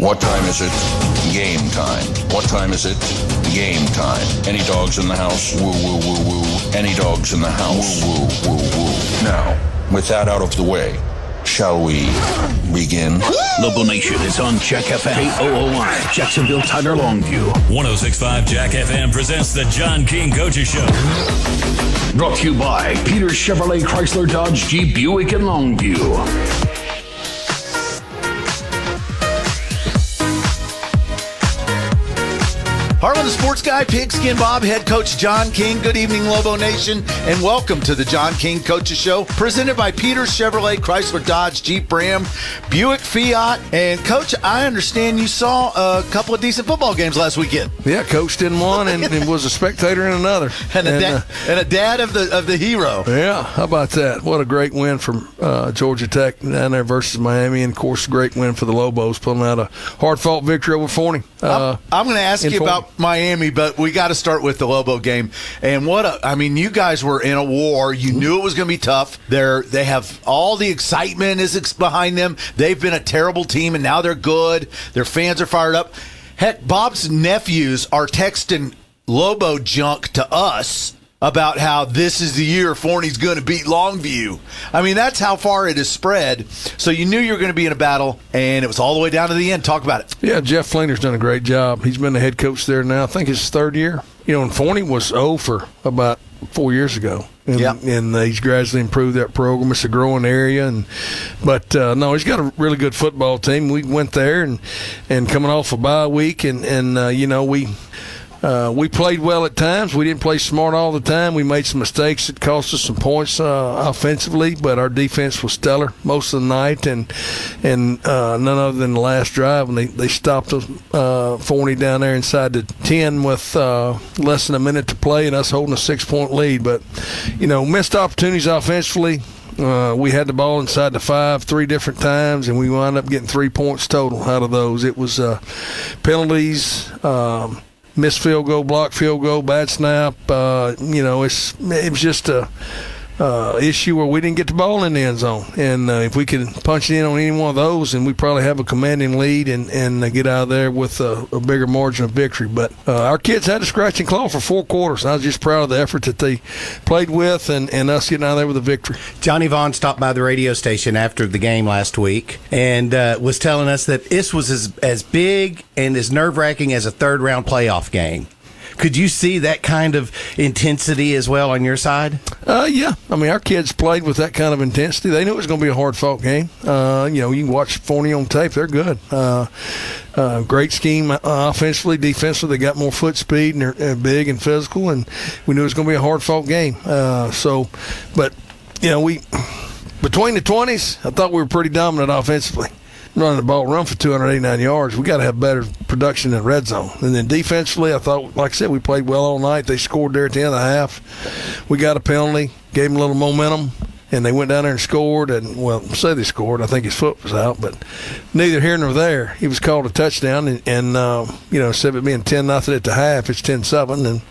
What time is it? Game time. What time is it? Game time. Any dogs in the house? Woo, woo, woo, woo. Any dogs in the house? Woo, woo, woo, woo. Now, with that out of the way, shall we begin? Lobo Nation is on Jack FM. KOOI, Jacksonville, Tyler, Longview. 106.5 Jack FM presents the John King Coaches Show. Brought to you by Peter Chevrolet Chrysler Dodge Jeep Buick in Longview. Harlan the Sports Guy, Pigskin Bob, Head Coach John King. Good evening, Lobo Nation, and welcome to the John King Coaches Show, presented by Peter Chevrolet, Chrysler, Dodge, Jeep, Ram, Buick, Fiat. And, Coach, I understand you saw a couple of decent football games last weekend. Yeah, coached in one and was a spectator in another. And a dad of the hero. Yeah, how about that? What a great win from Georgia Tech down there versus Miami. And, of course, a great win for the Lobos, pulling out a hard-fought victory over Forney. I'm going to ask you about Miami, but we got to start with the Lobo game. And you guys were in a war. You knew it was going to be tough. They have all the excitement is behind them. They've been a terrible team, and now they're good. Their fans are fired up. Heck, Bob's nephews are texting Lobo junk to us about how this is the year Forney's going to beat Longview. I mean, that's how far it has spread. So you knew you were going to be in a battle, and it was all the way down to the end. Talk about it. Yeah, Jeff Flinder's done a great job. He's been the head coach there now. I think it's his third year. You know, and Forney was 0 for about 4 years ago. And he's gradually improved that program. It's a growing area. But he's got a really good football team. We went there and coming off a bye week, we played well at times. We didn't play smart all the time. We made some mistakes that cost us some points offensively, but our defense was stellar most of the night, and none other than the last drive when they stopped Forney down there inside the 10 with less than a minute to play and us holding a 6-point lead. But, missed opportunities offensively. We had the ball inside the 5 3 different times, and we wound up getting 3 points total out of those. It was penalties, missed field goal, blocked field goal, bad snap. It was just a issue where we didn't get the ball in the end zone. And if we could punch it in on any one of those, then we probably have a commanding lead and get out of there with a bigger margin of victory. But our kids had to scratch and claw for 4 quarters. I was just proud of the effort that they played with and us getting out of there with a victory. Johnny Vaughn stopped by the radio station after the game last week and was telling us that this was as big and as nerve-wracking as a third-round playoff game. Could you see that kind of intensity as well on your side? Yeah. I mean, our kids played with that kind of intensity. They knew it was going to be a hard-fought game. You can watch Forney on tape. They're good. Great scheme offensively, defensively. They got more foot speed, and they're big and physical, and we knew it was going to be a hard-fought game. We between the 20s, I thought we were pretty dominant offensively. Running the ball, run for 289 yards. We got to have better production in red zone. And then defensively, I thought, like I said, we played well all night. They scored there at the end of the half. We got a penalty, gave them a little momentum, and they went down there and scored. And, say they scored. I think his foot was out, but neither here nor there. He was called a touchdown, and instead of it being 10-0 at the half, it's 10-7.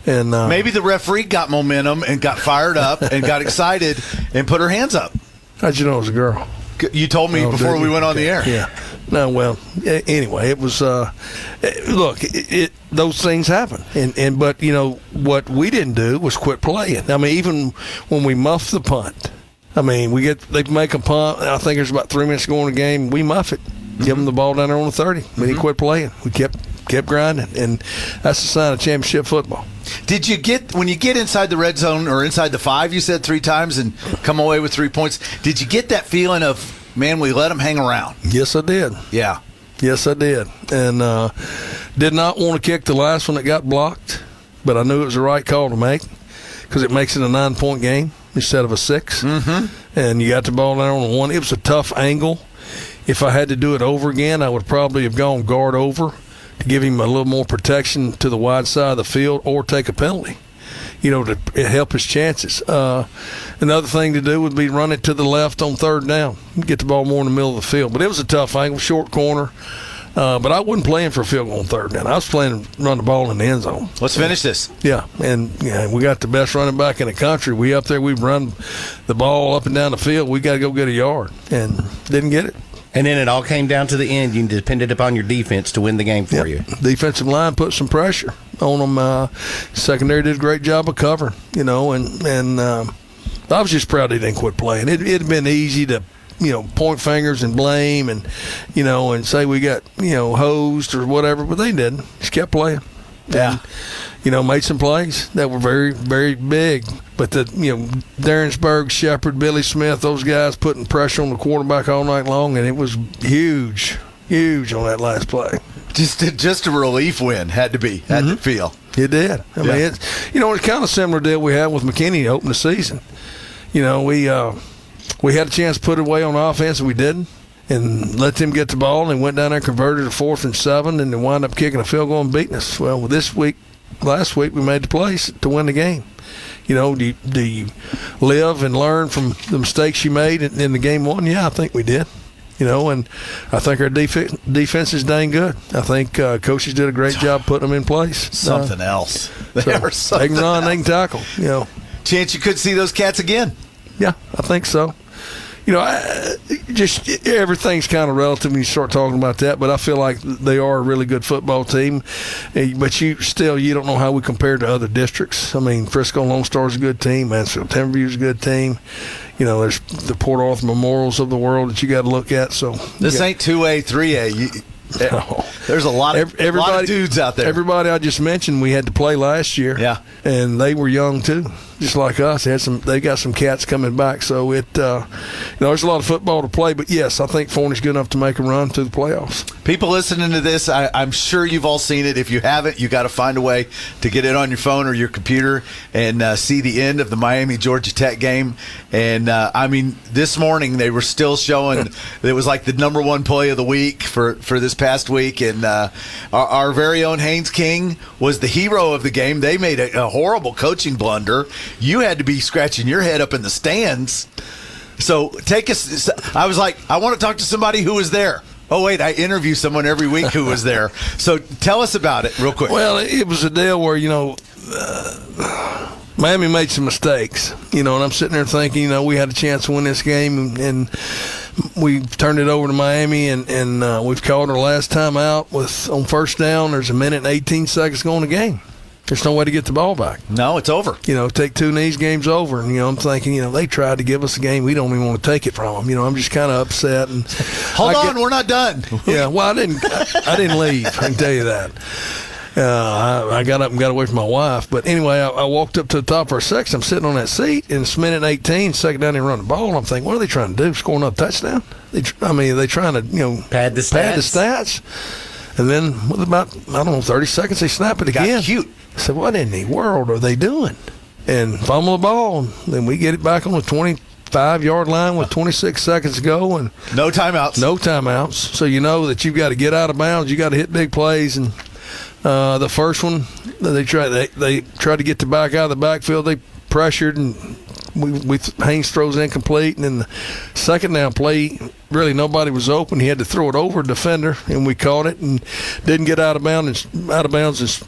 And maybe the referee got momentum and got fired up and got excited and put her hands up. How'd you know it was a girl? You told me before we went on the air. Yeah. No, anyway, it was look, those things happen. But what we didn't do was quit playing. I mean, even when we muffed the punt. I mean, they make a punt. I think there's about 3 minutes to go in the game. We muff it. Give them the ball down there on the 30. Then he quit playing. We kept grinding, and that's the sign of championship football. Did you when you get inside the red zone or inside the 5, you said 3 times, and come away with 3 points, did you get that feeling of, man, we let them hang around? Yes, I did. Yeah. Yes, I did. And did not want to kick the last one that got blocked, but I knew it was the right call to make because it makes it a 9-point game instead of a 6. Mm-hmm. And you got the ball down on the 1. It was a tough angle. If I had to do it over again, I would probably have gone guard over to give him a little more protection to the wide side of the field or take a penalty, to help his chances. Another thing to do would be run it to the left on third down, get the ball more in the middle of the field. But it was a tough angle, short corner. But I wasn't playing for a field goal on third down. I was playing to run the ball in the end zone. Let's finish this. Yeah, and we got the best running back in the country. We up there, we run the ball up and down the field. We got to go get a yard, and didn't get it. And then it all came down to the end. You depended upon your defense to win the game for you. Defensive line put some pressure on them. Secondary did a great job of covering, and I was just proud they didn't quit playing. It'd been easy to, point fingers and blame and say we got, hosed or whatever, but they didn't. Just kept playing. Yeah. And, made some plays that were very, very big. But Darinsburg, Shepard, Billy Smith, those guys putting pressure on the quarterback all night long, and it was huge on that last play. Just a relief win had to feel. It did. I mean, it's kind of similar deal we had with McKinney to open the season. We had a chance to put it away on offense, and we didn't, and let them get the ball, and went down there, converted a 4th and 7, and then wound up kicking a field goal and beating us. Well, last week we made the plays to win the game. Do you live and learn from the mistakes you made in the game one? Yeah, I think we did. And I think our defense is dang good. I think coaches did a great job putting them in place. Something else. They are something They can run, else. they can tackle. Chance you could see those cats again. Yeah, I think so. Just everything's kind of relative when you start talking about that, but I feel like they are a really good football team. But you don't know how we compare to other districts. I mean, Frisco Lone Star is a good team. Mansfield Timberview is a good team. There's the Port Arthur Memorials of the world that you got to look at. So this ain't 2A, 3A. There's a lot of dudes out there. Everybody I just mentioned, we had to play last year. Yeah, and they were young too, just like us. They got some cats coming back. So there's a lot of football to play. But yes, I think Forney's good enough to make a run to the playoffs. People listening to this, I'm sure you've all seen it. If you haven't, you got to find a way to get it on your phone or your computer and see the end of the Miami Georgia Tech game. And this morning they were still showing it was like the number one play of the week for this past week, and our very own Haynes King was the hero of the game. They made a horrible coaching blunder. You had to be scratching your head up in the stands. So take us. I was like, I want to talk to somebody who was there. Oh, wait, I interview someone every week who was there. So tell us about it real quick. Well, it was a deal where, Miami made some mistakes, and I'm sitting there thinking, we had a chance to win this game, and we turned it over to Miami, and we've called our last time out on first down. There's 1 minute and 18 seconds going in the game. There's no way to get the ball back. No, it's over. Take 2 knees, game's over. And, I'm thinking, they tried to give us a game. We don't even want to take it from them. I'm just kind of upset. And Hold on, we're not done. Yeah, well, I didn't leave. I can tell you that. I got up and got away from my wife. But anyway, I walked up to the top of our section. I'm sitting on that seat, and it's 1 minute and 18, second down, they run the ball. And I'm thinking, what are they trying to do? Score another touchdown? Are they trying to, pad the stats? And then with about, 30 seconds, they snap it again. Got cute. I said, what in the world are they doing? And fumble the ball, and then we get it back on the 25-yard line with 26 seconds to go. And no timeouts. So you know that you've got to get out of bounds. You got to hit big plays. And the first one, they tried to get the back out of the backfield. They pressured, and Haynes throws incomplete. And then the second down play, really nobody was open. He had to throw it over a defender, and we caught it and didn't get out of bounds. And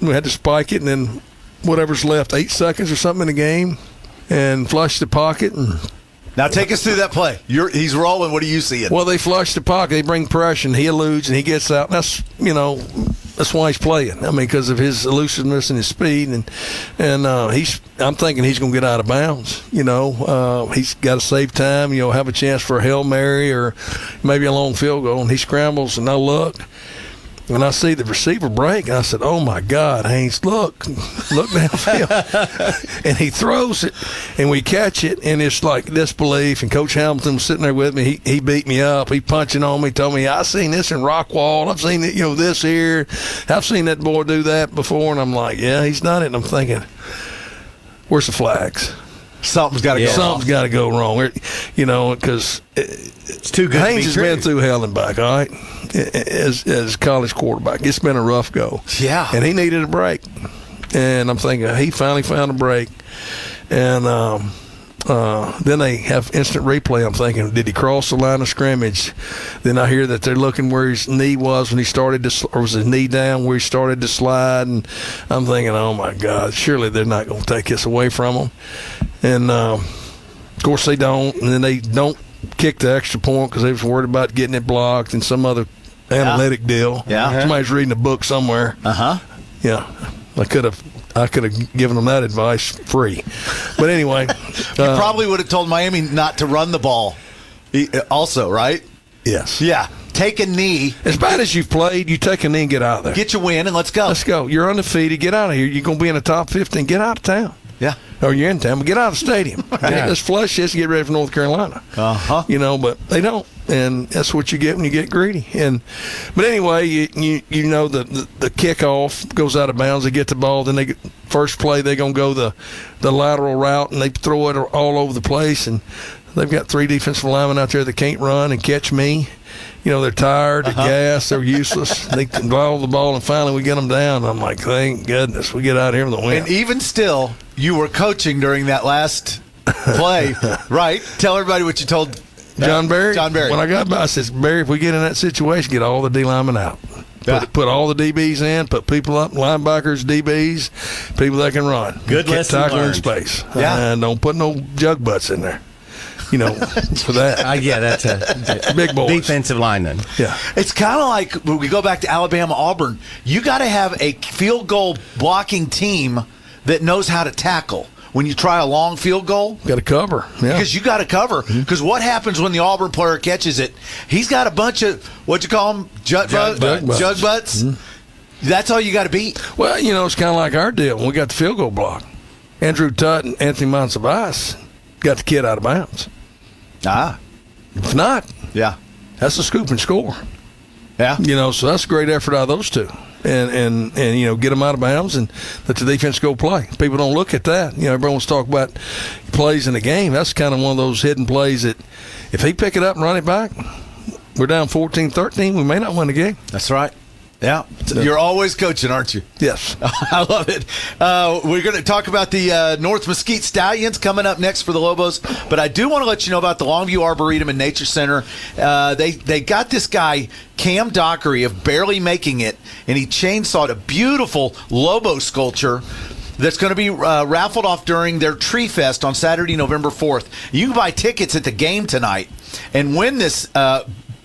we had to spike it, and then whatever's left, 8 seconds or something in the game, and flush the pocket. And now take us through that play. He's rolling. What are you seeing? Well, they flush the pocket. They bring pressure, and he eludes, and he gets out. That's why he's playing. Because of his elusiveness and his speed, and I'm thinking he's going to get out of bounds. He's got to save time. Have a chance for a Hail Mary or maybe a long field goal, and he scrambles, and I look. And I see the receiver break, and I said, oh, my God, Haynes, look downfield. And he throws it, and we catch it, and it's like disbelief. And Coach Hamilton was sitting there with me. He beat me up. He punching on me, told me, I've seen this in Rockwall. I've seen it, this here. I've seen that boy do that before. And I'm like, yeah, he's done it. And I'm thinking, where's the flags? Something's got to go. Something's got to go wrong. Because it's too good. Haynes has been through hell and back, all right, as college quarterback. It's been a rough go. Yeah. And he needed a break. And I'm thinking he finally found a break. And then they have instant replay. I'm thinking, did he cross the line of scrimmage? Then I hear that they're looking where his knee was when he started to, or was his knee down where he started to slide? And I'm thinking, oh my God, surely they're not going to take this away from him. And of course they don't. And then they don't kick the extra point because they was worried about getting it blocked and some other analytic deal. Yeah. Somebody's reading a book somewhere. Yeah. I could have given them that advice free. But anyway. You probably would have told Miami not to run the ball also, right? Yes. Yeah. Take a knee. As bad as you've played, you take a knee and get out of there. Get your win and let's go. Let's go. You're undefeated. Get out of here. You're going to be in the top 15. Get out of town. Yeah. Or you're in town, but get out of the stadium. Let's flush this and get ready for North Carolina. But they don't. And that's what you get when you get greedy. But anyway, you know the kickoff goes out of bounds. They get the ball. Then first play, they're going to go the lateral route, and they throw it all over the place. And they've got 3 defensive linemen out there that can't run and catch me. They're tired, they're gassed, they're useless. They follow the ball, and finally we get them down. I'm like, thank goodness we get out here with the win. And even still, you were coaching during that last play, right? Tell everybody what you told John Barry. When I got by, I said, Barry, if we get in that situation, get all the D linemen out. Put all the DBs in, put people up, linebackers, DBs, people that can run. Good lesson tackle learned. in space. Yeah. And don't put no jug butts in there. For that. That's a big boys. defensive lineman. Yeah. It's kind of like when we go back to Alabama, Auburn. You got to have a field goal blocking team that knows how to tackle. When you try a long field goal, Got to cover. Yeah. because you got to cover. Because what happens when the Auburn player catches it? He's got a bunch of what'd you call them? Jug butts. That's all you got to beat. Well, it's kind of like our deal when we got the field goal block. Andrew Tutt and Anthony Monsivais got the kid out of bounds. If not, that's a scoop and score. Yeah. So that's a great effort out of those two. And get them out of bounds and let the defense go play. People don't look at that. Everyone wants to talk about plays in the game. That's kind of one of those hidden plays that if he pick it up and run it back, we're down 14-13. We may not win the game. That's right. Yeah. You're always coaching, aren't you? Yes. I love it. We're going to talk about the North Mesquite Stallions coming up next for the Lobos, but I do want to let you know about the Longview Arboretum and Nature Center. They got this guy, Cam Dockery, of Barely Making It, and he chainsawed a beautiful Lobo sculpture that's going to be raffled off during their Tree Fest on Saturday, November 4th. You can buy tickets at the game tonight and win this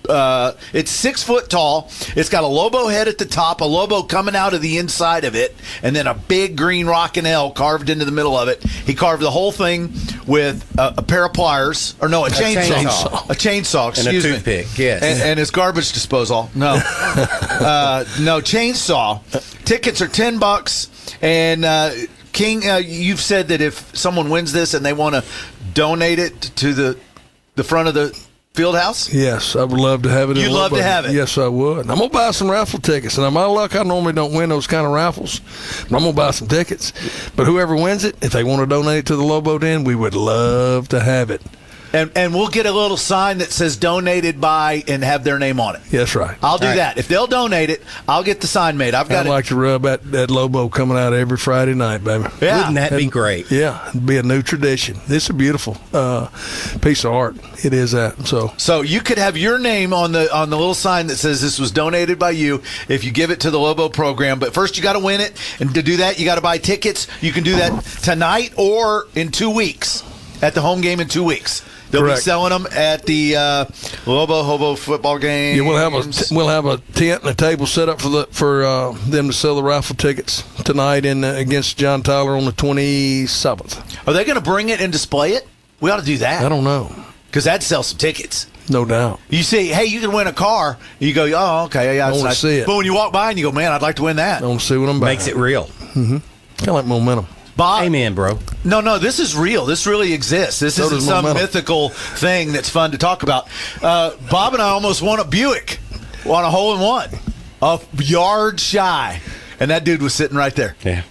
it's 6 foot tall. It's got a Lobo head at the top, a Lobo coming out of the inside of it, and then a big green rockin' L carved into the middle of it. He carved the whole thing with a pair of pliers, or no, a chainsaw. A chainsaw, excuse me. And a toothpick, yes. And his garbage disposal. No. No, chainsaw. Tickets are $10. And King, you've said that if someone wins this and they want to donate it to the front of the field house? Yes, I would love to have it. You'd love to have it? Yes, I would. I'm going to buy some raffle tickets. And my luck, I normally don't win those kind of raffles. But I'm going to buy some tickets. But whoever wins it, if they want to donate it to the Lobo Den, we would love to have it. And we'll get a little sign that says donated by and have their name on it. That's right. I'll do that. If they'll donate it, I'll get the sign made. I'd like to rub that Lobo coming out every Friday night, baby. Yeah. Wouldn't that be great? Yeah, it'd be a new tradition. This is a beautiful piece of art. It is that. So you could have your name on the little sign that says this was donated by you if you give it to the Lobo program. But first you got to win it, and to do that you got to buy tickets. You can do that tonight or in 2 weeks at the home game in 2 weeks. They'll Correct. be selling them at the Lobo Hobo football game. Yeah, we'll have a tent and a table set up for them to sell the raffle tickets tonight against John Tyler on the 27th. Are they going to bring it and display it? We ought to do that. I don't know. Because that'd sell some tickets. No doubt. You see, hey, you can win a car. You go, oh, okay, yeah, I that's wanna nice. see it. But when you walk by and you go, man, I'd like to win that. I want to see what I'm buying. Makes it real. Kind of like momentum. Bob, Amen, bro. No, this is real. This really exists. This isn't does some momentum. mythical thing that's fun to talk about. Bob and I almost won a Buick on a hole-in-one, a yard shy, and that dude was sitting right there. Yeah.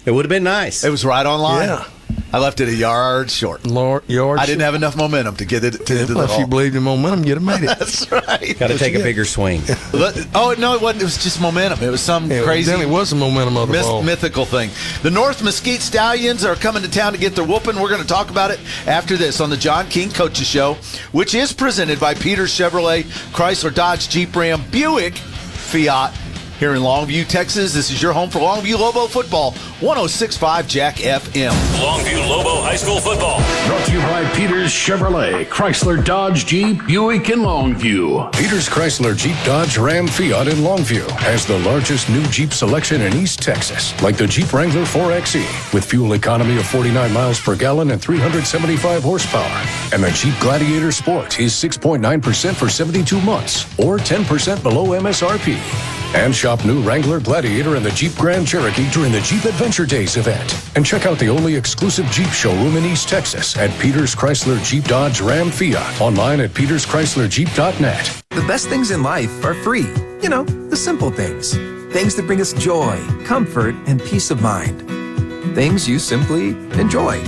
It would have been nice. It was right on line. Yeah. I left it a yard short. Yard. I didn't have enough momentum to get it to the If you hole. believed in momentum, you'd have made it. That's right. Got to take a bigger swing. Oh, no, it wasn't. It was just momentum. It was some crazy. It was the momentum of the ball. Mythical thing. The North Mesquite Stallions are coming to town to get their whooping. We're going to talk about it after this on the John King Coaches Show, which is presented by Peters Chevrolet, Chrysler, Dodge, Jeep, Ram, Buick, Fiat, Here in Longview, Texas, this is your home for Longview Lobo football, 106.5 Jack FM. Longview Lobo High School football. Brought to you by Peters Chevrolet, Chrysler, Dodge, Jeep, Buick, and Longview. Peters Chrysler Jeep Dodge Ram Fiat in Longview has the largest new Jeep selection in East Texas, like the Jeep Wrangler 4xe with fuel economy of 49 miles per gallon and 375 horsepower. And the Jeep Gladiator Sport is 6.9% for 72 months or 10% below MSRP. And shop new Wrangler, Gladiator, and the Jeep Grand Cherokee during the Jeep Adventure Days event. And check out the only exclusive Jeep showroom in East Texas at Peters Chrysler Jeep Dodge Ram Fiat. Online at peterschryslerjeep.net. The best things in life are free. You know, the simple things. Things that bring us joy, comfort, and peace of mind. Things you simply enjoy.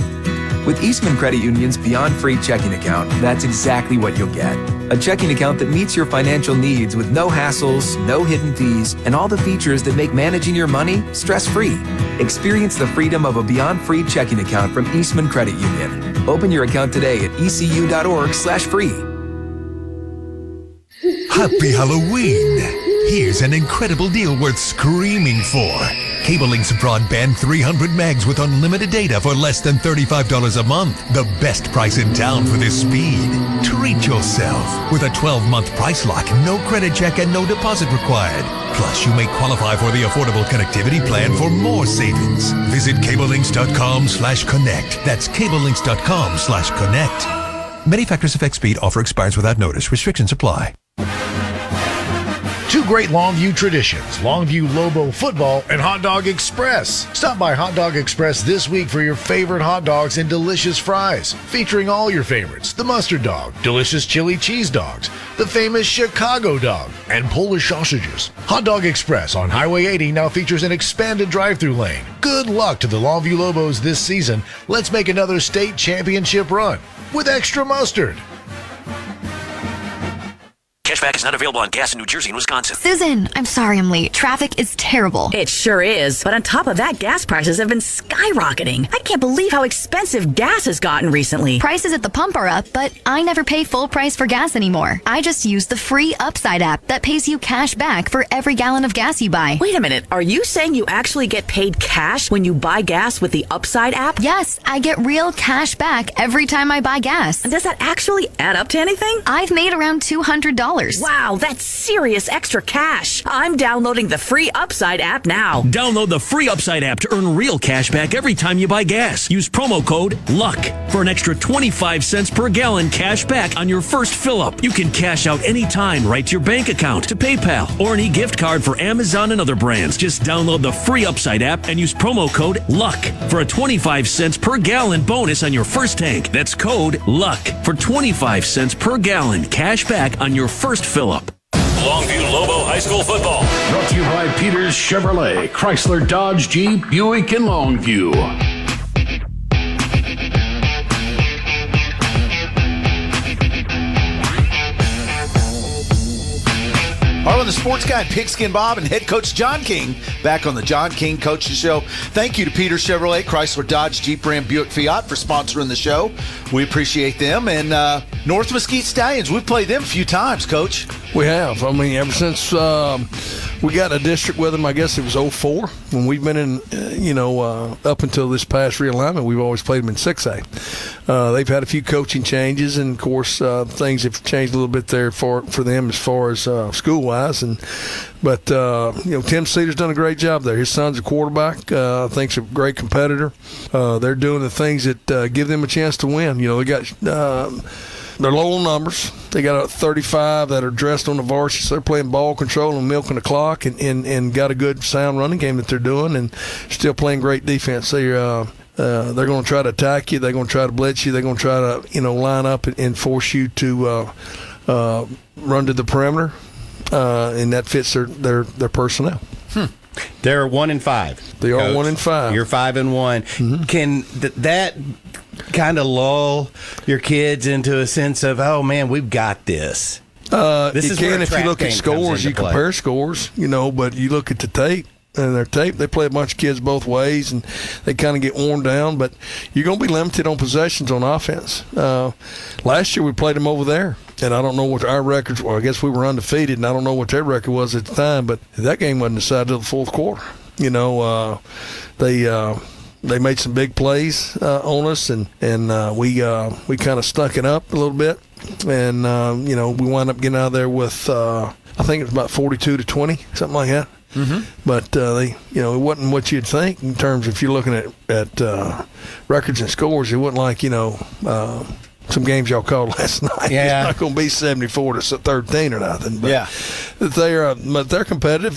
With Eastman Credit Union's Beyond Free checking account, that's exactly what you'll get. A checking account that meets your financial needs with no hassles, no hidden fees, and all the features that make managing your money stress-free. Experience the freedom of a Beyond Free checking account from Eastman Credit Union. Open your account today at ecu.org/free. Happy Halloween! Here's an incredible deal worth screaming for. Cable Link's broadband 300 megs with unlimited data for less than $35 a month. The best price in town for this speed. Treat yourself with a 12-month price lock, no credit check, and no deposit required. Plus, you may qualify for the affordable connectivity plan for more savings. Visit cablelinks.com/connect. That's cablelinks.com/connect. Many factors affect speed. Offer expires without notice. Restrictions apply. Two great Longview traditions, Longview Lobo football and Hot Dog Express. Stop by Hot Dog Express this week for your favorite hot dogs and delicious fries, featuring all your favorites, the mustard dog, delicious chili cheese dogs, the famous Chicago dog, and Polish sausages. Hot Dog Express on Highway 80 now features an expanded drive-through lane. Good luck to the Longview Lobos this season. Let's make another state championship run with extra mustard. Cashback is not available on gas in New Jersey and Wisconsin. Susan, I'm sorry I'm late. Traffic is terrible. It sure is. But on top of that, gas prices have been skyrocketing. I can't believe how expensive gas has gotten recently. Prices at the pump are up, but I never pay full price for gas anymore. I just use the free Upside app that pays you cash back for every gallon of gas you buy. Wait a minute. Are you saying you actually get paid cash when you buy gas with the Upside app? Yes, I get real cash back every time I buy gas. Does that actually add up to anything? I've made around $200. Wow, that's serious extra cash. I'm downloading the free Upside app now. Download the free Upside app to earn real cash back every time you buy gas. Use promo code LUCK for an extra 25 cents per gallon cash back on your first fill-up. You can cash out anytime right to your bank account, to PayPal, or an e-gift card for Amazon and other brands. Just download the free Upside app and use promo code LUCK for a 25 cents per gallon bonus on your first tank. That's code LUCK for 25 cents per gallon cash back on your first fill-up. Longview Lobo High School football. Brought to you by Peters Chevrolet, Chrysler, Dodge, Jeep, Buick, and Longview. All right, the sports guy, Pigskin Bob, and head coach John King back on the John King Coaches Show. Thank you to Peters Chevrolet, Chrysler, Dodge, Jeep, Ram, Buick, Fiat for sponsoring the show. We appreciate them. And North Mesquite Stallions, we've played them a few times, Coach. We have. I mean, ever since we got a district with them, I guess it was 04. When we've been in, up until this past realignment, we've always played them in 6A. They've had a few coaching changes, and, of course, things have changed a little bit there for them as far as school-wise. But Tim Cedar's done a great job there. His son's a quarterback. I think he's a great competitor. They're doing the things that give them a chance to win. They got they're low on numbers. They got 35 that are dressed on the varsity, so they're playing ball control and milking the clock, and got a good sound running game that they're doing, and still playing great defense. They're going to try to attack you. They're going to try to blitz you. They're going to try to line up and force you to run to the perimeter. And that fits their personnel. They're 1-5. They are 1-5. You're 5-1. Mm-hmm. Can that kind of lull your kids into a sense of, oh man, we've got this? It can if you look at scores. You compare scores, but you look at the tape. And their tape, they play a bunch of kids both ways, and they kind of get worn down. But you're going to be limited on possessions on offense. Last year we played them over there, And I don't know what our records were. I guess we were undefeated, and I don't know what their record was at the time, but that game wasn't decided until the fourth quarter. They made some big plays on us, and we kind of stuck it up a little bit. And, we wound up getting out of there with, I think it was about 42-20, something like that. Mm-hmm. But it wasn't what you'd think in terms of if you're looking at records and scores. It wasn't like some games y'all called last night. Yeah. It's not going to be 74-13 or nothing. But they're competitive.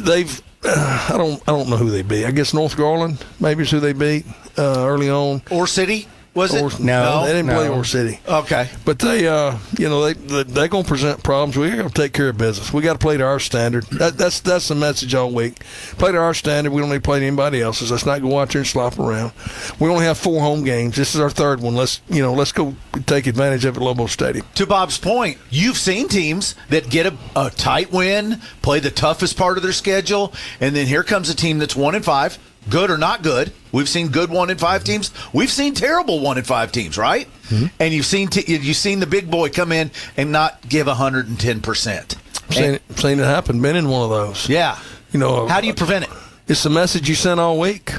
They've I don't know who they beat. I guess North Garland maybe is who they beat early on. Or City. Was it? No, they didn't play Ore City. Okay, but they're going to present problems. We got to take care of business. We got to play to our standard. That's the message all week. Play to our standard. We don't need to play to anybody else's. Let's not go out there and slop around. We only have 4 home games. This is our third one. Let's go take advantage of it at Lobo Stadium. To Bob's point, you've seen teams that get a tight win, play the toughest part of their schedule, and then here comes a team that's 1-5. Good or not good. We've seen good 1-5 teams. We've seen terrible 1-5 teams, right? Mm-hmm. And you've seen the big boy come in and not give 110%. Seen it happen. Been in one of those. Yeah. How do you prevent it? It's the message you sent all week.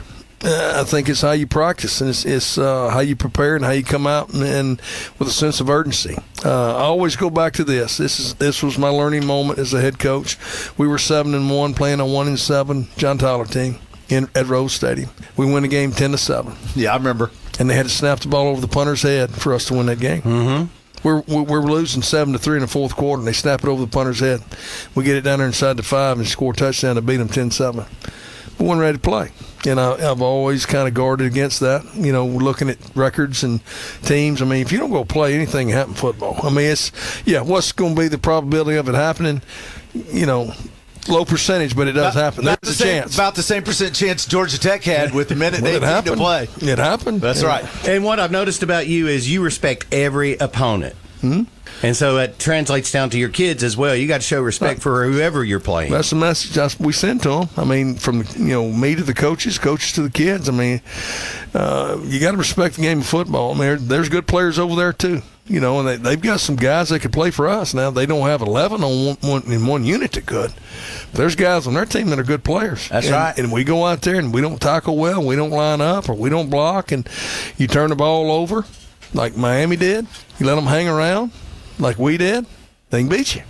I think it's how you practice, and it's how you prepare and how you come out and with a sense of urgency. I always go back to this. This was my learning moment as a head coach. We were 7-1 playing a 1-7 John Tyler team at Rose Stadium. We win the game 10-7. Yeah, I remember. And they had to snap the ball over the punter's head for us to win that game. Mm-hmm. We're losing 7-3 in the fourth quarter, and they snap it over the punter's head. We get it down there inside the 5 and score a touchdown to beat them 10-7. We weren't ready to play. And I've always kind of guarded against that. Looking at records and teams. I mean, if you don't go play, anything can happen in football. I mean, what's going to be the probability of it happening? Low percentage, but it does happen. There's a chance. About the same percent chance Georgia Tech had with the minute they had to play. It happened. That's right. And what I've noticed about you is you respect every opponent. Mm-hmm. And so it translates down to your kids as well. You got to show respect for whoever you're playing. That's the message we send to them. I mean, from me to the coaches to the kids. I mean, you got to respect the game of football. I mean, there's good players over there too. And they've got some guys that could play for us. Now they don't have 11 in one unit that could. But there's guys on their team that are good players. That's right. And we go out there and we don't tackle well, we don't line up, or we don't block, and you turn the ball over like Miami did. You let them hang around like we did, they can beat you.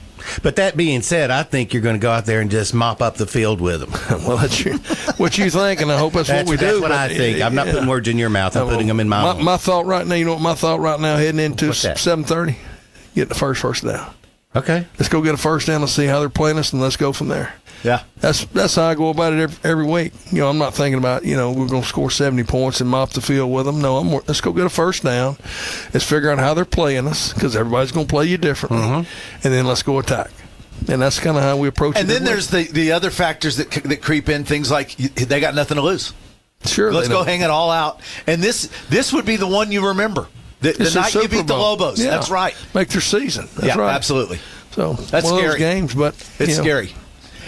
But that being said, I think you're going to go out there and just mop up the field with them. Well, that's what you think, and I hope that's what we do. That's what I think. I'm not putting words in your mouth. I'm putting them in my own. My thought right now, my thought right now heading into 7:30, get the first down. Okay. Let's go get a first down. Let's see how they're playing us, and let's go from there. Yeah. That's how I go about it every week. I'm not thinking about, we're going to score 70 points and mop the field with them. No, let's go get a first down. Let's figure out how they're playing us, because everybody's going to play you differently. Mm-hmm. And then let's go attack. And that's kind of how we approach it. And then there's the other factors that creep in, things like they got nothing to lose. Sure. Let's go hang it all out. And this would be the one you remember. The night you beat the Lobos. Yeah. That's right. Make their season. That's right. Absolutely. So that's one scary. Of those games, but it's scary.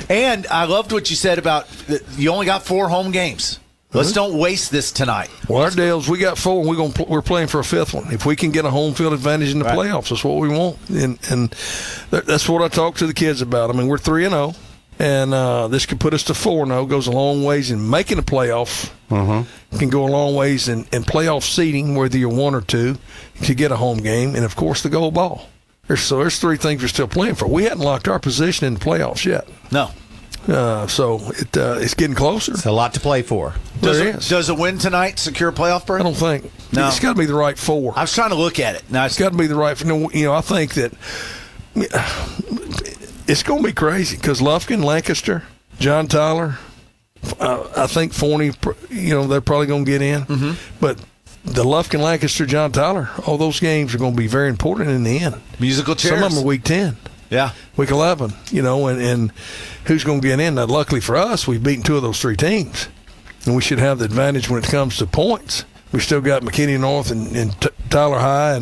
And I loved what you said about you only got 4 home games. Let's don't waste this tonight. Well, our deals, we got 4, and we're playing for a 5th one. If we can get a home field advantage in the playoffs, that's what we want. And that's what I talk to the kids about. I mean, we're 3-0, and this could put us to 4-0. Goes a long ways in making the playoffs. Mm-hmm. Can go a long ways in playoff seeding, whether you're 1 or 2, to get a home game, and, of course, the gold ball. There's 3 things we're still playing for. We hadn't locked our position in the playoffs yet. No. So it's getting closer. It's a lot to play for. Does a win tonight secure a playoff berth? I don't think. No. It's got to be the right 4. I was trying to look at it. Now it's got to be the right. I think that it's going to be crazy because Lufkin, Lancaster, John Tyler, I think Forney, they're probably going to get in. Mm-hmm. But the Lufkin, Lancaster, John Tyler, all those games are going to be very important in the end. Musical chairs. Some of them are week 10. Yeah. Week 11, and who's going to get in? Now, luckily for us, we've beaten 2 of those 3 teams, and we should have the advantage when it comes to points. We still got McKinney North and Tyler High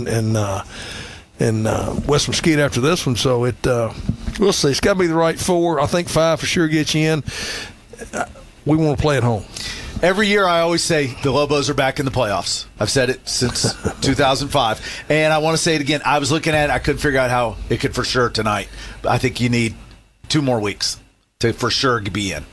and West Mesquite after this one, so we'll see. It's got to be the right 4. I think 5 for sure gets you in. We want to play at home. Every year I always say the Lobos are back in the playoffs. I've said it since 2005. And I want to say it again. I was looking at it. I couldn't figure out how it could for sure tonight. I think you need 2 more weeks to for sure be in.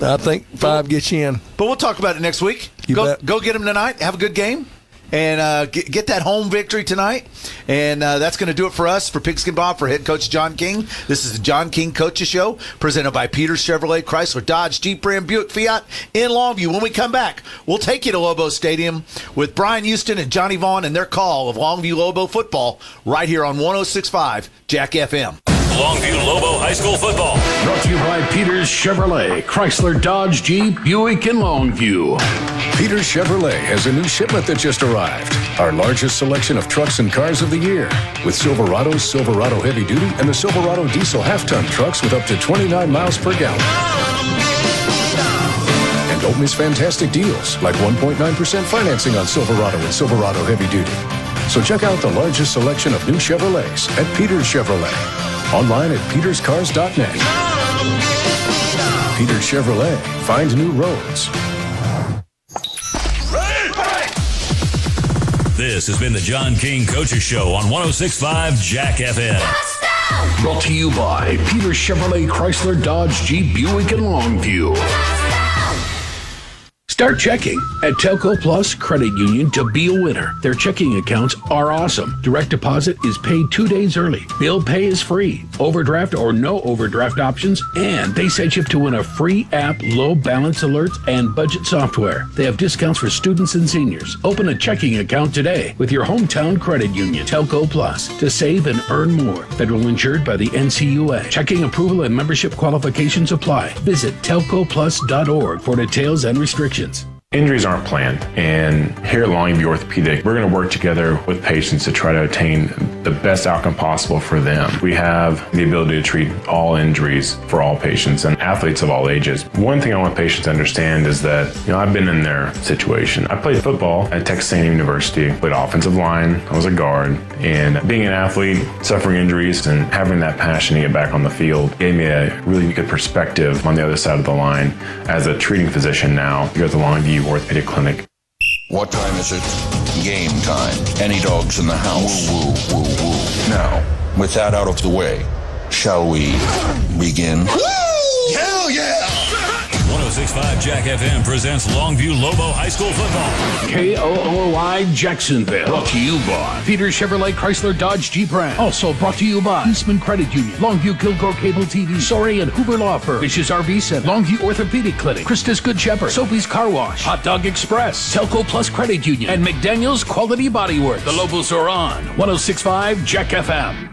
I think 5 gets you in. But we'll talk about it next week. Go get them tonight. Have a good game. And get that home victory tonight. And that's going to do it for us, for Pigskin Bob, for head coach John King. This is the John King Coaches Show, presented by Peters Chevrolet, Chrysler, Dodge, Jeep, Ram, Buick, Fiat in Longview. When we come back, we'll take you to Lobo Stadium with Brian Houston and Johnny Vaughn and their call of Longview Lobo football right here on 106.5 Jack FM. Longview Lobo High School football. Brought to you by Peters Chevrolet, Chrysler, Dodge, Jeep, Buick, and Longview. Peters Chevrolet has a new shipment that just arrived. Our largest selection of trucks and cars of the year. With Silverados, Silverado Heavy Duty, and the Silverado Diesel half-ton trucks with up to 29 miles per gallon. And don't miss fantastic deals, like 1.9% financing on Silverado and Silverado Heavy Duty. So check out the largest selection of new Chevrolets at Peters Chevrolet. Online at peterscars.net. Peters Chevrolet. Find new roads. This has been the John King Coaches Show on 106.5 Jack FM. Brought to you by Peters Chevrolet, Chrysler, Dodge, Jeep, Buick, and Longview. Start checking at Telco Plus Credit Union to be a winner. Their checking accounts are awesome. Direct deposit is paid 2 days early. Bill pay is free. Overdraft or no overdraft options. And they set you up to win a free app, low balance alerts, and budget software. They have discounts for students and seniors. Open a checking account today with your hometown credit union, Telco Plus, to save and earn more. Federal insured by the NCUA. Checking approval and membership qualifications apply. Visit telcoplus.org for details and restrictions. Injuries aren't planned, and here at Longview Orthopedic, we're going to work together with patients to try to attain the best outcome possible for them. We have the ability to treat all injuries for all patients and athletes of all ages. One thing I want patients to understand is that, I've been in their situation. I played football at Texas A&M University, played offensive line, I was a guard, and being an athlete, suffering injuries, and having that passion to get back on the field gave me a really good perspective on the other side of the line as a treating physician now here at the Longview Orthopedic Clinic. What time is it? Game time. Any dogs in the house? Woo, woo, woo, woo. Now, with that out of the way, shall we begin? Woo! Hell yeah! 106.5 Jack FM presents Longview Lobo High School football. KOOI Jacksonville. Brought to you by Peters Chevrolet, Chrysler, Dodge, Jeep, Ram. Also brought to you by Eastman Credit Union, Longview Kilgore Cable TV, Sorry and Hoover Law Firm, Fish's RV Center, Longview Orthopedic Clinic, Christus Good Shepherd, Sophie's Car Wash, Hot Dog Express, Telco Plus Credit Union, and McDaniel's Quality Body Works. The Lobos are on 106.5 Jack FM.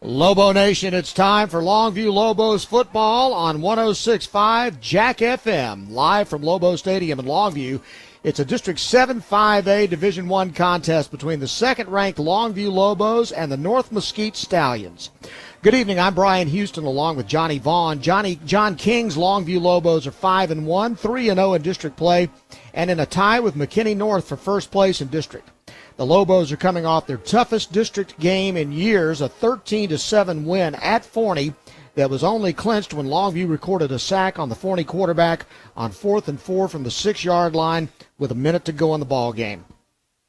Lobo Nation, it's time for Longview Lobos football on 106.5 Jack FM, live from Lobo Stadium in Longview. It's a District 7 5A Division I contest between the second-ranked Longview Lobos and the North Mesquite Stallions. Good evening, I'm Brian Houston along with Johnny Vaughn. John King's Longview Lobos are 5-1, 3-0 in district play, and in a tie with McKinney North for first place in district. The Lobos are coming off their toughest district game in years, a 13-7 win at Forney that was only clinched when Longview recorded a sack on the Forney quarterback on 4th and 4 from the 6-yard line with a minute to go in the ball game.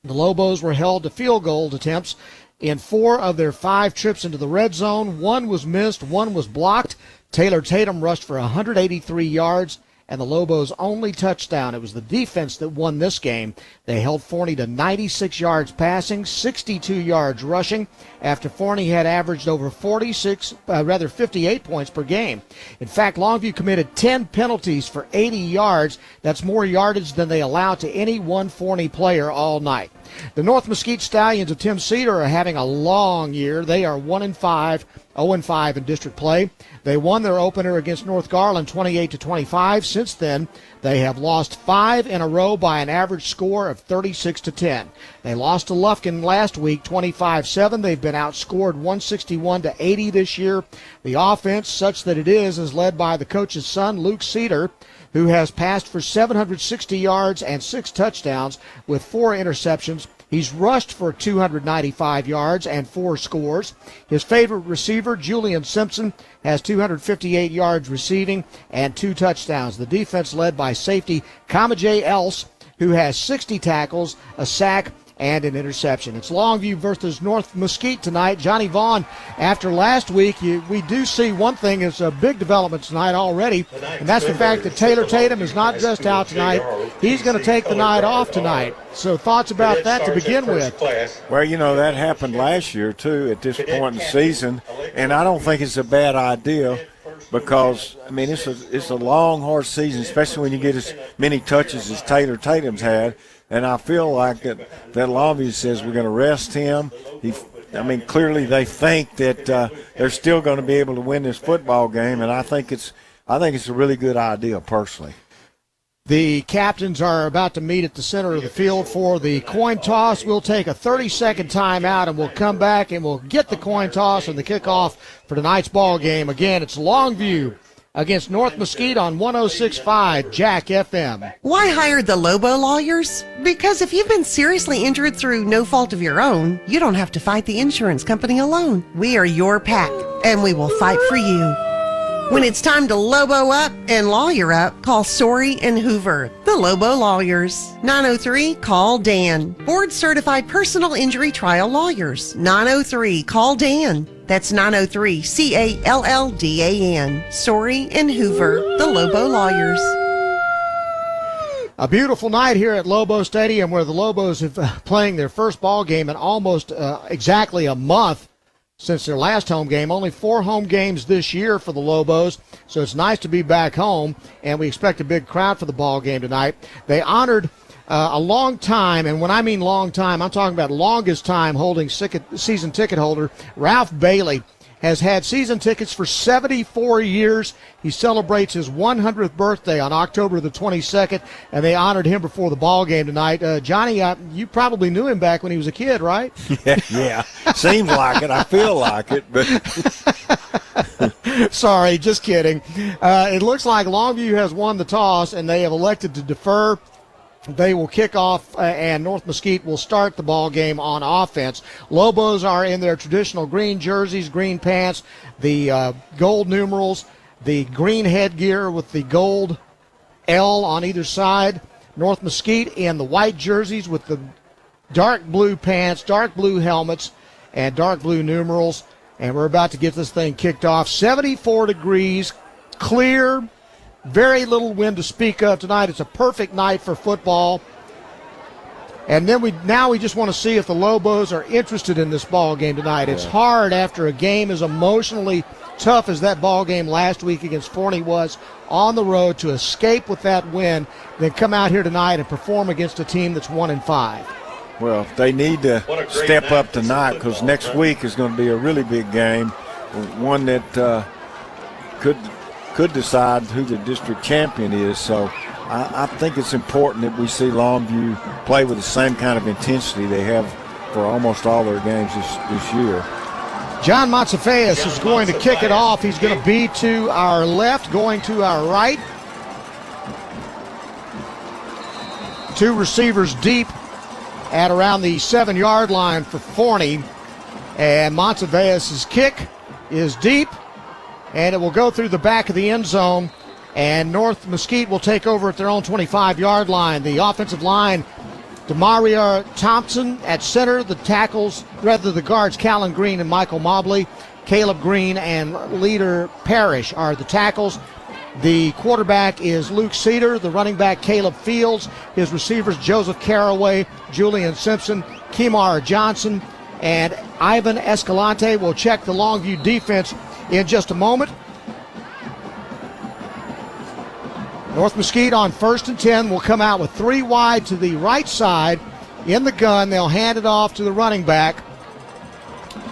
The Lobos were held to field goal attempts in 4 of their 5 trips into the red zone. 1 was missed, 1 was blocked. Taylor Tatum rushed for 183 yards. And the Lobos' only touchdown. It was the defense that won this game. They held Forney to 96 yards passing, 62 yards rushing, after Forney had averaged over 58 points per game. In fact, Longview committed 10 penalties for 80 yards. That's more yardage than they allowed to any one Forney player all night. The North Mesquite Stallions of Tim Cedar are having a long year. They are 1-5, 0-5 in district play. They won their opener against North Garland 28-25. Since then, they have lost 5 in a row by an average score of 36-10. They lost to Lufkin last week 25-7. They've been outscored 161-80 this year. The offense, such that it is led by the coach's son, Luke Cedar, who has passed for 760 yards and 6 touchdowns with 4 interceptions. He's rushed for 295 yards and 4 scores. His favorite receiver, Julian Simpson, has 258 yards receiving and 2 touchdowns. The defense led by safety Kamajay Else, who has 60 tackles, a sack, and an interception. It's Longview versus North Mesquite tonight. Johnny Vaughn, after last week, we do see one thing is a big development tonight already, and that's the fact that Taylor Tatum is not dressed out tonight. He's going to take the night off tonight. So thoughts about that to begin with? Well, that happened last year, too, at this point in the season, and I don't think it's a bad idea because, it's a long, hard season, especially when you get as many touches as Taylor Tatum's had. And I feel like that Longview says we're going to rest him. Clearly they think that they're still going to be able to win this football game, and I think it's a really good idea personally. The captains are about to meet at the center of the field for the coin toss. We'll take a 30-second timeout, and we'll come back and we'll get the coin toss and the kickoff for tonight's ball game. Again, it's Longview against North Mesquite on 106.5 Jack FM. Why hire the Lobo lawyers? Because if you've been seriously injured through no fault of your own, you don't have to fight the insurance company alone. We are your pack, and we will fight for you. When it's time to Lobo up and lawyer up, call Sorey and Hoover, the Lobo lawyers. 903-CALL-DAN. Board-certified personal injury trial lawyers. 903-CALL-DAN. That's 903-CALLDAN. Sorey and Hoover, the Lobo lawyers. A beautiful night here at Lobo Stadium where the Lobos have playing their first ball game in almost exactly a month since their last home game. Only 4 home games this year for the Lobos, so it's nice to be back home, and we expect a big crowd for the ball game tonight. They honored a long time, and when I mean long time, I'm talking about longest time holding season ticket holder, Ralph Bailey, has had season tickets for 74 years. He celebrates his 100th birthday on October the 22nd, and they honored him before the ball game tonight. Johnny, you probably knew him back when he was a kid, right? Yeah. Seems like it. I feel like it, but sorry, just kidding. It looks like Longview has won the toss, and they have elected to defer. They will kick off, and North Mesquite will start the ball game on offense. Lobos are in their traditional green jerseys, green pants, the gold numerals, the green headgear with the gold L on either side. North Mesquite in the white jerseys with the dark blue pants, dark blue helmets, and dark blue numerals. And we're about to get this thing kicked off. 74 degrees, clear. Very little wind to speak of tonight. It's a perfect night for football. And then we just want to see if the Lobos are interested in this ball game tonight. It's hard after a game as emotionally tough as that ball game last week against Forney was on the road to escape with that win, then come out here tonight and perform against a team that's 1-5. Well, they need to step up tonight because next week is going to be a really big game, one that could decide who the district champion is. So I think it's important that we see Longview play with the same kind of intensity they have for almost all their games this year. John Matsafeas is going to kick it off. He's going to be to our left, going to our right. 2 receivers deep at around the 7-yard line for Forney. And Matsafeas' kick is deep, and it will go through the back of the end zone, and North Mesquite will take over at their own 25-yard line. The offensive line, Demaria Thompson at center. The guards, Callan Green and Michael Mobley. Caleb Green and Leader Parrish are the tackles. The quarterback is Luke Cedar. The running back, Caleb Fields. His receivers, Joseph Caraway, Julian Simpson, Kemar Johnson, and Ivan Escalante. Will check the Longview defense in just a moment. North Mesquite on 1st and 10 will come out with 3 wide to the right side in the gun. They'll hand it off to the running back.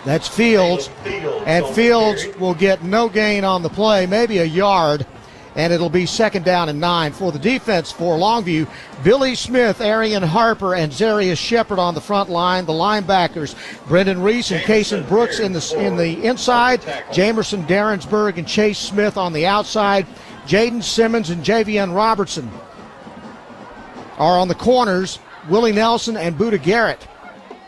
That's Fields. And Fields will get no gain on the play, maybe a yard. And it'll be 2nd down and 9 for the defense for Longview. Billy Smith, Arian Harper, and Zarius Shepard on the front line. The linebackers, Brendan Reese and Kason Brooks in the inside. Jamerson Darrensburg and Chase Smith on the outside. Jaden Simmons and Javian Robertson are on the corners. Willie Nelson and Buda Garrett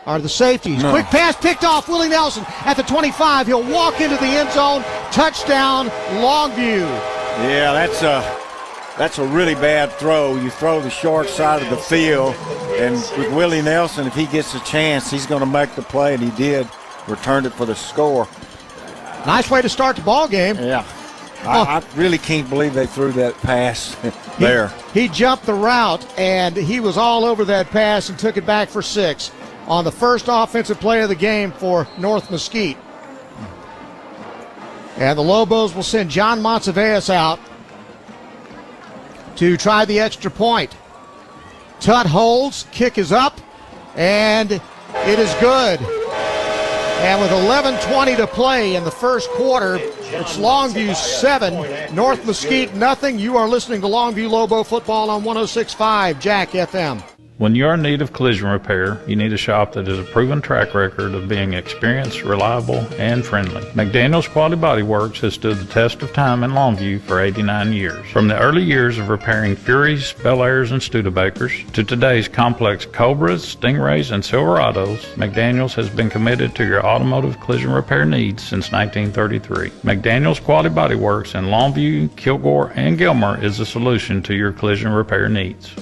are the safeties. No. Quick pass picked off. Willie Nelson at the 25. He'll walk into the end zone. Touchdown, Longview. Yeah, that's a really bad throw. You throw the short side of the field, and with Willie Nelson, if he gets a chance, he's going to make the play, and he did. Returned it for the score. Nice way to start the ball game. Yeah. I really can't believe they threw that pass there. He jumped the route, and he was all over that pass and took it back for 6 on the first offensive play of the game for North Mesquite. And the Lobos will send John Monteveas out to try the extra point. Tutt holds, kick is up, and it is good. And with 11:20 to play in the first quarter, it's Longview 7, North Mesquite nothing. You are listening to Longview Lobo football on 106.5 Jack FM. When you're in need of collision repair, you need a shop that has a proven track record of being experienced, reliable, and friendly. McDaniel's Quality Body Works has stood the test of time in Longview for 89 years. From the early years of repairing Furies, Bel Airs, and Studebakers to today's complex Cobras, Stingrays, and Silverados, McDaniel's has been committed to your automotive collision repair needs since 1933. McDaniel's Quality Body Works in Longview, Kilgore, and Gilmer is the solution to your collision repair needs.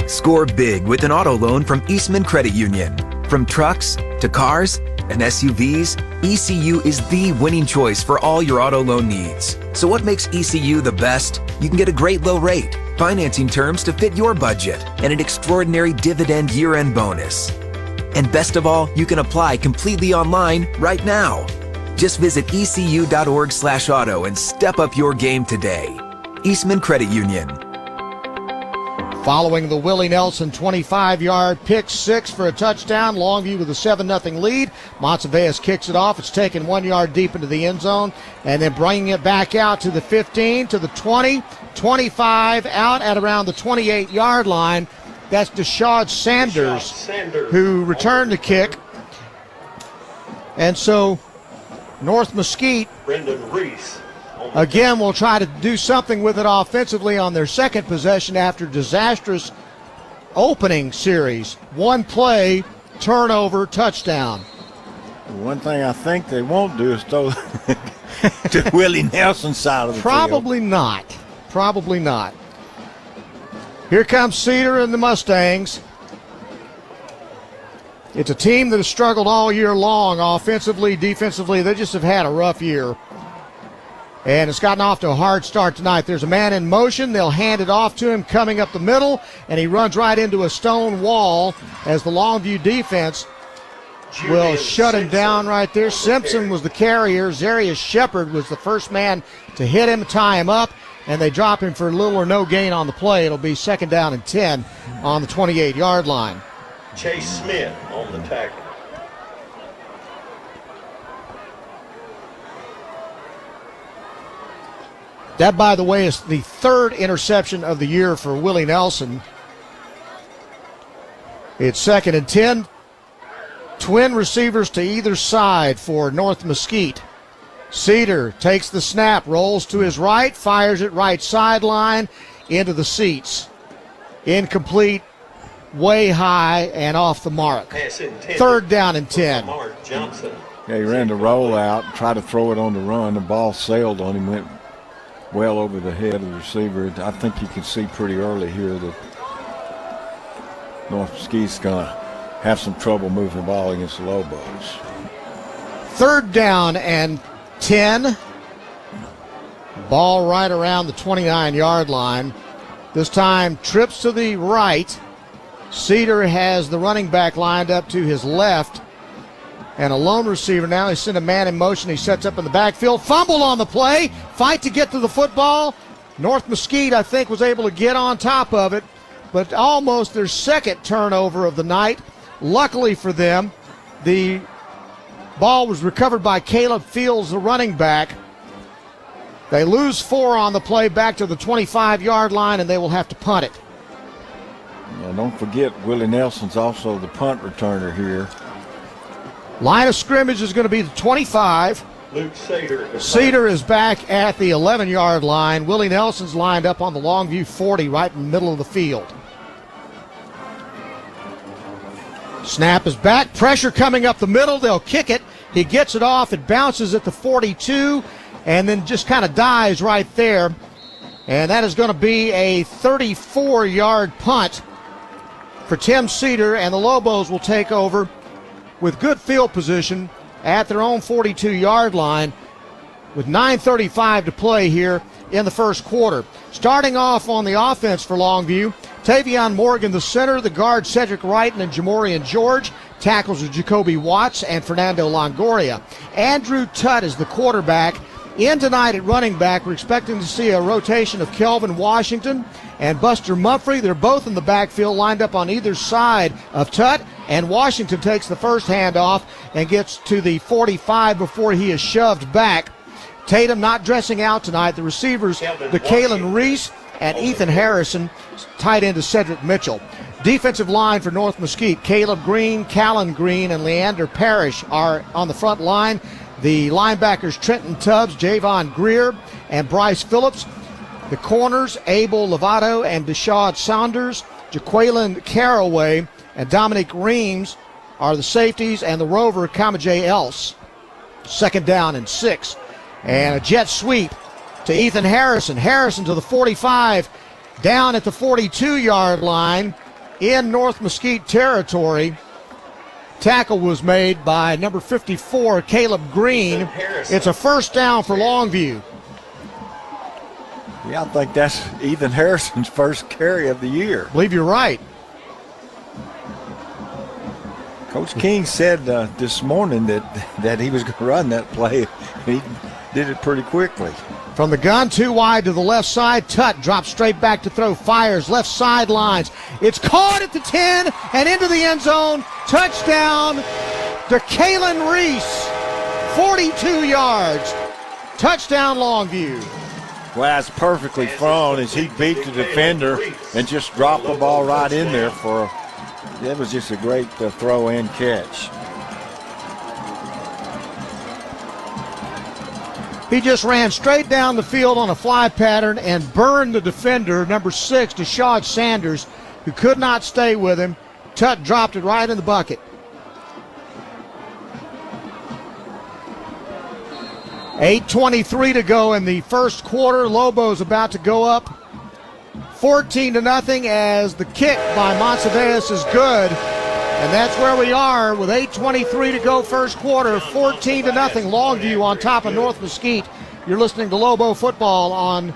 Score big with an auto loan from Eastman Credit Union. From trucks to cars and SUVs, ECU is the winning choice for all your auto loan needs. So what makes ECU the best? You can get a great low rate, financing terms to fit your budget, and an extraordinary dividend year-end bonus. And best of all, you can apply completely online right now. Just visit ecu.org/auto and step up your game today. Eastman Credit Union. Following the Willie Nelson 25-yard pick 6 for a touchdown, Longview with a 7-0 lead. Monteveas kicks it off. It's taken 1 yard deep into the end zone, and then bringing it back out to the 15, to the 20, 25, out at around the 28-yard line. That's Deshaun Sanders, who returned the kick. And so North Mesquite, Brendan Reese, again, will try to do something with it offensively on their second possession after disastrous opening series. One play, turnover, touchdown. One thing I think they won't do is throw to Willie Nelson's side of the Probably field. not. Probably not. Here comes Cedar and the Mustangs. It's a team that has struggled all year long, offensively, defensively. They just have had a rough year. And it's gotten off to a hard start tonight. There's a man in motion. They'll hand it off to him coming up the middle, and he runs right into a stone wall as the Longview defense will shut him down right there. Simpson was the carrier. Zarius Shepard was the first man to hit him, tie him up, and they drop him for little or no gain on the play. It'll be 2nd down and 10 on the 28-yard line. Chase Smith on the tackle. That, by the way, is the 3rd interception of the year for Willie Nelson. It's 2nd and 10. Twin receivers to either side for North Mesquite. Cedar takes the snap, rolls to his right, fires it right sideline into the seats. Incomplete, way high, and off the mark. 3rd down and 10. Johnson. Yeah, he ran the rollout and tried to throw it on the run. The ball sailed on him, went well over the head of the receiver. I think you can see pretty early here that North Mesquite's going to have some trouble moving the ball against the Lobos. 3rd down and 10. Ball right around the 29-yard line. This time trips to the right. Cedar has the running back lined up to his left. And a lone receiver now. He sent a man in motion. He sets up in the backfield. Fumble on the play. Fight to get to the football. North Mesquite, I think, was able to get on top of it. But almost their 2nd turnover of the night. Luckily for them, the ball was recovered by Caleb Fields, the running back. They lose 4 on the play back to the 25-yard line, and they will have to punt it. Now, don't forget, Willie Nelson's also the punt returner here. Line of scrimmage is going to be the 25. Luke Cedar. Cedar is back at the 11-yard line. Willie Nelson's lined up on the Longview 40 right in the middle of the field. Snap is back. Pressure coming up the middle. They'll kick it. He gets it off. It bounces at the 42 and then just kind of dies right there. And that is going to be a 34-yard punt for Tim Cedar, and the Lobos will take over with good field position at their own 42-yard line with 9:35 to play here in the first quarter. Starting off on the offense for Longview, Tavion Morgan, the center, the guard Cedric Wright and Jamorian George, tackles are Jacoby Watts and Fernando Longoria. Andrew Tutt is the quarterback. In tonight at running back, we're expecting to see a rotation of Kelvin Washington and Buster Mumphrey. They're both in the backfield, lined up on either side of Tutt, and Washington takes the first handoff and gets to the 45 before he is shoved back. Tatum not dressing out tonight. The receivers, DeKalen Reese and Ethan Harrison, tight end to Cedric Mitchell. Defensive line for North Mesquite, Caleb Green, Callan Green, and Leander Parrish are on the front line. The linebackers, Trenton Tubbs, Javon Greer, and Bryce Phillips. The corners, Abel Lovato and Deshaud Saunders, Jaqueline Caraway, and Dominic Reams are the safeties, and the rover, Kamajay Else. Second down and 6. And a jet sweep to Ethan Harrison. Harrison to the 45, down at the 42-yard line in North Mesquite territory. Tackle was made by number 54, Caleb Green. It's a first down for Longview. Yeah, I think that's Ethan Harrison's first carry of the year. I believe you're right. Coach King said this morning that he was going to run that play. He did it pretty quickly. From the gun, too wide to the left side. Tutt drops straight back to throw. Fires left sidelines. It's caught at the 10 and into the end zone. Touchdown to Kalen Reese. 42 yards. Touchdown Longview. Well, that's perfectly thrown as he beat the defender and just dropped the ball right in there for that was just a great throw and catch. He just ran straight down the field on a fly pattern and burned the defender, number 6, Deshaud Sanders, who could not stay with him. Tutt dropped it right in the bucket. 8:23 to go in the first quarter. Lobos about to go up 14-0 as the kick by Monsaveas is good. And that's where we are with 8:23 to go first quarter, 14-0 Longview on top of North Mesquite. You're listening to Lobo football on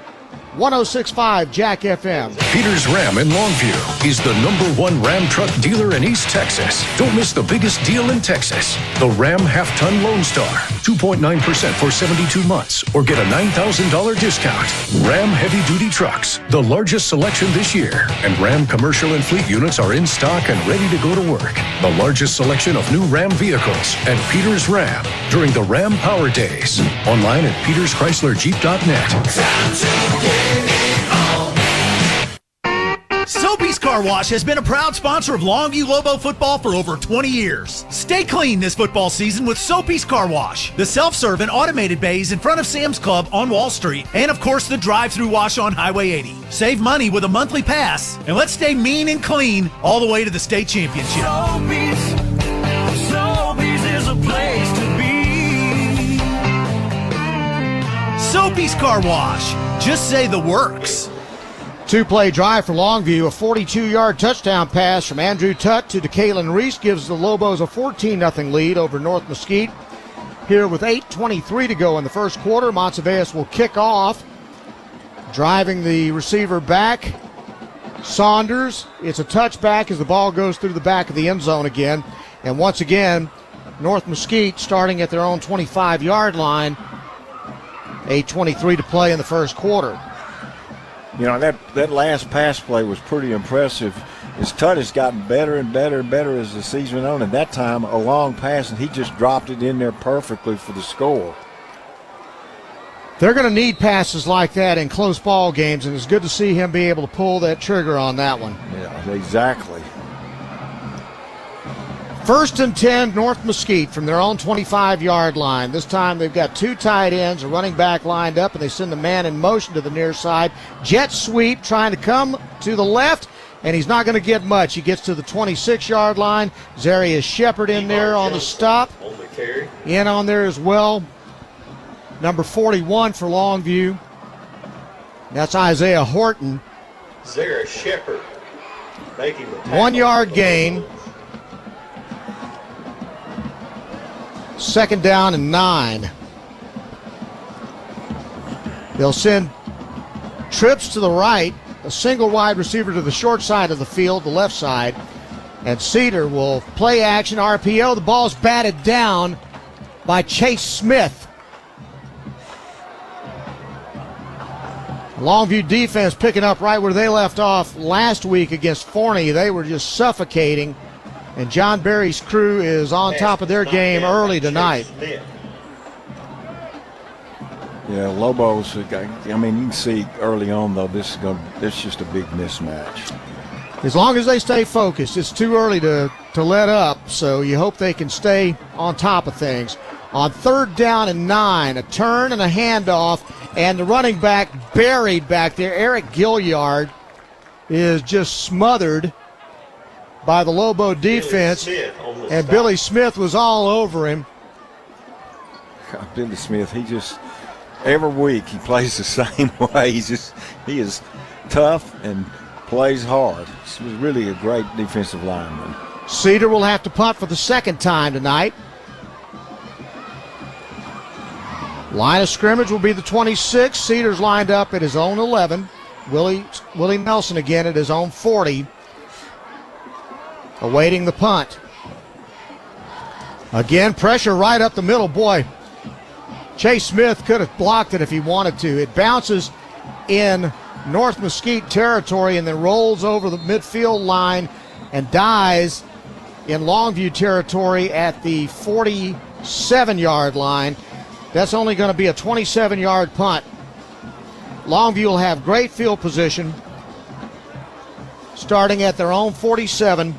106.5 Jack FM. Peters Ram in Longview is the #1 Ram truck dealer in East Texas. Don't miss the biggest deal in Texas. The Ram half-ton Lone Star, 2.9% for 72 months, or get a $9,000 discount. Ram heavy-duty trucks, the largest selection this year, and Ram commercial and fleet units are in stock and ready to go to work. The largest selection of new Ram vehicles at Peters Ram during the Ram Power Days. Online at peterschryslerjeep.net. Soapy's Car Wash has been a proud sponsor of Longview Lobo football for over 20 years. Stay clean this football season with Soapy's Car Wash. The self-serve and automated bays in front of Sam's Club on Wall Street. And of course the drive-through wash on Highway 80. Save money with a monthly pass. And let's stay mean and clean all the way to the state championship. Soapy's is a place to be. Soapy's Car Wash. Just say the works. Two-play drive for Longview. A 42-yard touchdown pass from Andrew Tutt to DeKalen Reese gives the Lobos a 14-0 lead over North Mesquite. Here with 8:23 to go in the first quarter, Monsaveas will kick off. Driving the receiver back, Saunders. It's a touchback as the ball goes through the back of the end zone again. And once again, North Mesquite starting at their own 25-yard line. 8:23 to play in the first quarter. You know, that last pass play was pretty impressive. His Tutt has gotten better and better and better as the season went on. And that time, a long pass, and he just dropped it in there perfectly for the score. They're going to need passes like that in close ball games, and it's good to see him be able to pull that trigger on that one. Yeah, exactly. First and 10, North Mesquite from their own 25-yard line. This time they've got two tight ends, a running back lined up, and they send the man in motion to the near side. Jet sweep trying to come to the left, and he's not going to get much. He gets to the 26-yard line. Zarius Shepard in there on the stop. In on there as well. Number 41 for Longview. That's Isaiah Horton. Zarius Shepard making the tackle. 1 yard gain. 2nd down and 9. They'll send trips to the right, a single wide receiver to the short side of the field, the left side, and Cedar will play action RPO. The ball's batted down by Chase Smith. Longview defense picking up right where they left off last week against Forney. They were just suffocating, and John Berry's crew is on top of their game early tonight. Yeah, Lobos. I mean, you can see early on though this is just a big mismatch. As long as they stay focused, it's too early to let up. So you hope they can stay on top of things. On 3rd down and 9, a turn and a handoff, and the running back buried back there. Eric Gilliard is just smothered by the Lobo defense, and Billy Smith was all over him. Billy Smith, he just. Every week he plays the same way. He is tough and plays hard. He was really a great defensive lineman. Cedar will have to punt for the 2nd time tonight. Line of scrimmage will be the 26. Cedar's lined up at his own 11. Willie Nelson again at his own 40. Awaiting the punt. Again, pressure right up the middle. Boy, Chase Smith could have blocked it if he wanted to. It bounces in North Mesquite territory and then rolls over the midfield line and dies in Longview territory at the 47-yard line. That's only going to be a 27-yard punt. Longview will have great field position starting at their own 47,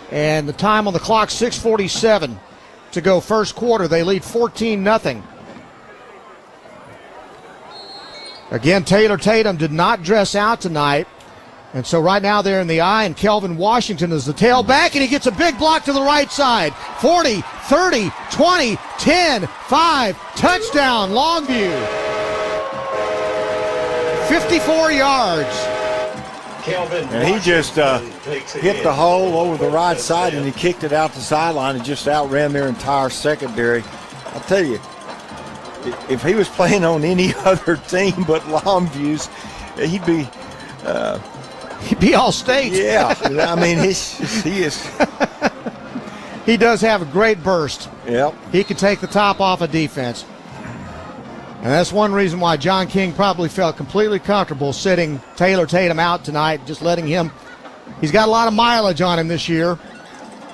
and the time on the clock, 6:47 to go first quarter. They lead 14-0. Again, Taylor Tatum did not dress out tonight, and so right now they're in the eye, and Kelvin Washington is the tailback, and he gets a big block to the right side. 40, 30, 20, 10, 5, touchdown, Longview. 54 yards. And he just hit the hole over the right side, and he kicked it out the sideline and just outran their entire secondary. I'll tell you, if he was playing on any other team but Longview's, he'd be all state. Yeah, I mean, he is. He does have a great burst. Yep. He can take the top off of defense. And that's one reason why John King probably felt completely comfortable sitting Taylor Tatum out tonight, just letting him. He's got a lot of mileage on him this year.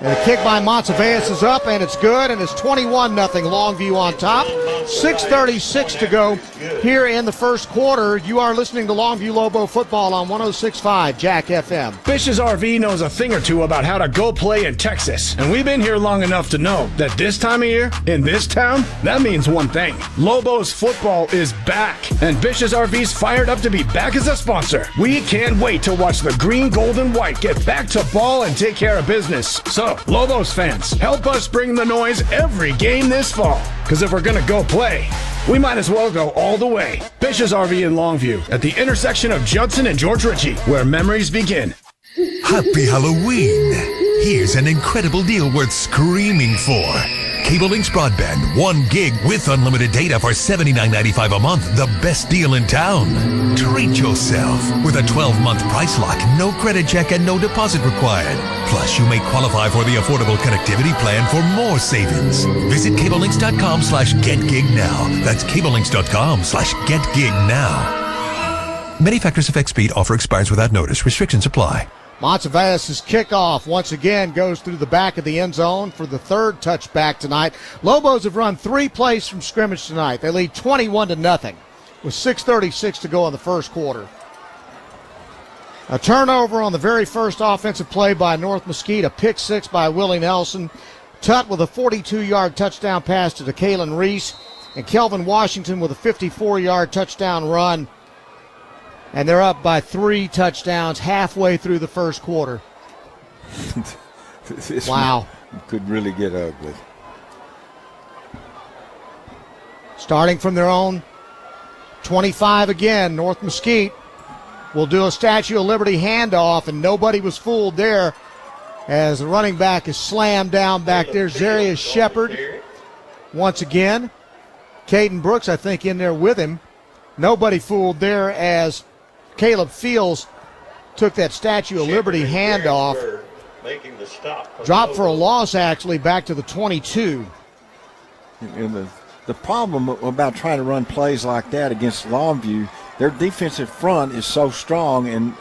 And the kick by Monteveas is up, and it's good, and it's 21-0 Longview on top. 6:36 to go here in the first quarter. You are listening to Longview Lobo football on 106.5 Jack FM. Fish's RV knows a thing or two about how to go play in Texas. And we've been here long enough to know that this time of year, in this town, that means one thing. Lobos football is back. And Fish's RV's fired up to be back as a sponsor. We can't wait to watch the green, gold, and white get back to ball and take care of business. So, Lobos fans, help us bring the noise every game this fall. Because if we're going to go play, we might as well go all the way. Fish's RV in Longview at the intersection of Judson and George Ritchie, where memories begin. Happy Halloween! Here's an incredible deal worth screaming for. Cable Links Broadband, 1 gig with unlimited data for $79.95 a month. The best deal in town. Treat yourself with a 12-month price lock, no credit check, and no deposit required. Plus, you may qualify for the affordable connectivity plan for more savings. Visit cablelinks.com/getgig now. That's cablelinks.com/getgig now. Many factors affect speed. Offer expires without notice. Restrictions apply. Monteveas' kickoff once again goes through the back of the end zone for the 3rd touchback tonight. Lobos have run 3 plays from scrimmage tonight. They lead 21-0 with 6:36 to go in the first quarter. A turnover on the very first offensive play by North Mesquite, a pick 6 by Willie Nelson. Tutt with a 42-yard touchdown pass to Kalen Reese, and Kelvin Washington with a 54-yard touchdown run And they're up by 3 touchdowns halfway through the first quarter. This wow. Could really get ugly. Starting from their own 25 again, North Mesquite will do a Statue of Liberty handoff, and nobody was fooled there as the running back is slammed down back there. Zarius Shepard once again. Caden Brooks, I think, in there with him. Nobody fooled there as Caleb Fields took that Statue of Liberty handoff. Making the stop. Dropped for a loss, actually, back to the 22. And the problem about trying to run plays like that against Longview, their defensive front is so strong, and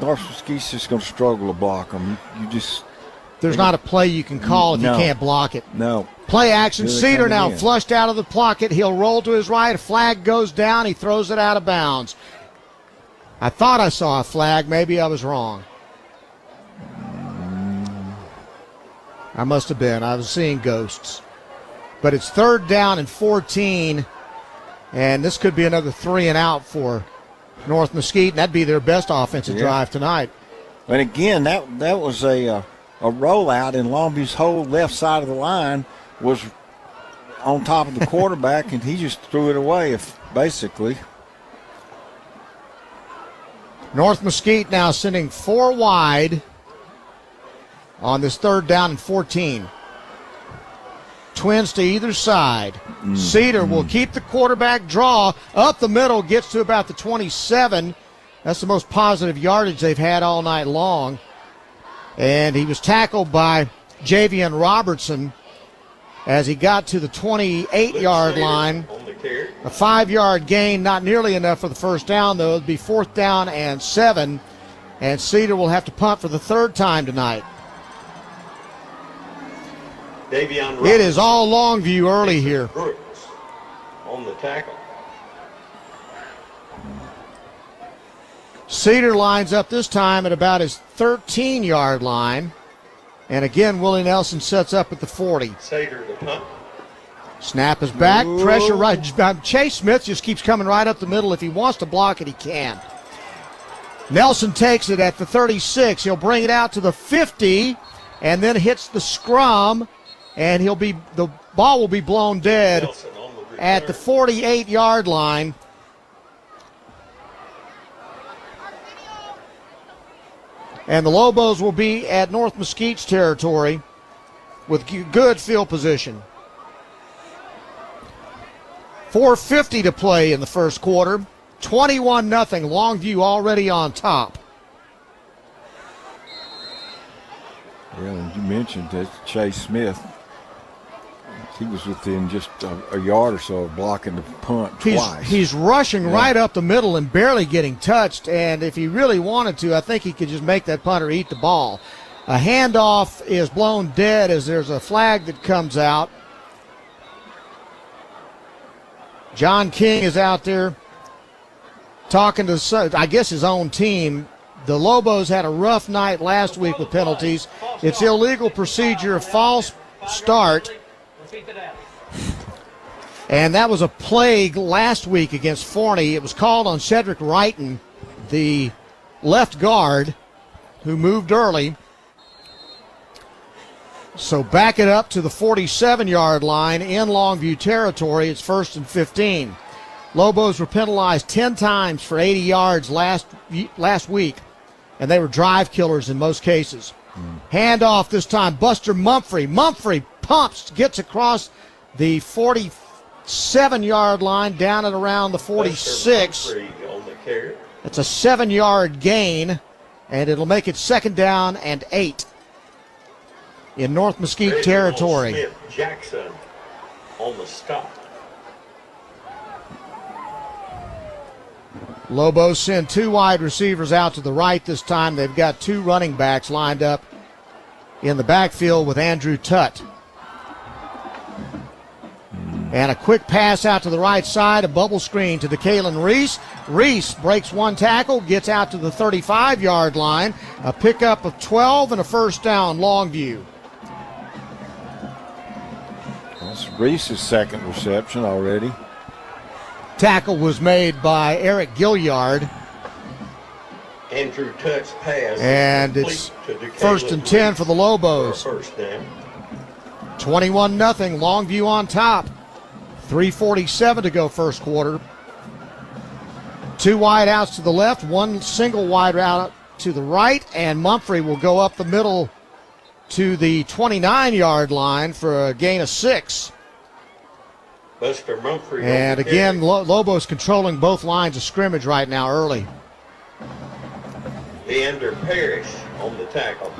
North Mesquite's just going to struggle to block them. There's not a play you can call if you can't block it. No. Play action. Cedar now flushed out of the pocket. He'll roll to his right. A flag goes down. He throws it out of bounds. I thought I saw a flag. Maybe I was wrong. I must have been. I was seeing ghosts. But it's 3rd down and 14, and this could be another 3 and out for North Mesquite, and that'd be their best offensive drive tonight. And again, that was a rollout, and Longview's whole left side of the line was on top of the quarterback, and he just threw it away, basically. North Mesquite now sending 4 wide on this 3rd down and 14. Twins to either side. Cedar will keep the quarterback draw up the middle, gets to about the 27. That's the most positive yardage they've had all night long. And he was tackled by Javian Robertson as he got to the 28-yard line. A 5-yard gain, not nearly enough for the first down, though. It'd be 4th down and 7. And Cedar will have to punt for the 3rd time tonight. It is all Longview early here. Brooks on the tackle. Cedar lines up this time at about his 13-yard line. And again, Willie Nelson sets up at the 40. Cedar to punt. Snap is back. Pressure right. Chase Smith just keeps coming right up the middle. If he wants to block it, he can. Nelson takes it at the 36. He'll bring it out to the 50 and then hits the scrum. And the ball will be blown dead at the 48-yard line. And the Lobos will be at North Mesquite's territory with good field position. 4:50 to play in the first quarter. 21-0. Longview already on top. Yeah, you mentioned that Chase Smith. He was within just a yard or so of blocking the punt twice. He's rushing right up the middle and barely getting touched. And if he really wanted to, I think he could just make that punter eat the ball. A handoff is blown dead as there's a flag that comes out. John King is out there talking to, I guess, his own team. The Lobos had a rough night last week with penalties. It's illegal procedure, false start. And that was a plague last week against Forney. It was called on Cedric Wrighton, the left guard, who moved early. So back it up to the 47-yard line in Longview territory. It's 1st and 15. Lobos were penalized 10 times for 80 yards last week, and they were drive killers in most cases. Handoff this time, Buster Mumphrey. Mumphrey pumps, gets across the 47-yard line down at around the 46. It's a 7-yard gain, and it'll make it 2nd down and 8 in North Mesquite territory. Smith Jackson on the stop. Lobos send 2 wide receivers out to the right this time. They've got 2 running backs lined up in the backfield with Andrew Tutt. And a quick pass out to the right side, a bubble screen to DeKalen Reese. Reese breaks 1 tackle, gets out to the 35-yard line. A pickup of 12 and a 1st down, Longview. That's Reese's 2nd reception already. Tackle was made by Eric Gilliard. Andrew Tuck's pass. And it's 1st and 10 for the Lobos. 21-0, Longview on top. 3:47 to go first quarter. 2 wide outs to the left, 1 single wide out to the right, and Mumphrey will go up the middle to the 29-yard line for a gain of 6. Buster Mumphrey. And again, Lobos controlling both lines of scrimmage right now early. Leander Parrish on the tackle.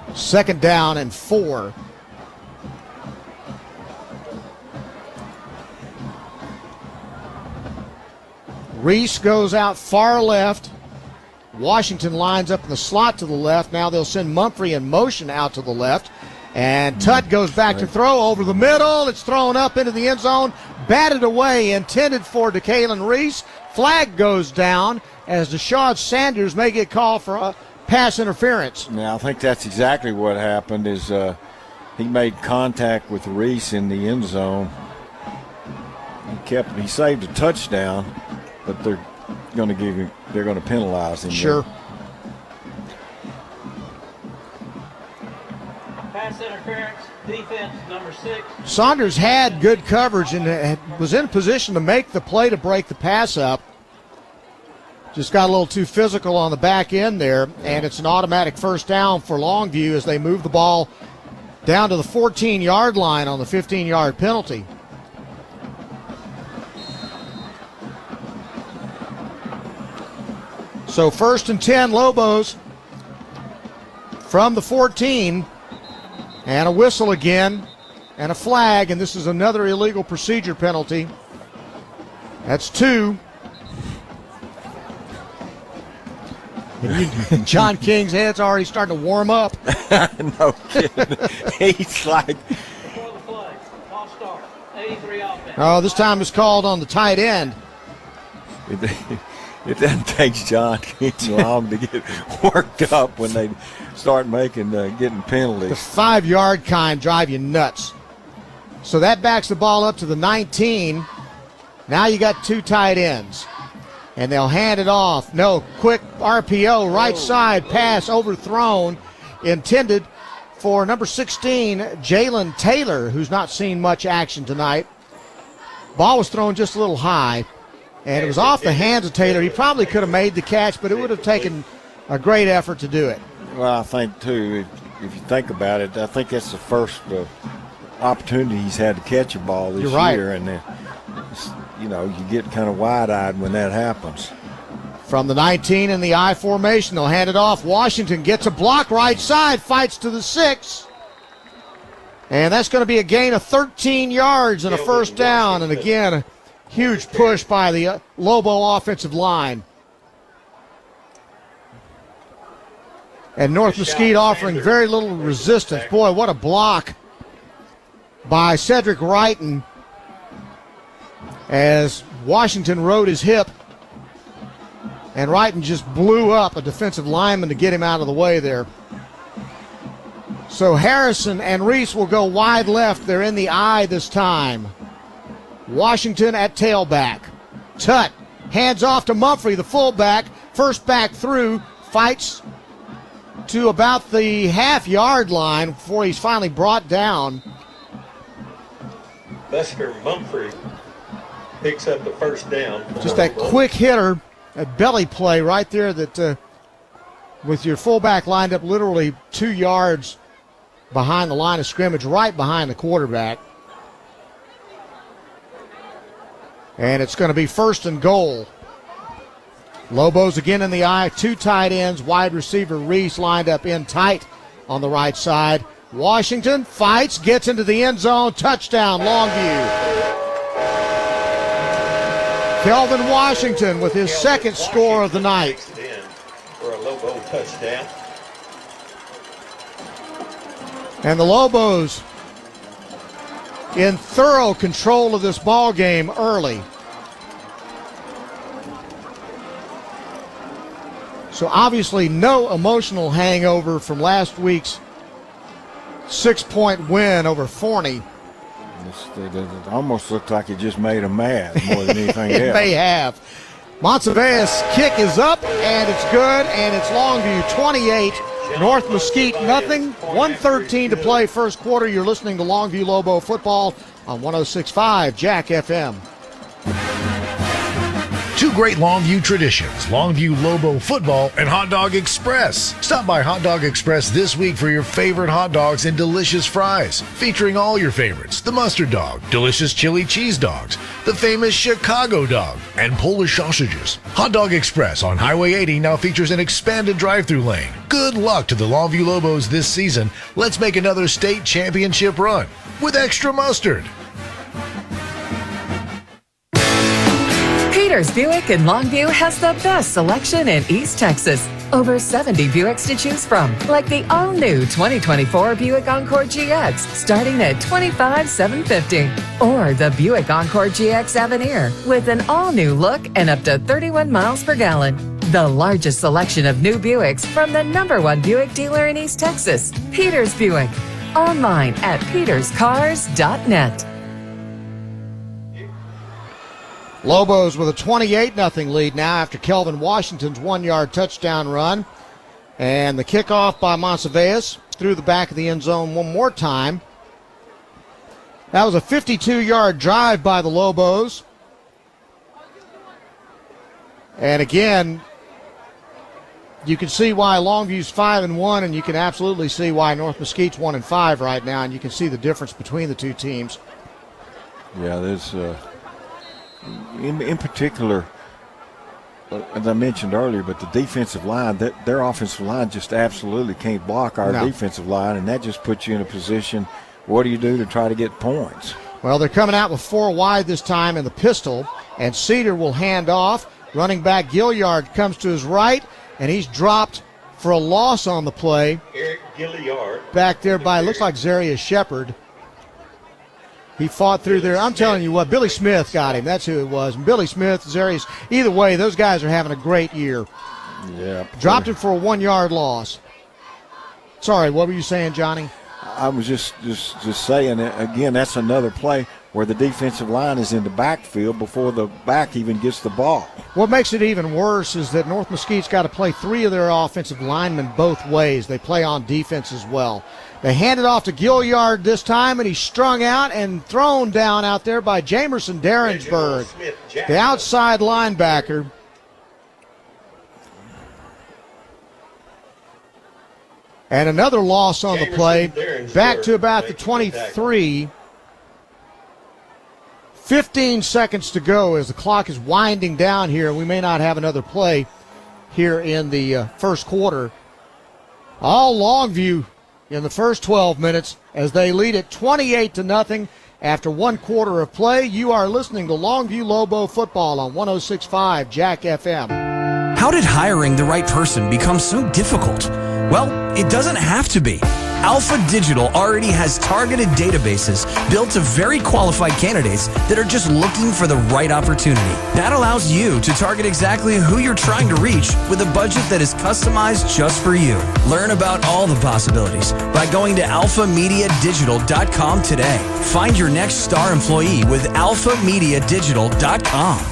2nd down and 4. Reese goes out far left. Washington lines up in the slot to the left. Now they'll send Mumphrey in motion out to the left. And Tutt goes back to throw over the middle. It's thrown up into the end zone. Batted away, intended for DeKalen Reese. Flag goes down as Deshaun Sanders may get called for a pass interference. Now, I think that's exactly what happened is he made contact with Reese in the end zone. He saved a touchdown, but they're going to penalize him. Sure. Pass interference, defense number 6. Saunders had good coverage and was in position to make the play to break the pass up. Just got a little too physical on the back end there, and it's an automatic first down for Longview as they move the ball down to the 14-yard line on the 15-yard penalty. So 1st and 10, Lobos from the 14, and a whistle again, and a flag, and this is another illegal procedure penalty. That's 2. John King's head's already starting to warm up. No kidding. He's like... Oh, this time it's called on the tight end. It doesn't take John King long to get worked up when they start getting penalties. The 5-yard kind drive you nuts. So that backs the ball up to the 19. Now you got 2 tight ends. And they'll hand it off. No, quick RPO, right side pass overthrown, intended for number 16, Jalen Taylor, who's not seen much action tonight. Ball was thrown just a little high, and it was off the hands of Taylor. He probably could have made the catch, but it would have taken a great effort to do it. Well, I think, too, if you think about it, I think that's the first opportunity he's had to catch a ball this year. And you get kind of wide-eyed when that happens. From the 19 in the I formation, they'll hand it off. Washington gets a block right side, fights to the 6. And that's going to be a gain of 13 yards and a first down. And again, a huge push by the Lobo offensive line. And North Mesquite offering very little resistance. Boy, what a block by Cedric Wrighton as Washington rode his hip. And Wrighton just blew up a defensive lineman to get him out of the way there. So Harrison and Reese will go wide left. They're in the I this time. Washington at tailback. Tutt hands off to Mumphrey, the fullback. First back through, fights to about the half-yard line before he's finally brought down. Buster Mumphrey picks up the first down. Just that quick hitter, a belly play right there that with your fullback lined up literally 2 yards behind the line of scrimmage, right behind the quarterback. And it's going to be 1st and goal. Lobos again in the I, 2 tight ends, wide receiver Reese lined up in tight on the right side. Washington fights, gets into the end zone, touchdown Longview. Kelvin Washington with his second score of the night. For a Lobo touchdown. And the Lobos in thorough control of this ball game early. So obviously no emotional hangover from last week's 6-point win over Forney. It almost looked like it just made them mad more than anything else. It may have. Monteveus' kick is up, and it's good, and it's Longview 28, North Mesquite nothing. 1:13 to play first quarter. You're listening to Longview Lobo football on 106.5 Jack FM. Two great Longview traditions, Longview Lobo Football and Hot Dog Express. Stop by Hot Dog Express this week for your favorite hot dogs and delicious fries, featuring all your favorites, the mustard dog, delicious chili cheese dogs, the famous Chicago dog, and Polish sausages. Hot Dog Express on Highway 80 now features an expanded drive-through lane. Good luck to the Longview Lobos this season. Let's make another state championship run with extra mustard. Peters Buick in Longview has the best selection in East Texas. Over 70 Buicks to choose from, like the all-new 2024 Buick Encore GX, starting at $25,750. Or the Buick Encore GX Avenir, with an all-new look and up to 31 miles per gallon. The largest selection of new Buicks from the #1 Buick dealer in East Texas, Peters Buick. Online at peterscars.net. Lobos with a 28-0 lead now after Kelvin Washington's 1-yard touchdown run. And the kickoff by Monteveus through the back of the end zone one more time. That was a 52-yard drive by the Lobos. And again, you can see why Longview's 5-1, and you can absolutely see why North Mesquite's 1-5 right now, and you can see the difference between the two teams. Yeah, there's... In particular, as I mentioned earlier, but the defensive line, their offensive line just absolutely can't block our defensive line, and that just puts you in a position, what do you do to try to get points? Well, they're coming out with 4 wide this time in the pistol, and Cedar will hand off. Running back Gilliard comes to his right, and he's dropped for a loss on the play. Eric Gilliard. Back there by, looks like Zarius Shepard. He fought through there. I'm telling you what, Billy Smith got him. That's who it was. And Billy Smith, Zarius, either way, those guys are having a great year. Yeah. Dropped him for a 1-yard loss. Sorry, what were you saying, Johnny? I was just saying, again, that's another play where the defensive line is in the backfield before the back even gets the ball. What makes it even worse is that North Mesquite's got to play 3 of their offensive linemen both ways. They play on defense as well. They hand it off to Gilliard this time, and he's strung out and thrown down out there by Jamerson Derensburg, the outside linebacker. And another loss on the play, back to about the 23. 15 seconds to go as the clock is winding down here. We may not have another play here in the first quarter. All Longview in the first 12 minutes as they lead it 28-0 after 1 quarter of play. You are listening to Longview Lobo football on 106.5 Jack FM. How did hiring the right person become so difficult? Well, it doesn't have to be. Alpha Digital already has targeted databases built to very qualified candidates that are just looking for the right opportunity. That allows you to target exactly who you're trying to reach with a budget that is customized just for you. Learn about all the possibilities by going to alphamediadigital.com today. Find your next star employee with alphamediadigital.com.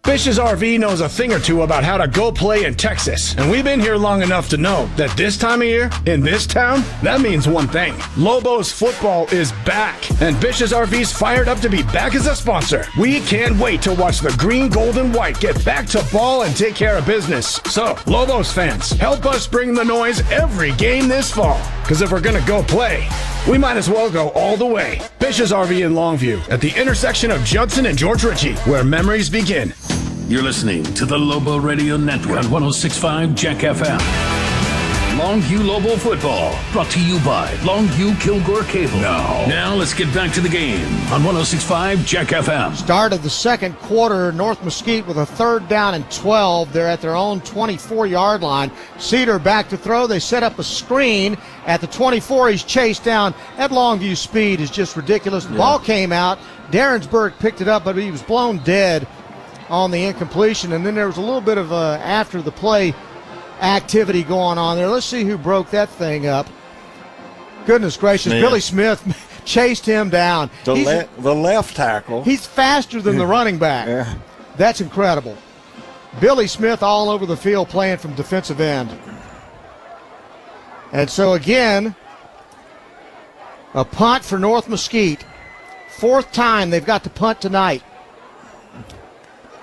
Fish's RV knows a thing or two about how to go play in Texas. And we've been here long enough to know that this time of year, in this town, that means one thing. Lobos football is back. And Bish's RV's fired up to be back as a sponsor. We can't wait to watch the green, gold, and white get back to ball and take care of business. So, Lobos fans, help us bring the noise every game this fall. Because if we're going to go play, we might as well go all the way. Bish's RV in Longview at the intersection of Judson and George Ritchie, where memories begin. You're listening to the Lobo Radio Network on 106.5 Jack FM. Longview Lobo football, brought to you by Longview Kilgore Cable. Now let's get back to the game on 106.5 Jack FM. Start of the second quarter, North Mesquite with a 3rd down and 12. They're at their own 24-yard line. Cedar back to throw. They set up a screen at the 24. He's chased down. That Longview speed is just ridiculous. The ball came out. Derensburg picked it up, but he was blown dead on the incompletion. And then there was a little bit of after the play activity going on there. Let's see who broke that thing up. Goodness gracious, Billy Smith chased him down. The left tackle. He's faster than the running back. Yeah. That's incredible. Billy Smith all over the field playing from defensive end. And so again, a punt for North Mesquite. Fourth time they've got to punt tonight.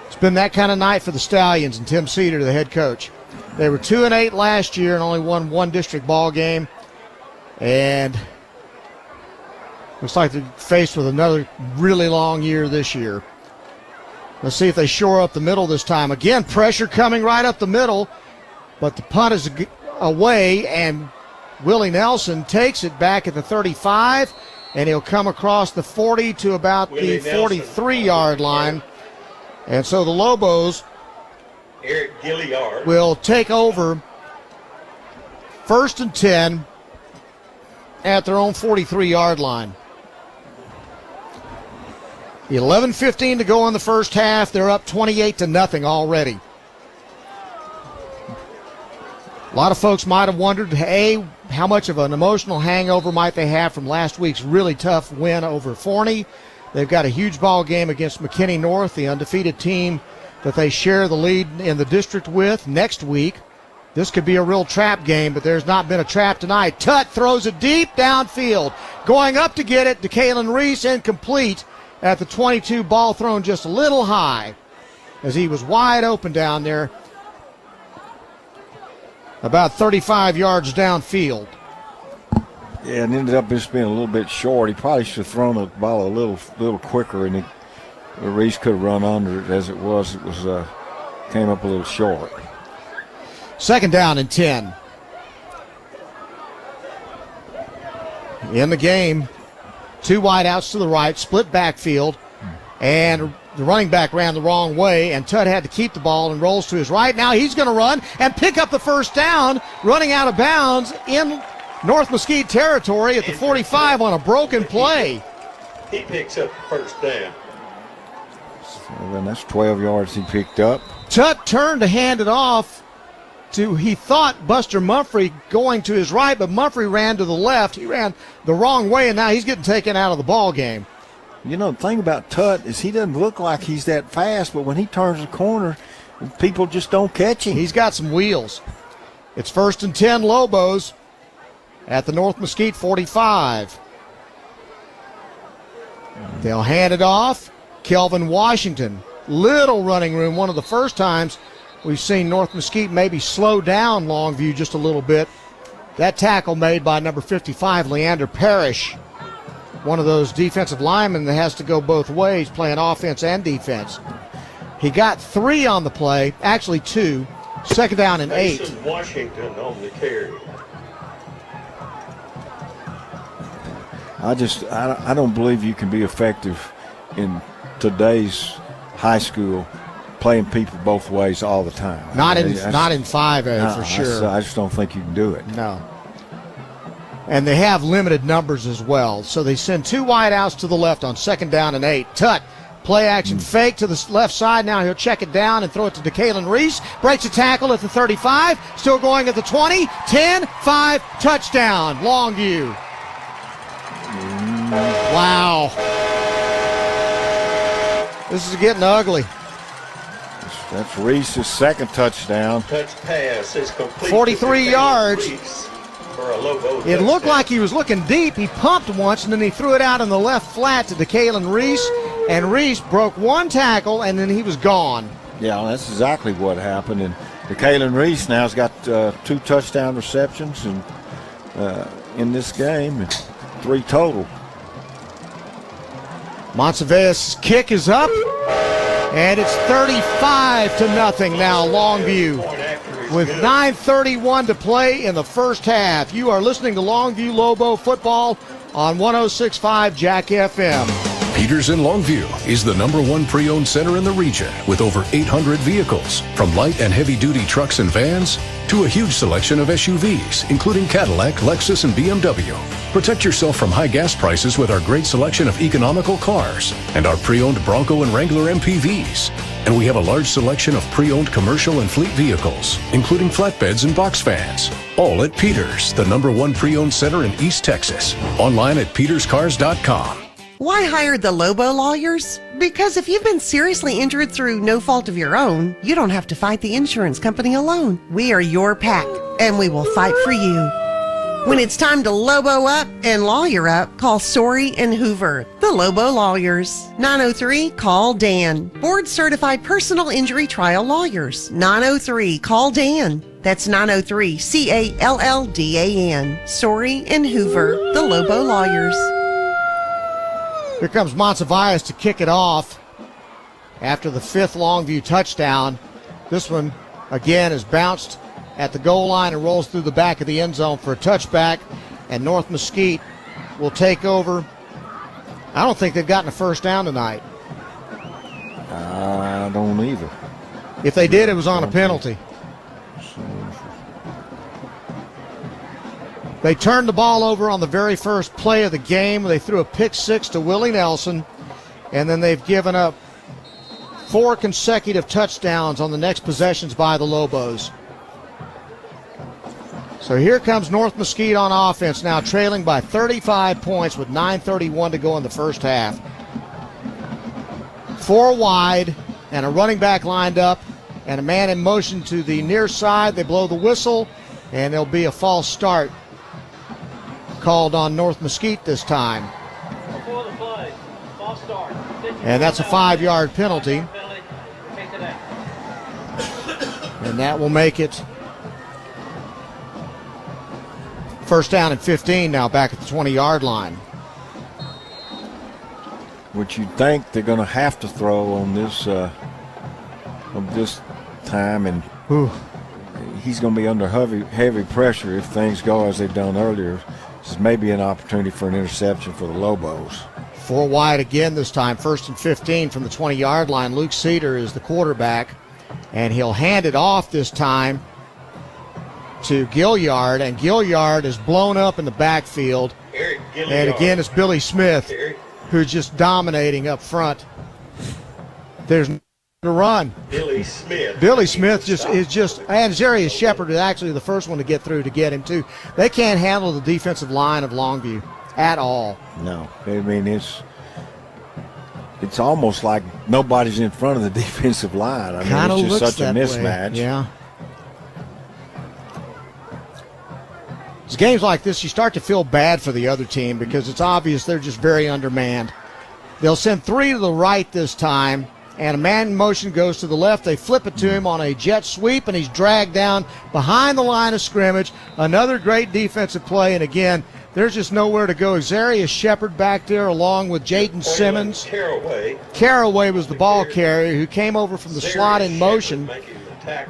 It's been that kind of night for the Stallions and Tim Cedar, the head coach. They were 2-8 last year and only won one district ball game. And looks like they're faced with another really long year this year. Let's see if they shore up the middle this time. Again, pressure coming right up the middle, but the punt is away, and Willie Nelson takes it back at the 35, and he'll come across the 40 to about the 43-yard line. And so the Lobos will take over 1st and 10 at their own 43-yard line. 11:15 to go in the first half. They're up 28-0 already. A lot of folks might have wondered, hey, how much of an emotional hangover might they have from last week's really tough win over Forney. They've got a huge ball game against McKinney North, the undefeated team that they share the lead in the district with next week. This could be a real trap game, but there's not been a trap tonight. Tutt throws it deep downfield. Going up to get it to Kalen Reese, incomplete at the 22, ball thrown just a little high as he was wide open down there, about 35 yards downfield. Yeah, and ended up just being a little bit short. He probably should have thrown the ball a little quicker, and Reese could have run under it. As it was came up a little short. 2nd down and 10. In the game, 2 wideouts to the right, split backfield, and the running back ran the wrong way, and Tutt had to keep the ball and rolls to his right. Now he's going to run and pick up the first down, running out of bounds in North Mesquite territory at the 45 on a broken play. He picks up the first down. So then that's 12 yards he picked up. Tutt turned to hand it off to, he thought, Buster Mumphrey going to his right, but Mumphrey ran to the left. He ran the wrong way, and now he's getting taken out of the ball game. You know, the thing about Tutt is he doesn't look like he's that fast, but when he turns the corner, people just don't catch him. He's got some wheels. It's 1st and 10 Lobos at the North Mesquite 45. They'll hand it off. Kelvin Washington. Little running room. One of the first times we've seen North Mesquite maybe slow down Longview just a little bit. That tackle made by number 55, Leander Parrish. One of those defensive linemen that has to go both ways, playing offense and defense. He got 3 on the play, actually 2. 2nd down and 8. Mason Washington on the carry. I don't believe you can be effective in today's high school playing people both ways all the time. Not in 5A for sure. I just don't think you can do it. No. And they have limited numbers as well. So they send 2 wideouts to the left on 2nd down and 8. Tutt, play action fake to the left side. Now he'll check it down and throw it to DeKalen Reese. Breaks a tackle at the 35. Still going at the 20. 10, 5, touchdown. Longview. Wow. This is getting ugly. That's Reese's 2nd touchdown. Touch pass is complete. 43 yards. For a Lobo it looked like he was looking deep. He pumped once, and then he threw it out in the left flat to DeKalen Reese, and Reese broke 1 tackle, and then he was gone. Yeah, that's exactly what happened. And DeKalen Reese now has got 2 touchdown receptions and in this game, 3 total. Monteveus' kick is up, and it's 35-0 now, Longview. With 9:31 to play in the first half. You are listening to Longview Lobo football on 106.5 Jack FM. Peters in Longview is the #1 pre-owned center in the region with over 800 vehicles, from light and heavy-duty trucks and vans to a huge selection of SUVs, including Cadillac, Lexus, and BMW. Protect yourself from high gas prices with our great selection of economical cars and our pre-owned Bronco and Wrangler MPVs. And we have a large selection of pre-owned commercial and fleet vehicles, including flatbeds and box vans. All at Peters, the #1 pre-owned center in East Texas. Online at peterscars.com. Why hire the Lobo lawyers? Because if you've been seriously injured through no fault of your own, you don't have to fight the insurance company alone. We are your pack, and we will fight for you. When it's time to Lobo up and lawyer up, call Story and Hoover, the Lobo lawyers. 903-CALL-DAN. Board-certified personal injury trial lawyers. 903-CALL-DAN. That's 903-CALLDAN. Story and Hoover, the Lobo lawyers. Here comes Monsiváis to kick it off after the 5th Longview touchdown. This one, again, is bounced at the goal line and rolls through the back of the end zone for a touchback, and North Mesquite will take over. I don't think they've gotten a first down tonight. I don't either. If they did, it was on a penalty. They turned the ball over on the very first play of the game. They threw a pick 6 to Willie Nelson, and then they've given up 4 consecutive touchdowns on the next possessions by the Lobos. So here comes North Mesquite on offense now, trailing by 35 points with 9:31 to go in the first half. 4 wide and a running back lined up and a man in motion to the near side. They blow the whistle, and there'll be a false start called on North Mesquite this time. Before the play, false start. And that's a 5-yard penalty. And that will make it first down and 15 now, back at the 20-yard line. Which you think they're going to have to throw on this time, and he's going to be under heavy pressure if things go as they've done earlier. This is maybe an opportunity for an interception for the Lobos. 4 wide again this time, 1st and 15 from the 20-yard line. Luke Cedar is the quarterback, and he'll hand it off this time to Gilliard, and Gilliard is blown up in the backfield. And again, it's Billy Smith who's just dominating up front. There's no to run. Billy Smith is just, and Zarius Shepard is actually the first one to get through to get him too. They can't handle the defensive line of Longview at all. No, I mean it's almost like nobody's in front of the defensive line. I mean, it's just such a mismatch. Yeah. It's games like this, you start to feel bad for the other team because it's obvious they're just very undermanned. They'll send 3 to the right this time, and a man in motion goes to the left. They flip it to him on a jet sweep, and he's dragged down behind the line of scrimmage. Another great defensive play, and again, there's just nowhere to go. Zarius Shepard back there along with Jaden Simmons. Caraway was the ball carrier who came over from the slot in motion.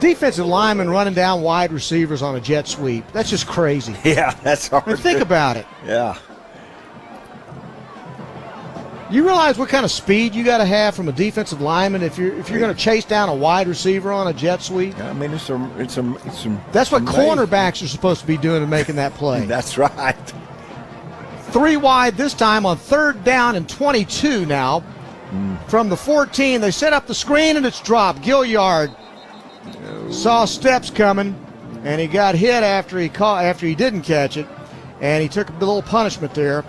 Defensive lineman running down wide receivers on a jet sweep. That's just crazy. Yeah, that's hard. And think about it. Yeah. You realize what kind of speed you got to have from a defensive lineman if you're going to chase down a wide receiver on a jet sweep? I mean, it's that's what amazing. Cornerbacks are supposed to be doing and making that play. That's right. 3 wide this time on 3rd down and 22 now. From the 14, they set up the screen and it's dropped. Gilliard saw steps coming, and he got hit after he didn't catch it, and he took a little punishment there,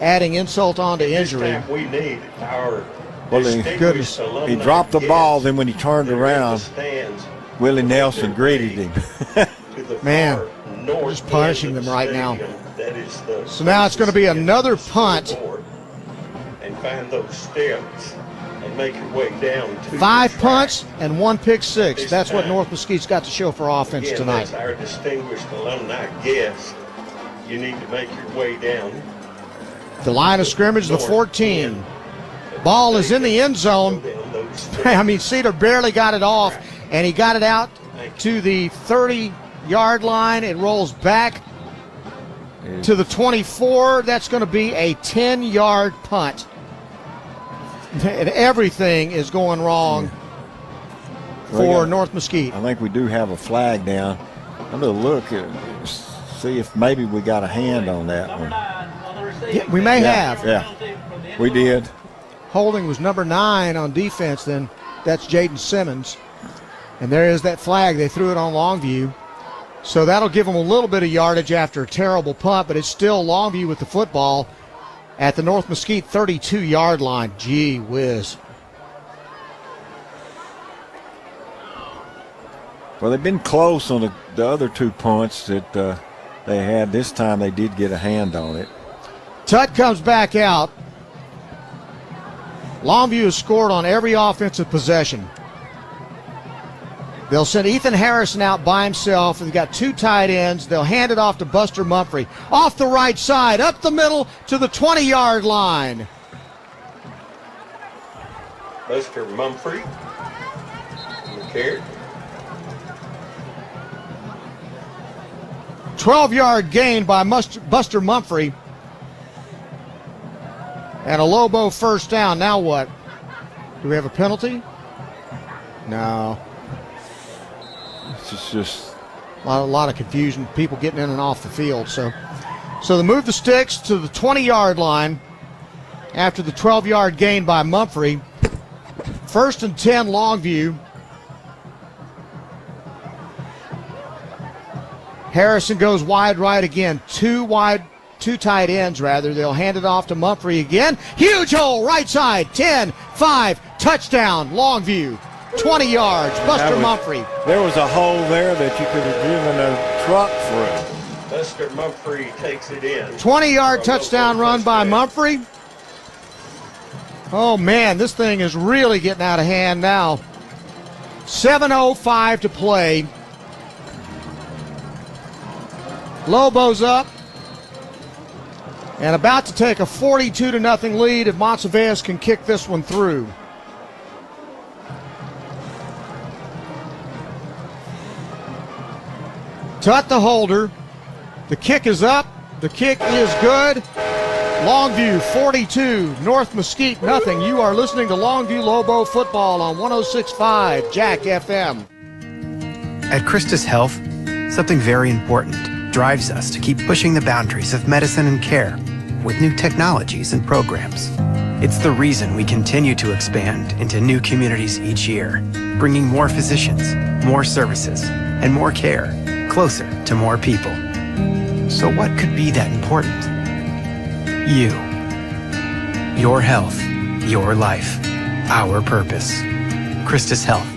adding insult on to injury. We need our goodness. He dropped the ball, then when he turned around, Willie Nelson greeted him. Man, we're just punishing them right now. So now it's going to be another punt. And find those steps and make your way down to 5 punts and 1 pick 6. That's what North Mesquite's got to show for offense tonight. That's our distinguished alumni guest. You need to make your way down. The line of scrimmage, the 14. Ball is in the end zone. I mean, Cedar barely got it off, and he got it out to the 30-yard line. It rolls back to the 24. That's going to be a 10-yard punt. And everything is going wrong for North Mesquite. I think we do have a flag down. I'm going to look see if maybe we got a hand on that one. Yeah, we may have. Yeah, we did. Holding was number 9 on defense then. That's Jaden Simmons. And there is that flag. They threw it on Longview. So that'll give them a little bit of yardage after a terrible punt, but it's still Longview with the football at the North Mesquite 32-yard line. Gee whiz. Well, they've been close on the other 2 punts that they had. This time they did get a hand on it. Tutt comes back out. Longview has scored on every offensive possession. They'll send Ethan Harrison out by himself. They've got 2 tight ends. They'll hand it off to Buster Mumphrey. Off the right side, up the middle to the 20-yard line. Buster Mumphrey. McCarron. 12-yard gain by Buster Mumphrey. And a Lobo first down. Now what? Do we have a penalty? No. It's just a lot of confusion. People getting in and off the field. So they move the sticks to the 20-yard line after the 12-yard gain by Mumphrey. 1st and 10, Longview. Harrison goes wide right again. 2 tight ends, rather. They'll hand it off to Mumphrey again. Huge hole, right side, 10, 5, touchdown, Longview. 20 yards, Buster Mumphrey. There was a hole there that you could have driven a truck through. Buster Mumphrey takes it in. 20-yard touchdown run by Mumphrey. Oh, man, this thing is really getting out of hand now. 7:05 to play. Lobos up and about to take a 42-0 lead if Montevideo can kick this one through. Tutt the holder. The kick is up. The kick is good. Longview 42, North Mesquite nothing. You are listening to Longview Lobo football on 106.5 Jack FM. At Christus Health, something very important drives us to keep pushing the boundaries of medicine and care with new technologies and programs. It's the reason we continue to expand into new communities each year, bringing more physicians, more services, and more care closer to more people. So what could be that important? You. Your health, your life, our purpose. Christus Health.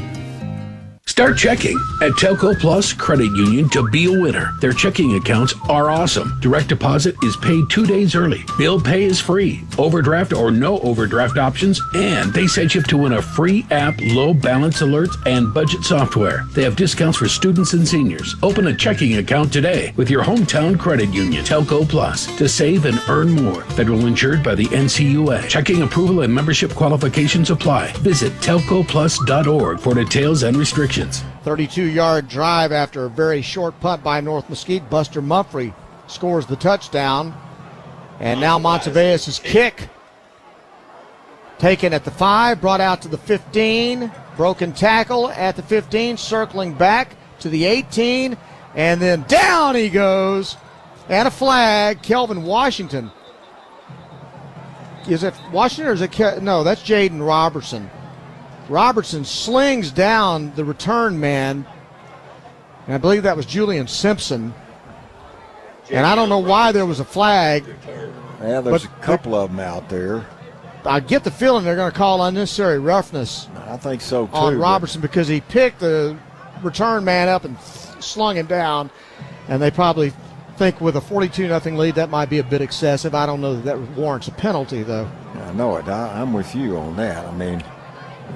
Start checking at Telco Plus Credit Union to be a winner. Their checking accounts are awesome. Direct deposit is paid 2 days early. Bill pay is free. Overdraft or no overdraft options. And they set you up to win a free app, low balance alerts, and budget software. They have discounts for students and seniors. Open a checking account today with your hometown credit union, Telco Plus, to save and earn more. Federal insured by the NCUA. Checking approval and membership qualifications apply. Visit telcoplus.org for details and restrictions. 32-yard drive after a very short punt by North Mesquite. Buster Mumphrey scores the touchdown. And now Montevideo' kick taken at the 5, brought out to the 15. Broken tackle at the 15, circling back to the 18. And then down he goes. And a flag. Kelvin Washington. Is it Washington or is it no, that's Jaden Robertson. Robertson slings down the return man, and I believe that was Julian Simpson. And I don't know why there was a flag. Yeah, there's a couple of them out there. I get the feeling they're going to call unnecessary roughness. I think so, too. On Robertson because he picked the return man up and slung him down, and they probably think with a 42-0 lead that might be a bit excessive. I don't know that warrants a penalty, though. I know it. I'm with you on that. I mean,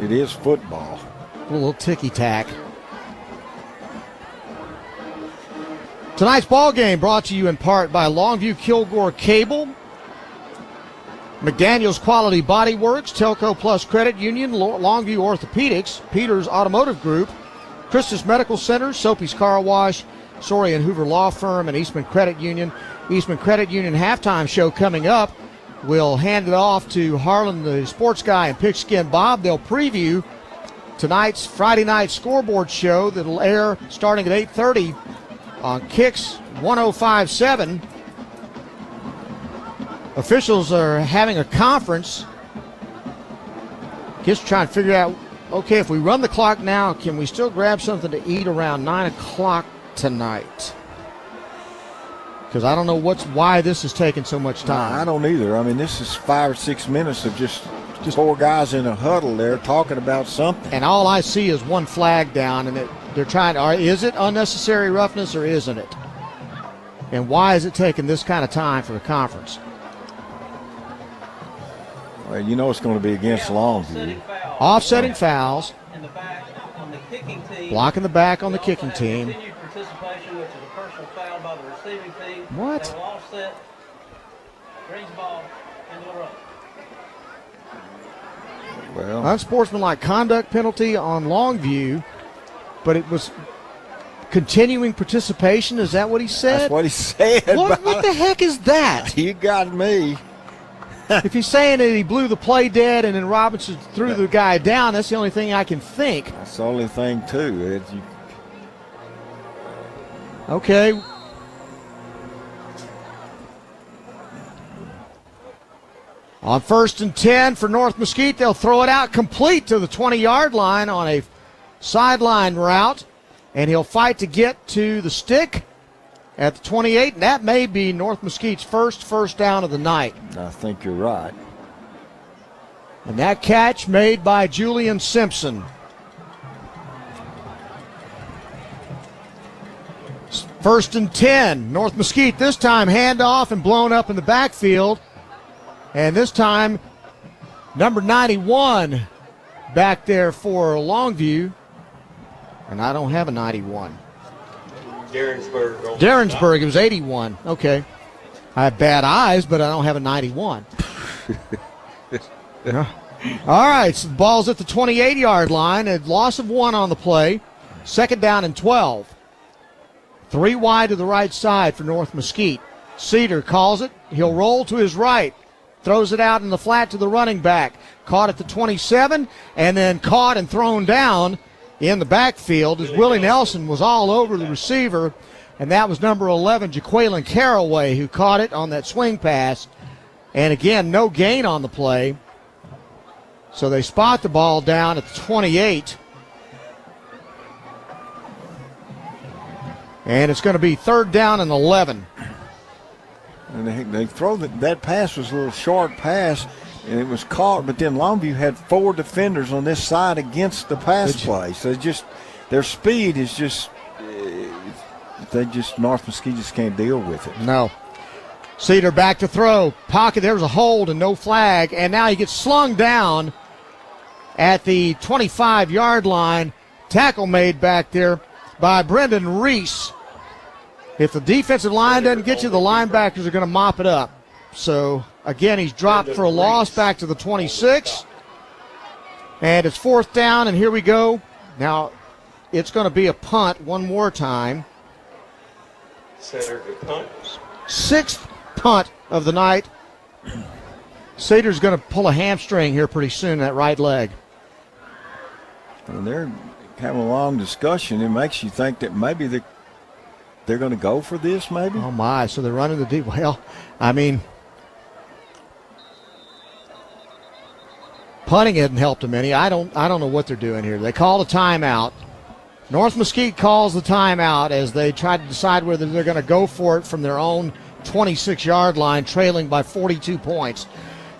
it is football. A little ticky-tack. Tonight's ball game brought to you in part by Longview Kilgore Cable, McDaniel's Quality Body Works, Telco Plus Credit Union, Longview Orthopedics, Peters Automotive Group, Christus Medical Center, Soapy's Car Wash, Soria and Hoover Law Firm, and Eastman Credit Union. Eastman Credit Union halftime show coming up. We'll hand it off to Harlan, the sports guy, and Pigskin Bob. They'll preview tonight's Friday night scoreboard show that'll air starting at 8:30 on Kicks 105.7. Officials are having a conference. Just trying to figure out Okay, if we run the clock now, can we still grab something to eat around 9 o'clock tonight? Because I don't know why this is taking so much time. I don't either. I mean, this is 5 or 6 minutes of just four guys in a huddle there talking about something. And all I see is one flag down, and they're trying to, is it unnecessary roughness or isn't it? And why is it taking this kind of time for the conference? Well, you know it's going to be against Longview. Offsetting fouls. In the back on the kicking team. Blocking the back on the kicking team. Continued participation, which is a personal foul by the receiving team. What? That will offset Green's ball into the row. Well, unsportsmanlike conduct penalty on Longview, but it was continuing participation. Is that what he said? That's what he said. What the heck is that? You got me. If he's saying that he blew the play dead and then Robinson threw the guy down, that's the only thing I can think. That's the only thing, too. Okay. On 1st and 10 for North Mesquite, they'll throw it out complete to the 20-yard line on a sideline route, and he'll fight to get to the stick at the 28, and that may be North Mesquite's first down of the night. I think you're right. And that catch made by Julian Simpson. First and 10, North Mesquite this time handoff and blown up in the backfield. And this time, number 91 back there for Longview. And I don't have a 91. Derensburg, it was 81. Okay. I have bad eyes, but I don't have a 91. All right, so the ball's at the 28-yard line. A loss of 1 on the play. 2nd down and 12. 3 wide to the right side for North Mesquite. Cedar calls it. He'll roll to his right. Throws it out in the flat to the running back. Caught at the 27, and then caught and thrown down in the backfield as Willie Nelson was all over the receiver, and that was number 11, Jaqueline Caraway, who caught it on that swing pass. And again, no gain on the play. So they spot the ball down at the 28. And it's going to be 3rd down and 11. And they throw that pass was a little short pass, and it was caught, but then Longview had 4 defenders on this side against the pass play. So their speed is just, North Mesquite just can't deal with it. No. Cedar back to throw. Pocket, there was a hold and no flag, and now he gets slung down at the 25-yard line. Tackle made back there by Brendan Reese. If the defensive line doesn't get you, the linebackers are going to mop it up. So, again, he's dropped for a loss back to the 26. And it's 4th down, and here we go. Now, it's going to be a punt one more time. Center to punt. 6th punt of the night. Cedar's going to pull a hamstring here pretty soon, that right leg. And they're having a long discussion. It makes you think that maybe they're going to go for this, maybe? Oh, my. So they're running the deep. Well, I mean, punting hadn't helped them any. I don't know what they're doing here. They call a timeout. North Mesquite calls the timeout as they try to decide whether they're going to go for it from their own 26-yard line, trailing by 42 points.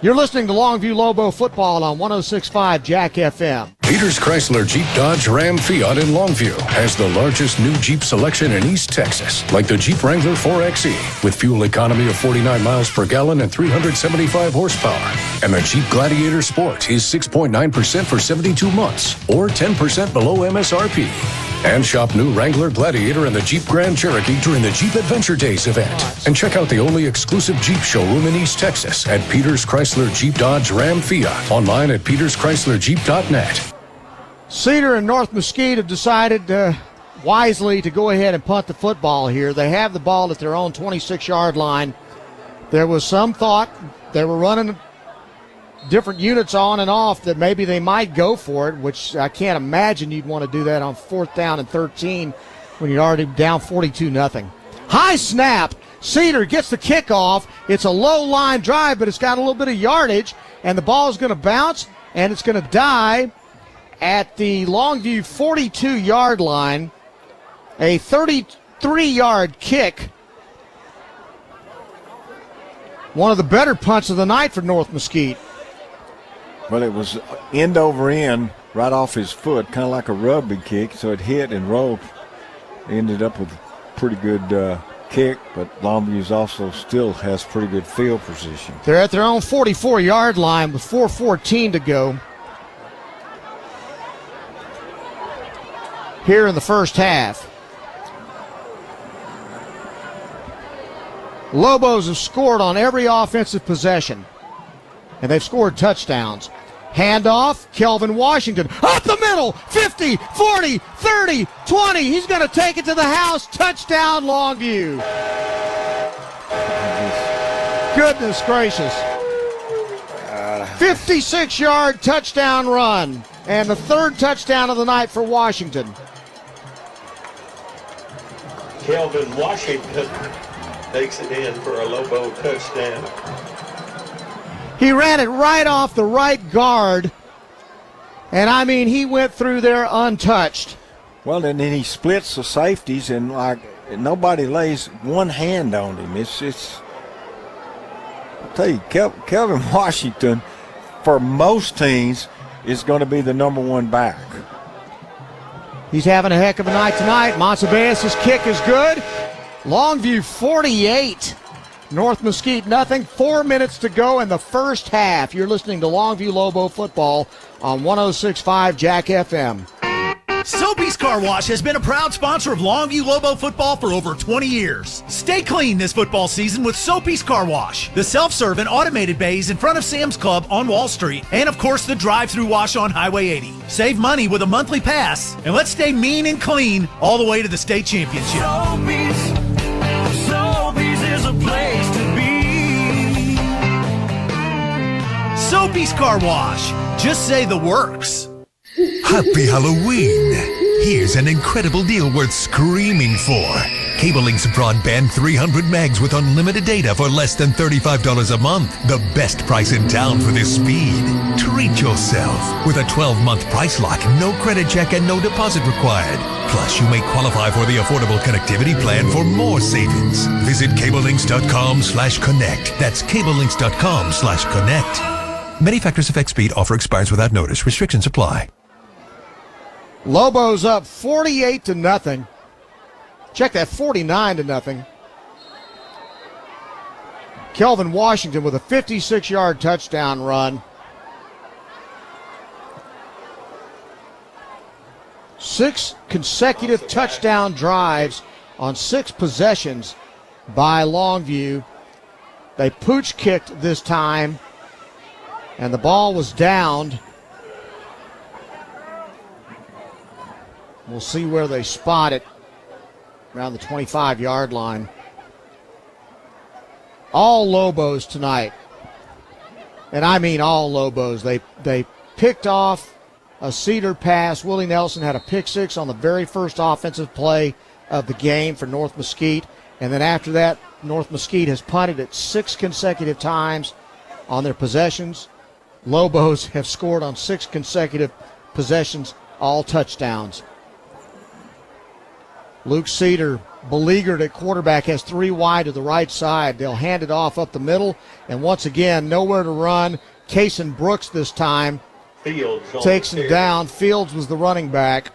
You're listening to Longview Lobo football on 106.5 Jack FM. Peters Chrysler Jeep Dodge Ram Fiat in Longview has the largest new Jeep selection in East Texas, like the Jeep Wrangler 4xe with fuel economy of 49 miles per gallon and 375 horsepower. And the Jeep Gladiator Sport is 6.9% for 72 months or 10% below MSRP. And shop new Wrangler, Gladiator, and the Jeep Grand Cherokee during the Jeep Adventure Days event. And check out the only exclusive Jeep showroom in East Texas at Peters Chrysler Jeep Dodge Ram Fiat. Online at peterschryslerjeep.net. Cedar and North Mesquite have decided wisely to go ahead and punt the football here. They have the ball at their own 26-yard line. There was some thought they were running different units on and off that maybe they might go for it, which I can't imagine you'd want to do that on 4th down and 13 when you're already down 42-0. High snap. Cedar gets the kickoff. It's a low line drive, but it's got a little bit of yardage, and the ball is going to bounce, and it's going to die at the Longview 42-yard line. A 33-yard kick. One of the better punts of the night for North Mesquite. Well, it was end over end right off his foot, kind of like a rugby kick, so it hit and rolled. Ended up with a pretty good kick, but Longview's also still has pretty good field position. They're at their own 44-yard line with 4:14 to go here in the first half. Lobos have scored on every offensive possession, and they've scored touchdowns. Handoff, Kelvin Washington, up the middle, 50, 40, 30, 20. He's going to take it to the house. Touchdown, Longview. Goodness gracious. 56-yard touchdown run, and the third touchdown of the night for Washington. Kelvin Washington takes it in for a Lobo touchdown. He ran it right off the right guard, and I mean, he went through there untouched. Well, and then he splits the safeties, and like nobody lays one hand on him. It's I'll tell you, Kelvin Washington, for most teams, is going to be the number one back. He's having a heck of a night tonight. Montebeas' kick is good. Longview 48. North Mesquite nothing. 4 minutes to go in the first half. You're listening to Longview Lobo football on 106.5 Jack FM. Soapy's Car Wash has been a proud sponsor of Longview Lobo football for over 20 years. Stay clean this football season with Soapy's Car Wash. The self-serve and automated bays in front of Sam's Club on Wall Street. And of course the drive-through wash on Highway 80. Save money with a monthly pass. And let's stay mean and clean all the way to the state championship. Soapy's is a place to be. Soapy's Car Wash. Just say the works. Happy Halloween! Here's an incredible deal worth screaming for. Cable Link's broadband 300 megs with unlimited data for less than $35 a month. The best price in town for this speed. Treat yourself with a 12-month price lock, no credit check, and no deposit required. Plus, you may qualify for the affordable connectivity plan for more savings. Visit cablelinks.com/connect. That's cablelinks.com/connect. Many factors affect speed. Offer expires without notice. Restrictions apply. Lobos up 48-0. Check that, 49-0. Kelvin Washington with a 56-yard touchdown run. 6 consecutive touchdown drives on 6 possessions by Longview. They pooch kicked this time, and the ball was downed. We'll see where they spot it around the 25-yard line. All Lobos tonight, and I mean all Lobos. They picked off a Cedar pass. Willie Nelson had a pick six on the very first offensive play of the game for North Mesquite, and then after that, North Mesquite has punted it 6 consecutive times on their possessions. Lobos have scored on 6 consecutive possessions, all touchdowns. Luke Cedar, beleaguered at quarterback, has 3 wide to the right side. They'll hand it off up the middle, and once again, nowhere to run. Kason Brooks this time takes him down. Fields was the running back.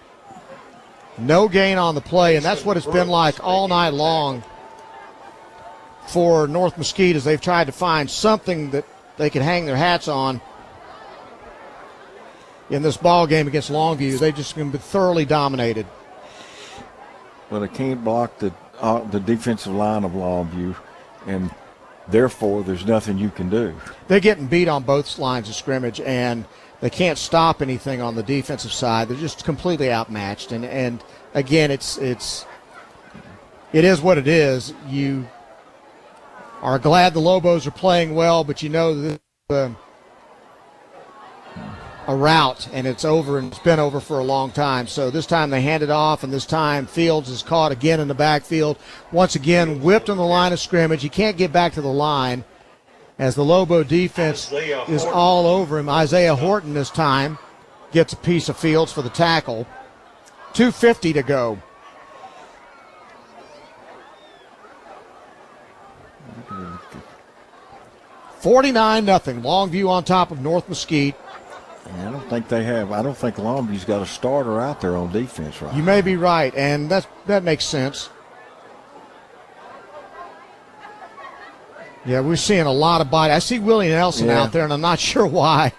No gain on the play, and that's what it's been like all night long for North Mesquite as they've tried to find something that they can hang their hats on in this ball game against Longview. They've just been thoroughly dominated. Well, they can't block the defensive line of Longview, and therefore there's nothing you can do. They're getting beat on both lines of scrimmage, and they can't stop anything on the defensive side. They're just completely outmatched. And again, it is what it is. You are glad the Lobos are playing well, but you know this is a rout, and it's over, and it's been over for a long time. So this time they hand it off, and this time Fields is caught again in the backfield. Once again, whipped on the line of scrimmage. He can't get back to the line as the Lobo defense is all over him. Isaiah Horton this time gets a piece of Fields for the tackle. 2:50 to go. $49-0. Longview on top of North Mesquite. I don't think Longview's got a starter out there on defense right now. You may be right, and that makes sense. Yeah, we're seeing a lot of body. I see Willie Nelson out there, and I'm not sure why.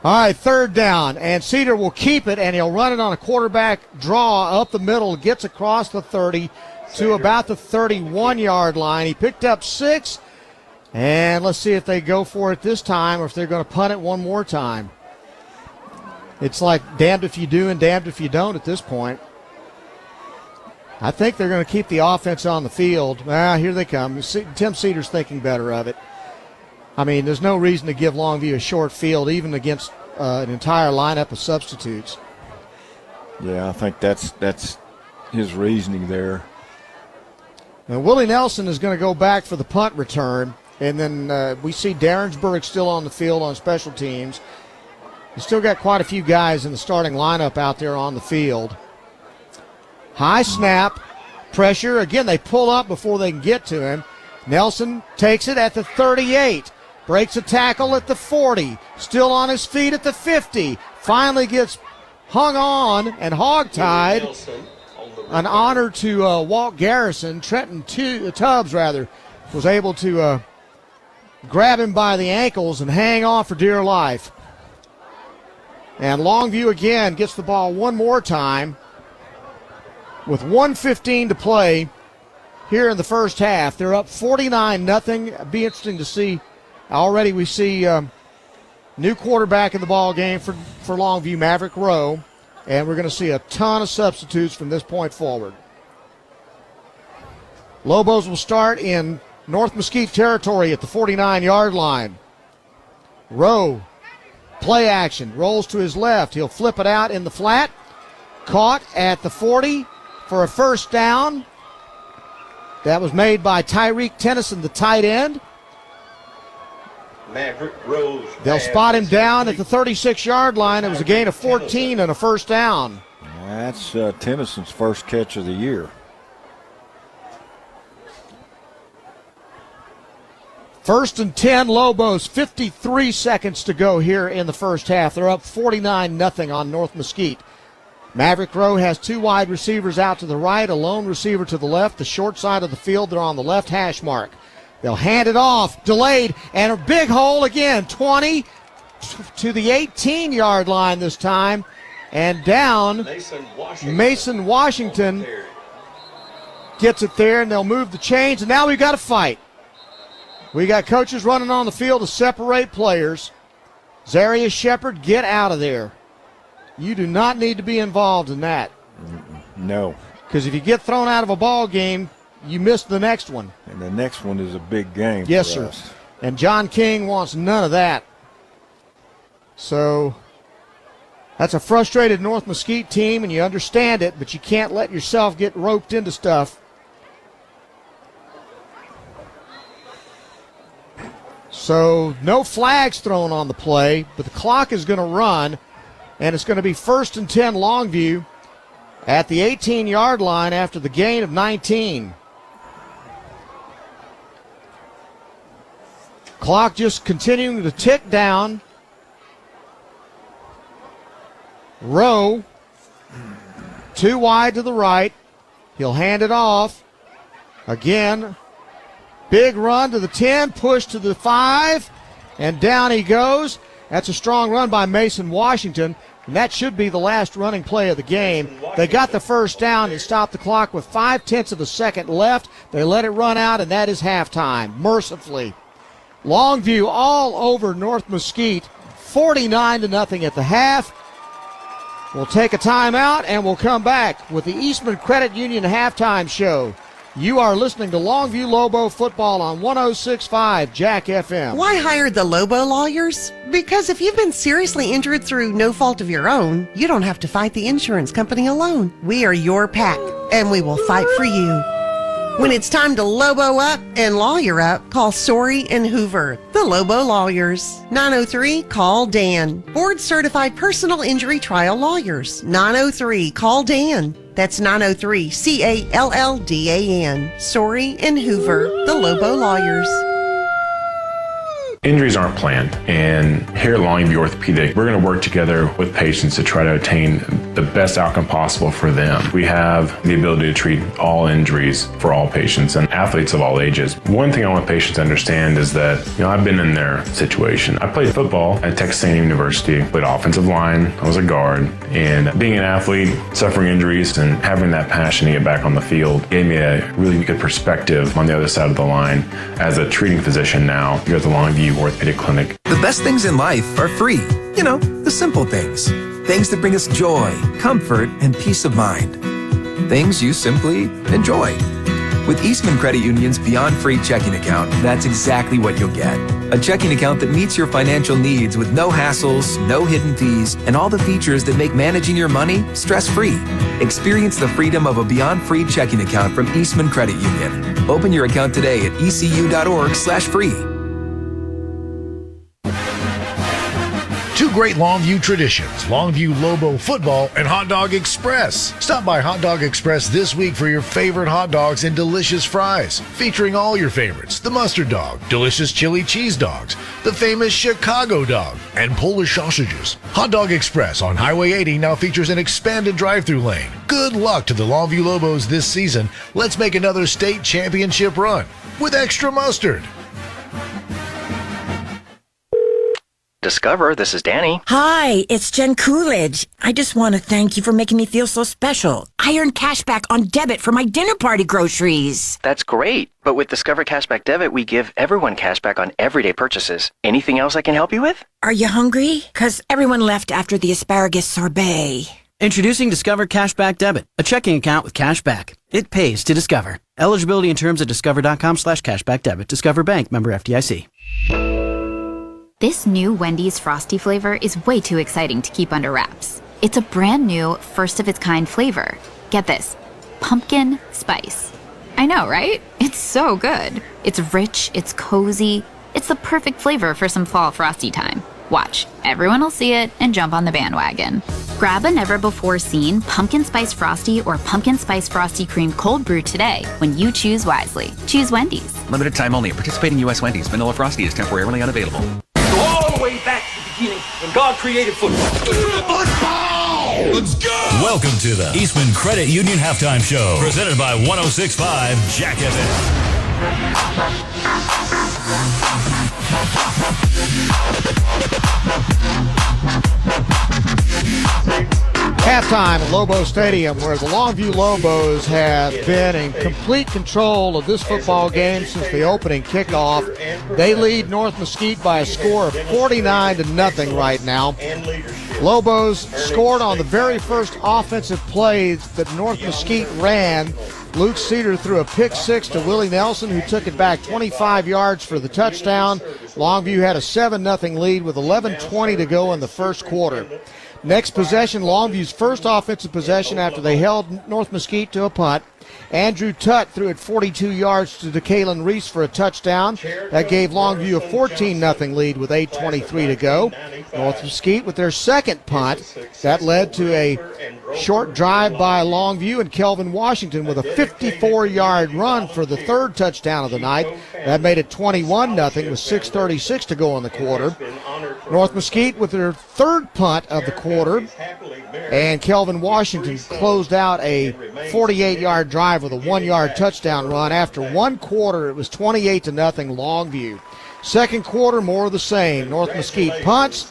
All right, 3rd down, and Cedar will keep it, and he'll run it on a quarterback draw up the middle, gets across the 30 to about the 31-yard line. He picked up 6, and let's see if they go for it this time or if they're going to punt it one more time. It's like damned if you do and damned if you don't at this point. I think they're going to keep the offense on the field. Here they come. Tim Cedar's thinking better of it. I mean, there's no reason to give Longview a short field, even against an entire lineup of substitutes. Yeah, I think that's his reasoning there. Now, Willie Nelson is going to go back for the punt return, and then we see Darrensburg still on the field on special teams. You still got quite a few guys in the starting lineup out there on the field. High snap, pressure. Again, they pull up before they can get to him. Nelson takes it at the 38. Breaks a tackle at the 40. Still on his feet at the 50. Finally gets hung on and hogtied. An honor to Walt Garrison. Trenton Tubbs, was able to grab him by the ankles and hang on for dear life. And Longview again gets the ball one more time with 1:15 to play here in the first half. They're up 49-0. It'd be interesting to see. Already we see new quarterback in the ball game for Longview, Maverick Rowe, and we're going to see a ton of substitutes from this point forward. Lobos will start in North Mesquite territory at the 49-yard line. Rowe, play action, rolls to his left. He'll flip it out in the flat. Caught at the 40 for a first down. That was made by Tyreek Tennyson, the tight end. Maverick Rose. They'll spot him down at the 36-yard line. It was a gain of 14 and a first down. That's Tennyson's first catch of the year. First and 10, Lobos, 53 seconds to go here in the first half. They're up 49-0 on North Mesquite. Maverick Rowe has 2 wide receivers out to the right, a lone receiver to the left. The short side of the field, they're on the left hash mark. They'll hand it off, delayed, and a big hole again, 20 to the 18-yard line this time, and down. Mason Washington gets it there, and they'll move the chains, and now we've got a fight. We got coaches running on the field to separate players. Zarius Shepard, get out of there. You do not need to be involved in that. No. Because if you get thrown out of a ball game, you miss the next one. And the next one is a big game. Yes, for sir. us. And John King wants none of that. So that's a frustrated North Mesquite team, and you understand it, but you can't let yourself get roped into stuff. So no flags thrown on the play, but the clock is going to run, and it's going to be 1st and 10 Longview at the 18-yard line after the gain of 19. Clock just continuing to tick down. Rowe, 2 wide to the right. He'll hand it off. Again, big run to the 10, push to the 5, and down he goes. That's a strong run by Mason Washington, and that should be the last running play of the game. They got the first down and stopped the clock with 0.5 of a second left. They let it run out, and that is halftime, mercifully. Longview all over North Mesquite, 49-0 at the half. We'll take a timeout, and we'll come back with the Eastman Credit Union halftime show. You are listening to Longview Lobo football on 106.5 Jack FM. Why hire the Lobo lawyers? Because if you've been seriously injured through no fault of your own, you don't have to fight the insurance company alone. We are your pack, and we will fight for you. When it's time to Lobo up and lawyer up, call Sorey and Hoover, the Lobo Lawyers. 903-CALL-DAN. Board-certified personal injury trial lawyers. 903-CALL-DAN. That's 903-CALLDAN. Sorey and Hoover, the Lobo Lawyers. Injuries aren't planned, and here at Longview Orthopedic, we're going to work together with patients to try to attain the best outcome possible for them. We have the ability to treat all injuries for all patients and athletes of all ages. One thing I want patients to understand is that, I've been in their situation. I played football at Texas A&M University, played offensive line, I was a guard, and being an athlete, suffering injuries, and having that passion to get back on the field gave me a really good perspective on the other side of the line as a treating physician now here at the Longview Orthopedic Clinic. The best things in life are free. The simple things. Things that bring us joy, comfort, and peace of mind. Things you simply enjoy. With Eastman Credit Union's Beyond Free checking account, that's exactly what you'll get. A checking account that meets your financial needs with no hassles, no hidden fees, and all the features that make managing your money stress-free. Experience the freedom of a Beyond Free checking account from Eastman Credit Union. Open your account today at ecu.org/free. Two great Longview traditions, Longview Lobo Football and Hot Dog Express. Stop by Hot Dog Express this week for your favorite hot dogs and delicious fries, featuring all your favorites: the mustard dog, delicious chili cheese dogs, the famous Chicago dog, and Polish sausages. Hot Dog Express on Highway 80 now features an expanded drive-through lane. Good luck to the Longview Lobos this season. Let's make another state championship run with extra mustard. Discover, this is Danny. Hi, it's Jen Coolidge. I just want to thank you for making me feel so special. I earned cash back on debit for my dinner party groceries. That's great. But with Discover Cashback Debit, we give everyone cash back on everyday purchases. Anything else I can help you with? Are you hungry? 'Cause everyone left after the asparagus sorbet. Introducing Discover Cashback Debit, a checking account with cash back. It pays to Discover. Eligibility and terms at discover.com/cashbackdebit. Discover Bank, member FDIC. This new Wendy's Frosty flavor is way too exciting to keep under wraps. It's a brand new, first-of-its-kind flavor. Get this, pumpkin spice. I know, right? It's so good. It's rich, it's cozy. It's the perfect flavor for some fall Frosty time. Watch, everyone will see it and jump on the bandwagon. Grab a never-before-seen pumpkin spice Frosty or pumpkin spice Frosty cream cold brew today when you choose wisely. Choose Wendy's. Limited time only. Participating U.S. Wendy's. Vanilla Frosty is temporarily unavailable. All the way back to the beginning when God created football. Football! Let's go! Welcome to the Eastman Credit Union Halftime Show, presented by 106.5 Jack FM. Halftime at Lobo Stadium, where the Longview Lobos have been in complete control of this football game since the opening kickoff. They lead North Mesquite by a score of 49-0 right now. Lobos scored on the very first offensive play that North Mesquite ran. Luke Cedar threw a pick six to Willie Nelson, who took it back 25 yards for the touchdown. Longview had a 7-0 lead with 11:20 to go in the first quarter. Next possession, Longview's first offensive possession after they held North Mesquite to a punt. Andrew Tutt threw it 42 yards to DeKalen Reese for a touchdown. That gave Longview a 14-0 lead with 8:23 to go. North Mesquite with their second punt. That led to a short drive by Longview, and Kelvin Washington with a 54-yard run for the third touchdown of the night. That made it 21-0 with 6:36 to go in the quarter. North Mesquite with their third punt of the quarter, and Kelvin Washington closed out a 48-yard drive with a 1-yard touchdown run. After one quarter, it was 28-0 Longview. Second quarter, more of the same. North Mesquite punts.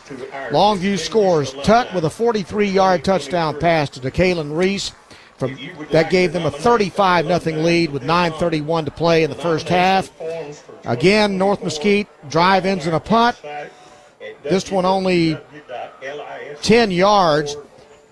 Longview scores. Tutt with a 43-yard touchdown pass to DeKalen Reese. That gave them a 35-0 lead with 9:31 to play in the first half. Again, North Mesquite drive ends in a punt. This one only 10 yards,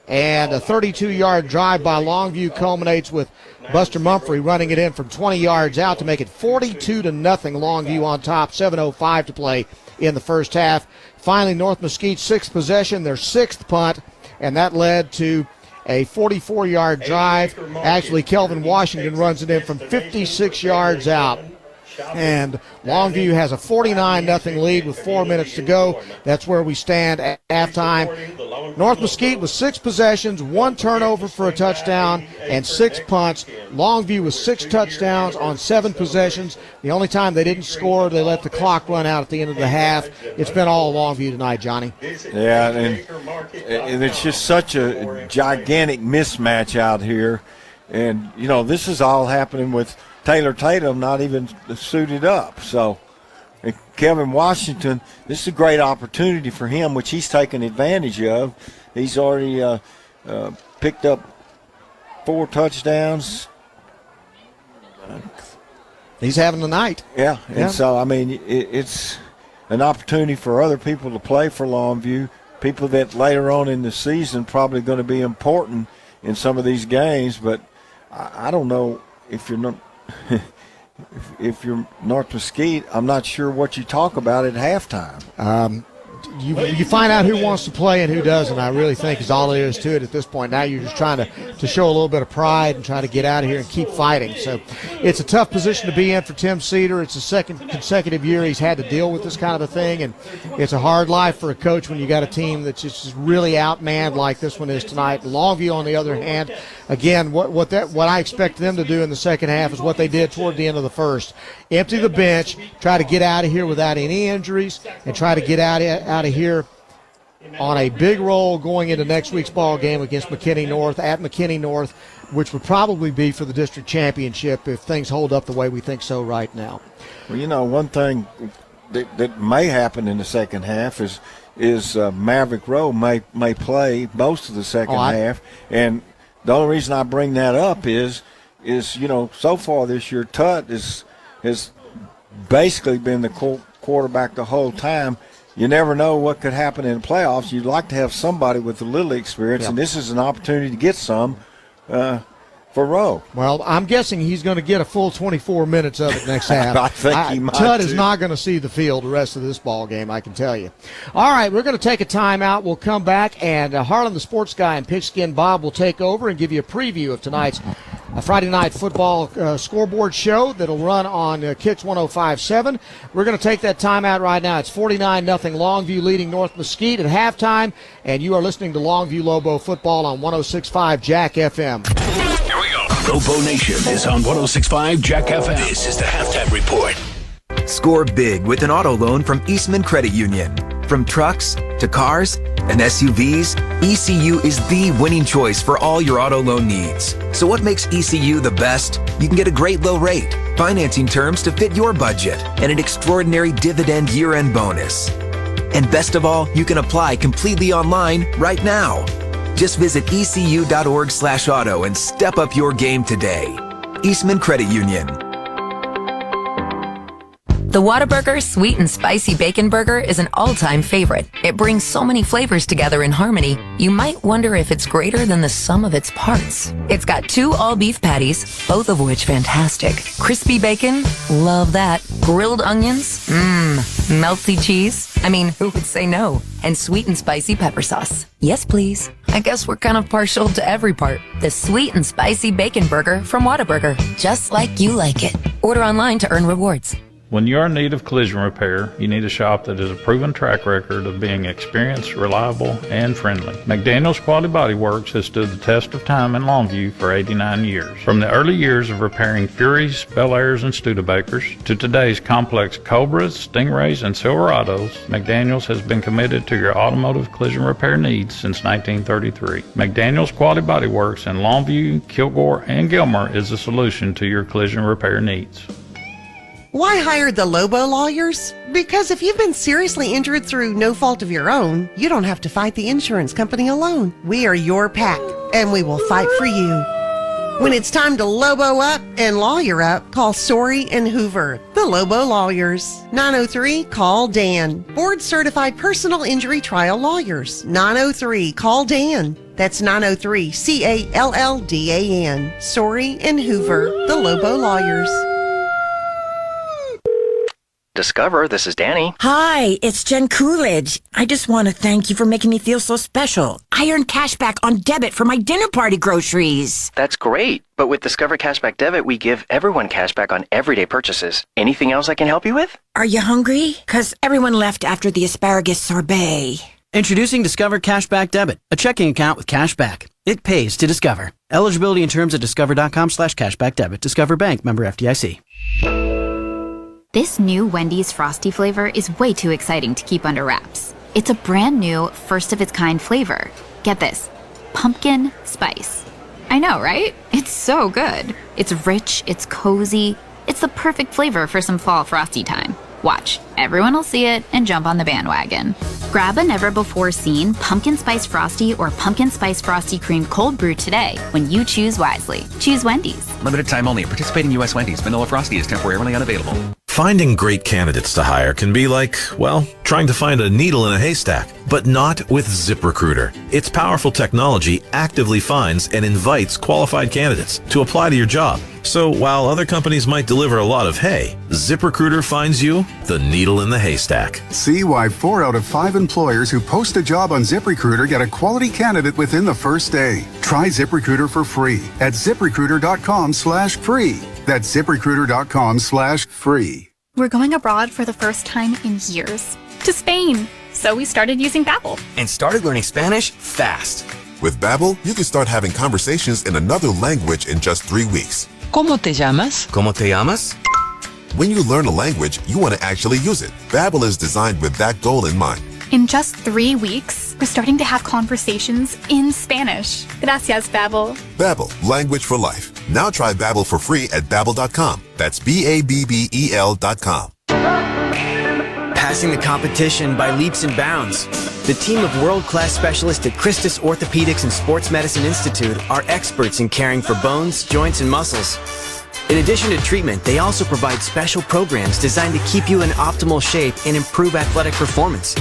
and a 32-yard drive by Longview culminates with Buster Mumphrey running it in from 20 yards out to make it 42-0 Longview on top. 7:05 to play in the first half. Finally, North Mesquite's sixth possession, their sixth punt, and that led to a 44-yard drive. Actually, Kelvin Washington runs it in from 56 yards out. And Longview has a 49-0 lead with 4 minutes to go. That's where we stand at halftime. North Mesquite with 6 possessions, 1 turnover for a touchdown, and 6 punts. Longview with 6 touchdowns on 7 possessions. The only time they didn't score, they let the clock run out at the end of the half. It's been all Longview tonight, Johnny. Yeah, and it's just such a gigantic mismatch out here. And, you know, this is all happening with Taylor Tatum not even suited up. So Kevin Washington, this is a great opportunity for him, which he's taken advantage of. He's already picked up 4 touchdowns. He's having a night. Yeah, and so, I mean, it's an opportunity for other people to play for Longview, people that later on in the season probably going to be important in some of these games. But I don't know if you're not – if you're North Mesquite, I'm not sure what you talk about at halftime. You find out who wants to play and who doesn't, I really think, is all there is to it at this point. Now you're just trying to show a little bit of pride and try to get out of here and keep fighting. So it's a tough position to be in for Tim Cedar. It's the second consecutive year he's had to deal with this kind of a thing, and it's a hard life for a coach when you got a team that's just really outmanned like this one is tonight. Longview, on the other hand, again, what I expect them to do in the second half is what they did toward the end of the first. Empty the bench, try to get out of here without any injuries, and try to get out of here on a big roll going into next week's ball game against McKinney North at McKinney North, which would probably be for the district championship if things hold up the way we think so right now. Well, you know, one thing that may happen in the second half is Maverick Rowe may play most of the second half, and the only reason I bring that up is you know, so far this year, Tut has basically been the quarterback the whole time. You never know what could happen in the playoffs. You'd like to have somebody with a little experience, and this is an opportunity to get some for Rowe. Well, I'm guessing he's going to get a full 24 minutes of it next half. I think he might. Tut is not going to see the field the rest of this ball game, I can tell you. All right, we're going to take a timeout. We'll come back, and Harlan, the sports guy, and Pigskin Bob will take over and give you a preview of tonight's Friday night football scoreboard show that'll run on Kicks 105.7. We're going to take that timeout right now. It's 49-0 Longview leading North Mesquite at halftime, and you are listening to Longview Lobo football on 106.5 Jack FM. Here we go. Lobo Nation is on 106.5 Jack FM. This is the halftime report. Score big with an auto loan from Eastman Credit Union. From trucks to cars and SUVs, ECU is the winning choice for all your auto loan needs. So what makes ECU the best? You can get a great low rate, financing terms to fit your budget, and an extraordinary dividend year-end bonus. And best of all, you can apply completely online right now. Just visit ecu.org/auto and step up your game today. Eastman Credit Union. The Whataburger Sweet and Spicy Bacon Burger is an all-time favorite. It brings so many flavors together in harmony, you might wonder if it's greater than the sum of its parts. It's got 2 all-beef patties, both of which fantastic. Crispy bacon, love that. Grilled onions, melty cheese. I mean, who would say no? And sweet and spicy pepper sauce. Yes, please. I guess we're kind of partial to every part. The Sweet and Spicy Bacon Burger from Whataburger. Just like you like it. Order online to earn rewards. When you're in need of collision repair, you need a shop that has a proven track record of being experienced, reliable, and friendly. McDaniel's Quality Body Works has stood the test of time in Longview for 89 years. From the early years of repairing Furies, Bel Airs, and Studebakers to today's complex Cobras, Stingrays, and Silverados, McDaniel's has been committed to your automotive collision repair needs since 1933. McDaniel's Quality Body Works in Longview, Kilgore, and Gilmer is the solution to your collision repair needs. Why hire the Lobo lawyers? Because if you've been seriously injured through no fault of your own, you don't have to fight the insurance company alone. We are your pack, and we will fight for you. When it's time to Lobo up and lawyer up, call Sorey and Hoover, the Lobo lawyers. 903-CALL-DAN. Board-certified personal injury trial lawyers. 903-CALL-DAN. That's 903-CALLDAN. Sorey and Hoover, the Lobo lawyers. Discover, this is Danny. Hi, it's Jen Coolidge. I just want to thank you for making me feel so special. I earned cash back on debit for my dinner party groceries. That's great. But with Discover Cashback Debit, we give everyone cash back on everyday purchases. Anything else I can help you with? Are you hungry? 'Cause everyone left after the asparagus sorbet. Introducing Discover Cashback Debit, a checking account with cash back. It pays to Discover. Eligibility and terms at discover.com/cashback debit. Discover Bank, member FDIC. This new Wendy's Frosty flavor is way too exciting to keep under wraps. It's a brand new, first-of-its-kind flavor. Get this, pumpkin spice. I know, right? It's so good. It's rich, it's cozy. It's the perfect flavor for some fall frosty time. Watch, everyone will see it and jump on the bandwagon. Grab a never-before-seen pumpkin spice frosty or pumpkin spice frosty cream cold brew today when you choose wisely. Choose Wendy's. Limited time only. Participating U.S. Wendy's. Vanilla Frosty is temporarily unavailable. Finding great candidates to hire can be like, well, trying to find a needle in a haystack, but not with ZipRecruiter. Its powerful technology actively finds and invites qualified candidates to apply to your job. So while other companies might deliver a lot of hay, ZipRecruiter finds you the needle in the haystack. See why 4 out of 5 employers who post a job on ZipRecruiter get a quality candidate within the first day. Try ZipRecruiter for free at ZipRecruiter.com/free. That's ZipRecruiter.com/free. We're going abroad for the first time in years. To Spain. So we started using Babbel. And started learning Spanish fast. With Babbel, you can start having conversations in another language in just 3 weeks. ¿Cómo te llamas? ¿Cómo te llamas? When you learn a language, you want to actually use it. Babbel is designed with that goal in mind. In just 3 weeks, we're starting to have conversations in Spanish. Gracias, Babbel. Babbel, language for life. Now try Babbel for free at Babbel.com. That's BABBEL.com. Passing the competition by leaps and bounds. The team of world-class specialists at Christus Orthopedics and Sports Medicine Institute are experts in caring for bones, joints, and muscles. In addition to treatment, they also provide special programs designed to keep you in optimal shape and improve athletic performance.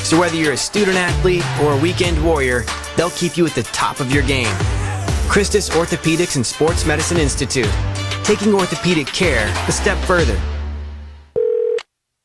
So whether you're a student athlete or a weekend warrior, they'll keep you at the top of your game. Christus Orthopedics and Sports Medicine Institute, taking orthopedic care a step further.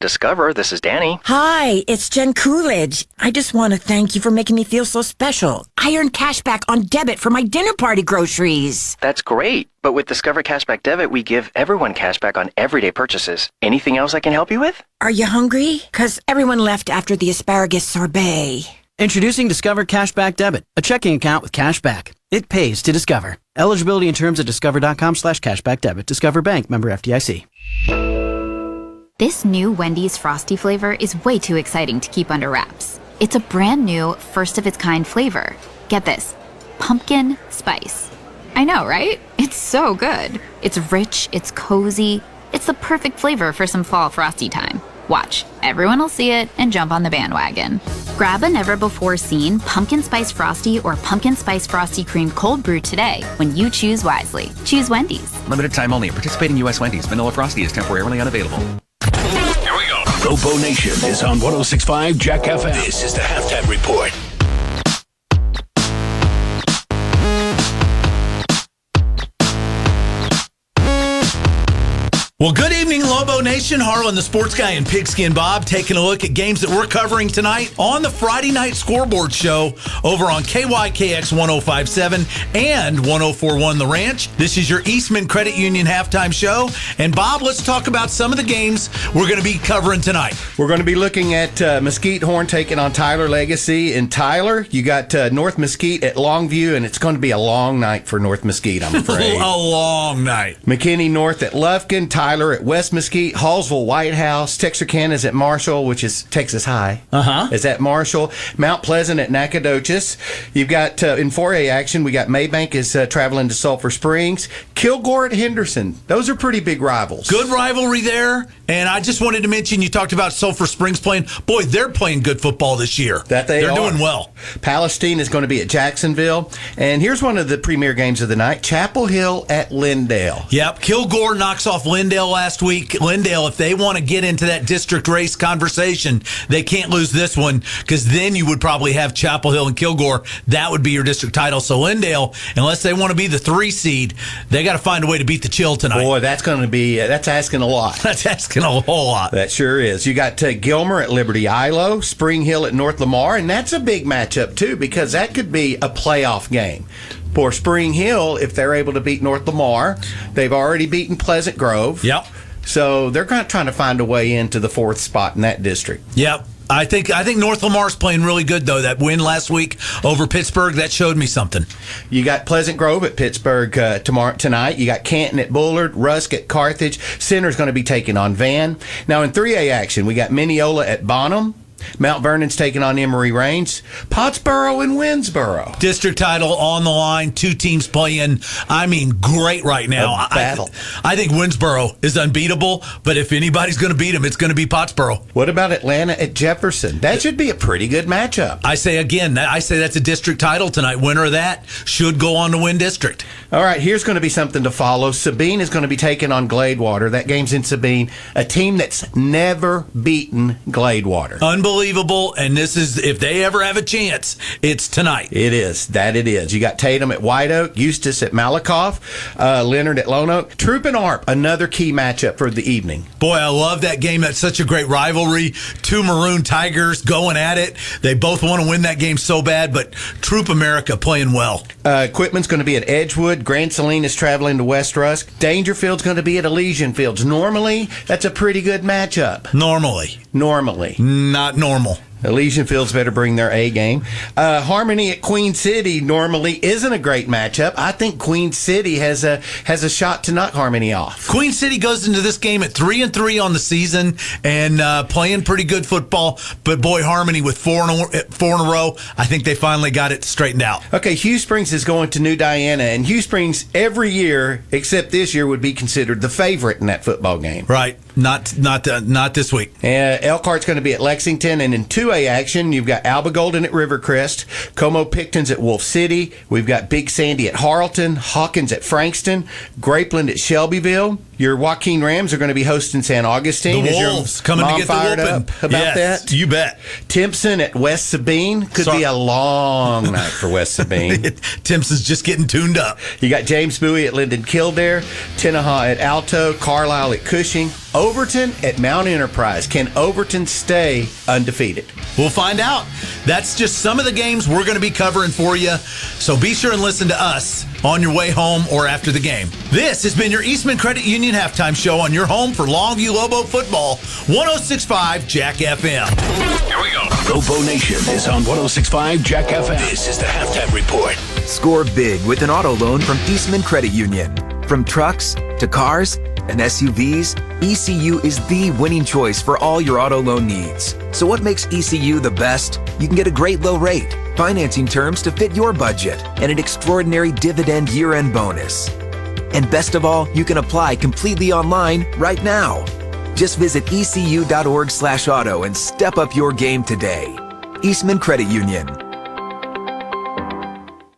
Discover, this is Danny. Hi, it's Jen Coolidge. I just want to thank you for making me feel so special. I earned cash back on debit for my dinner party groceries. That's great. But with Discover Cashback Debit, we give everyone cash back on everyday purchases. Anything else I can help you with? Are you hungry? 'Cause everyone left after the asparagus sorbet. Introducing Discover Cashback Debit, a checking account with cash back. It pays to Discover. Eligibility and terms at discover.com/cashback debit. Discover Bank, member FDIC. This new Wendy's Frosty flavor is way too exciting to keep under wraps. It's a brand new, first-of-its-kind flavor. Get this, pumpkin spice. I know, right? It's so good. It's rich, it's cozy. It's the perfect flavor for some fall frosty time. Watch, everyone will see it and jump on the bandwagon. Grab a never-before-seen pumpkin spice frosty or pumpkin spice frosty cream cold brew today when you choose wisely. Choose Wendy's. Limited time only. Participating U.S. Wendy's. Vanilla Frosty is temporarily unavailable. Here we go. Lobo Nation is on 106.5 Jack FM. This is the Halftime Report. Well, good evening, Lobo Nation. Harlan, the sports guy, and Pigskin Bob taking a look at games that we're covering tonight on the Friday Night Scoreboard Show over on KYKX 105.7 and 104.1 The Ranch. This is your Eastman Credit Union halftime show. And, Bob, let's talk about some of the games we're going to be covering tonight. We're going to be looking at Mesquite Horn taking on Tyler Legacy. In Tyler, you got North Mesquite at Longview, and it's going to be a long night for North Mesquite, I'm afraid. A long night. McKinney North at Lufkin, Tyler at West Mesquite, Hallsville White House, Texarkana is at Marshall, which is Texas High. Is at Marshall. Mount Pleasant at Nacogdoches. You've got in 4A action, we got Maybank is traveling to Sulphur Springs. Kilgore at Henderson. Those are pretty big rivals. Good rivalry there. And I just wanted to mention, you talked about Sulphur Springs playing. Boy, they're playing good football this year. They're doing well. Palestine is going to be at Jacksonville. And here's one of the premier games of the night. Chapel Hill at Lindale. Yep. Kilgore knocks off Lindale last week. Lindale, if they want to get into that district race conversation, they can't lose this one, because then you would probably have Chapel Hill and Kilgore. That would be your district title. So Lindale, unless they want to be the 3 seed, they got got to find a way to beat the chill tonight. Boy, that's going to be that's asking a lot. That's asking a whole lot. That sure is. You got Gilmer at Liberty Ilo, Spring Hill at North Lamar, and that's a big matchup too because that could be a playoff game. For Spring Hill, if they're able to beat North Lamar, they've already beaten Pleasant Grove. Yep. So they're trying to find a way into the 4th spot in that district. Yep. I think North Lamar's playing really good, though. That win last week over Pittsburgh, that showed me something. You got Pleasant Grove at Pittsburgh tonight. You got Canton at Bullard, Rusk at Carthage. Center's going to be taking on Van. Now in 3A action, we got Mineola at Bonham. Mount Vernon's taking on Emory Range. Pottsboro and Winnsboro. District title on the line. 2 teams playing, great right now. A battle. I think Winnsboro is unbeatable, but if anybody's going to beat them, it's going to be Pottsboro. What about Atlanta at Jefferson? That should be a pretty good matchup. I say that's a district title tonight. Winner of that should go on to win district. All right, here's going to be something to follow. Sabine is going to be taking on Gladewater. That game's in Sabine, a team that's never beaten Gladewater. Unbelievable, and this is, if they ever have a chance, it's tonight. It is. You got Tatum at White Oak, Eustis at Malakoff, Leonard at Lone Oak. Troop and ARP, another key matchup for the evening. Boy, I love that game. That's such a great rivalry. 2 Maroon Tigers going at it. They both want to win that game so bad, but Troop America playing well. Equipment's going to be at Edgewood. Grand Saline is traveling to West Rusk. Dangerfield's going to be at Elysian Fields. Normally, that's a pretty good matchup. Normally. Not normal. Elysian Fields better bring their A game. Harmony at Queen City normally isn't a great matchup. I think Queen City has a shot to knock Harmony off. Queen City goes into this game at 3-3 on the season and playing pretty good football. But boy, Harmony with 4 in a row, I think they finally got it straightened out. Okay, Hugh Springs is going to New Diana, and Hugh Springs every year, except this year, would be considered the favorite in that football game. Right. Not this week. Elkhart's going to be at Lexington, and in 2A action, you've got Alba Golden at Rivercrest, Como Picton's at Wolf City, we've got Big Sandy at Harleton, Hawkins at Frankston, Grapeland at Shelbyville. Your Joaquin Rams are going to be hosting San Augustine. The Wolves coming to get the whooping. About that? You bet. Timpson at West Sabine. Could be a long night for West Sabine. Timpson's just getting tuned up. You got James Bowie at Linden Kildare, Tenaha at Alto, Carlisle at Cushing, Overton at Mount Enterprise. Can Overton stay undefeated? We'll find out. That's just some of the games we're going to be covering for you. So be sure and listen to us on your way home or after the game. This has been your Eastman Credit Union Halftime Show on your home for Longview Lobo football. 106.5 Jack FM. Here we go. Lobo Nation is on 106.5 Jack FM. This is the Halftime Report. Score big with an auto loan from Eastman Credit Union. From trucks to cars and SUVs, ECU is the winning choice for all your auto loan needs. So what makes ECU the best? You can get a great low rate, financing terms to fit your budget, and an extraordinary dividend year-end bonus. And best of all, you can apply completely online right now. Just visit ecu.org/auto and step up your game today. Eastman Credit Union.